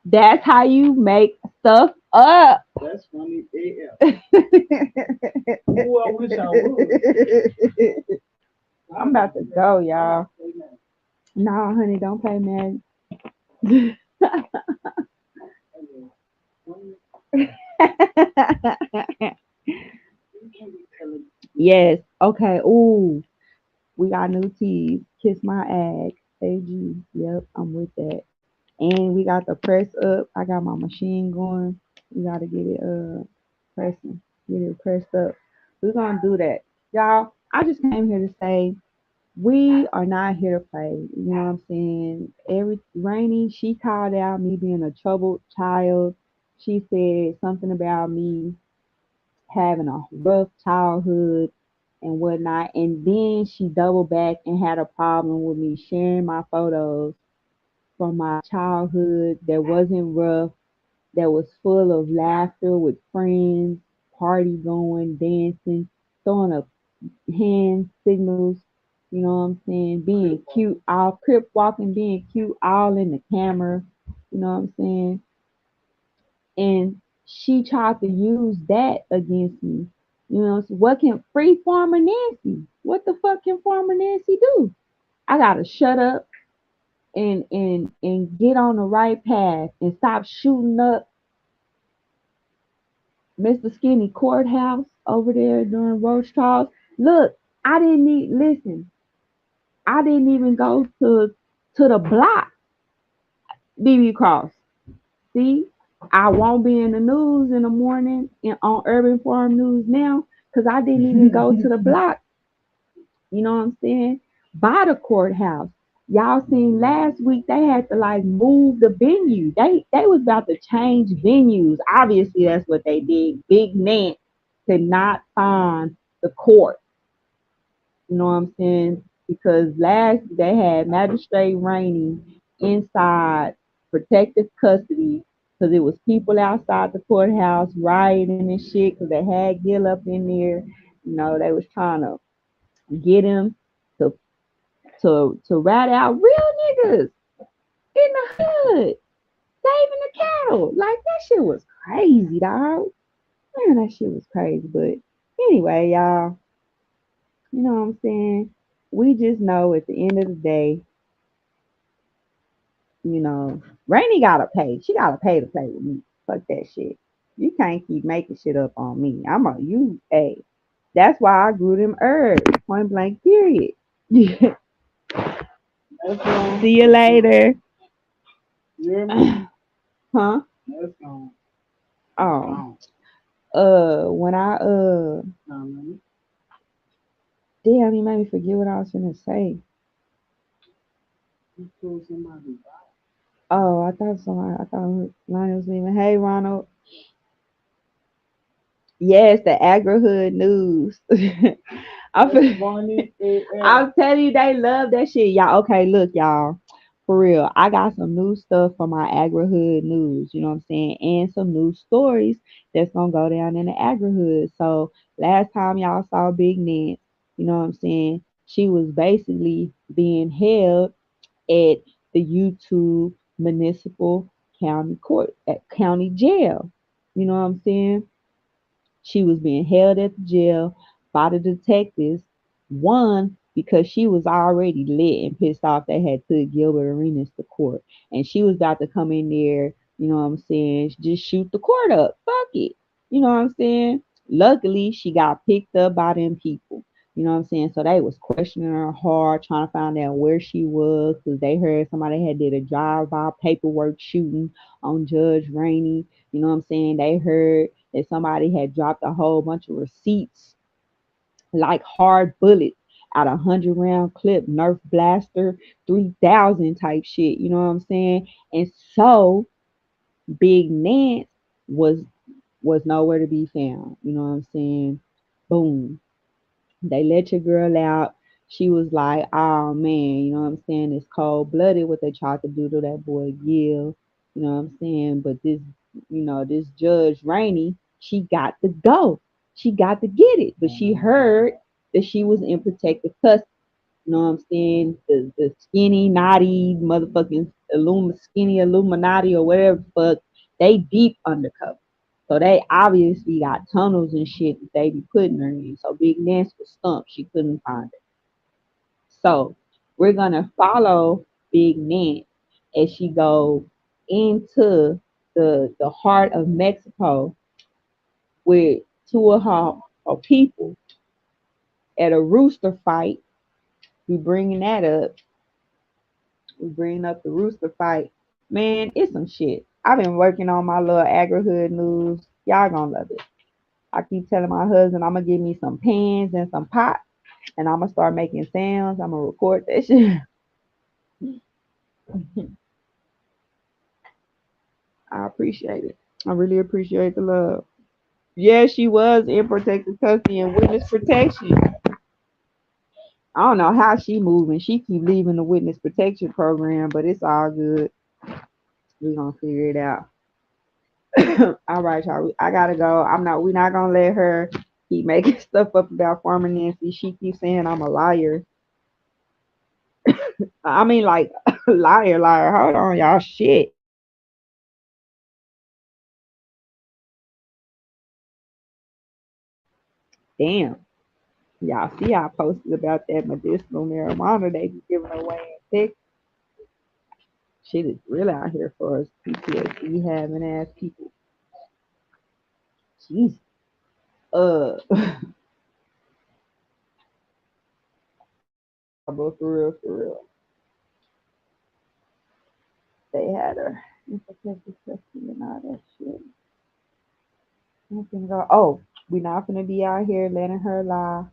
That's how you make stuff up. That's funny AF. Ooh, I wish I would. I'm about to go, y'all. No, honey, don't play mad. Yes. Okay. Ooh, we got new teas. Kiss my ag. AG. Yep, I'm with that. And we got the press up. I got my machine going. We gotta get it pressing. Get it pressed up. We're gonna do that. Y'all, I just came here to say we are not here to play. You know what I'm saying? Every Rainy, she called out me being a troubled child. She said something about me having a rough childhood and whatnot. And then she doubled back and had a problem with me sharing my photos from my childhood that wasn't rough. that was full of laughter with friends, party going, dancing, throwing up hand signals, you know what I'm saying? Being cute, all crip walking, being cute, all in the camera, you know what I'm saying? And she tried to use that against me. You know, so what can free Farmer Nancy? What the fuck can Farmer Nancy do? I gotta shut up and get on the right path and stop shooting up Mr. Skinny courthouse over there during roach trials. Look, I didn't need listen. I didn't even go to the block, BB Cross. See, I won't be in the news in the morning and on Urban Farm News now because I didn't even go to the block. You know what I'm saying? By the courthouse. Y'all seen last week they had to like move the venue. They was about to change venues. Obviously that's what they did. Big Nant could not find the court. You know what I'm saying? Because last they had Magistrate Rainey inside protective custody because it was people outside the courthouse rioting and shit because they had Gil up in there. You know, they was trying to get him to to rat out real niggas in the hood, saving the cattle. Like that shit was crazy, dog. Man, that shit was crazy. But anyway, y'all, you know what I'm saying? We just know at the end of the day, you know, Rainey gotta pay. She gotta pay to play with me. Fuck that shit. You can't keep making shit up on me. I'm a you a. That's why I grew them herbs. Point blank period. That's gone. See you later. You hear me? Huh? That's gone. Oh. Gone. When I Man. damn, you made me forget what I was gonna say. You told somebody. Oh, I thought Lonnie was leaving. Hey Ronald. Yes, the agri hood news. I'm That's fin- funny AF. I'm telling you, they love that shit. Y'all, okay, look, y'all. For real, I got some new stuff for my agri hood news, you know what I'm saying? And some new stories that's gonna go down in the agri hood. So last time y'all saw Big Nance, you know what I'm saying? She was basically being held at the YouTube Municipal County Court at County Jail. You know what I'm saying? She was being held at the jail by the detectives. One, because she was already lit and pissed off they had took Gilbert Arenas to court. And she was about to come in there, you know what I'm saying, just shoot the court up. Fuck it. You know what I'm saying? Luckily, she got picked up by them people. You know what I'm saying? So they was questioning her hard, trying to find out where she was, because they heard somebody had did a drive-by paperwork shooting on Judge Rainey. You know what I'm saying? They heard that somebody had dropped a whole bunch of receipts, like hard bullets out of 100 round clip, Nerf blaster, 3,000 type shit. You know what I'm saying? And so Big Nance was nowhere to be found. You know what I'm saying? Boom. They let your girl out. She was like, oh man, you know what I'm saying? It's cold blooded what they tried to do to that boy Gil. You know what I'm saying? But this, this Judge Rainey, she got to go. She got to get it. But she heard that she was in protective custody. You know what I'm saying? The skinny, naughty, motherfucking skinny Illuminati or whatever the fuck, they deep undercover. So they obviously got tunnels and shit that they be putting her in. So Big Nance was stumped. She couldn't find it. So we're gonna follow Big Nance as she go into the heart of Mexico with two of her people at a rooster fight. We bringing that up. We bringing up the rooster fight. Man, it's some shit. I've been working on my little agri hood news. Y'all gonna love it. I keep telling my husband I'm gonna give me some pans and some pots and I'm gonna start making sounds. I'm gonna record that shit. I appreciate it. I really appreciate the love. Yeah, she was in protective custody and witness protection. I don't know how she moving. She keep leaving the witness protection program, but it's all good. We gonna figure it out. All right, y'all. I gotta go. We're not gonna let her keep making stuff up about Farmer Nancy. She keeps saying I'm a liar. I mean, like, liar, liar. Hold on, y'all. Shit. Damn. Y'all see, I posted about that medicinal marijuana they be giving away in Texas. Shit is really out here for us PTSD having ass people. Jeez. Uh, but for real, for real. They had her infected testing and all that shit. I'm finna go. Oh, we not gonna be out here letting her lie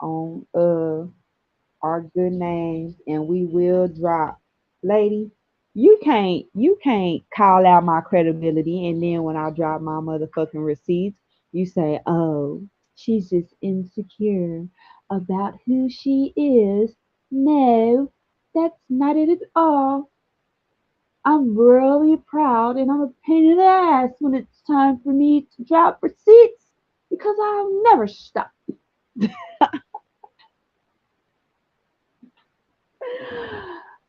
on our good names, and we will drop, lady. You can't call out my credibility, and then when I drop my motherfucking receipts, you say, oh, she's just insecure about who she is. No, that's not it at all. I'm really proud and I'm a pain in the ass when it's time for me to drop receipts because I'll never stop.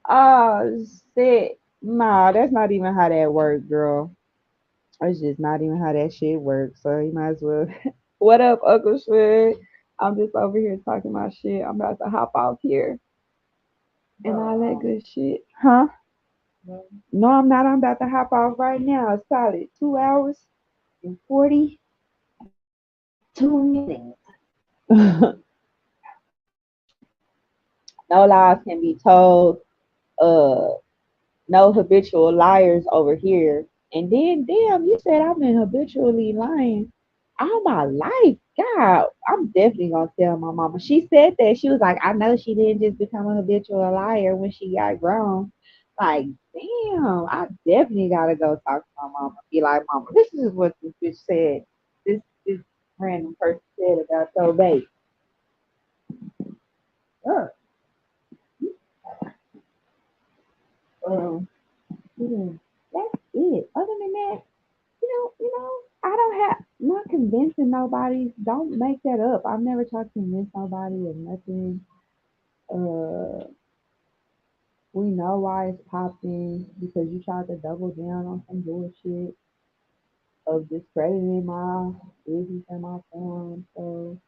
Oh shit. Nah, that's not even how that works, girl. It's just not even how that shit works. So you might as well. What up, Uncle Shred? I'm just over here talking my shit. I'm about to hop off here and all that good shit. Huh? No, I'm not. I'm about to hop off right now. A solid 2 hours and 42 minutes. No lies can be told. Uh, no habitual liars over here. And then, damn, you said I've been habitually lying all my life. God, I'm definitely gonna tell my mama. She said that she was like, I know she didn't just become a habitual liar when she got grown. Like, damn, I definitely gotta go talk to my mama. Be like, mama, this is what this bitch said. This random person said about your baby. Uh, um, yeah, that's it. Other than that, I don't have not convincing nobody. Don't make that up. I've never tried to convince nobody of nothing. Uh, we know why it's popping because you tried to double down on some bullshit of discrediting my business and my form. So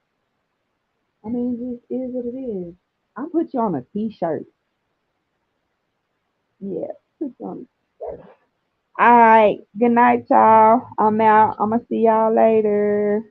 I mean, it just is what it is. I'll put you on a t-shirt. Yeah, put you on a t-shirt. All right. Good night, y'all. I'm out. I'm gonna see y'all later.